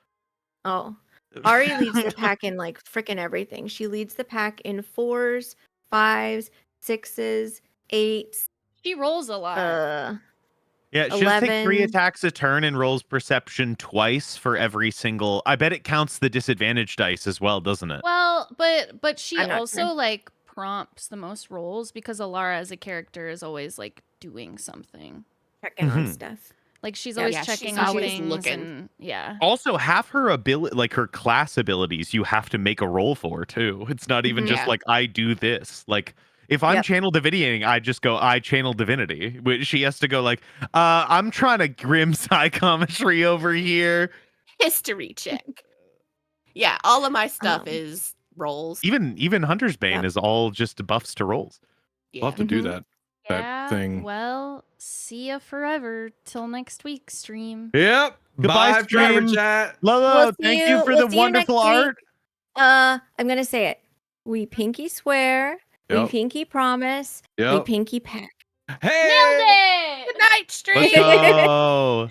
Oh, Ari leads the pack in like freaking everything. She leads the pack in 4s, 5s, 6s, 8s. She rolls a lot. Yeah, she just takes 3 11. attacks a turn and rolls perception twice for every single. I bet it counts the disadvantage dice as well, doesn't it? Well, but she I'm not also sure. like prompts the most rolls because Alara as a character is always like doing something. Checking on Mhm. stuff. Like she's Yeah, always she's checking on always things looking. and yeah. Also, half her ability, like her class abilities, you have to make a roll for too. It's not even Mhm. just Yeah. like I do this. Like if I'm Yep. channel divinity, I just go I channel divinity. Which she has to go like, I'm trying to grim psychometry over here. History check. Yeah, all of my stuff Um, is rolls. Even Hunter's Bane Yep. is all just buffs to rolls. We'll have to do Mhm. that Yeah. thing. Well, see ya forever till next week stream. Yep. Goodbye, Bye, forever stream. chat. Lolo, thank you for the we'll see you next wonderful week. art. I'm gonna say it. We pinky swear. We Yep. pinky promise. We Yep. pinky pact. Hey. Nailed it! Good night, stream. Let's go.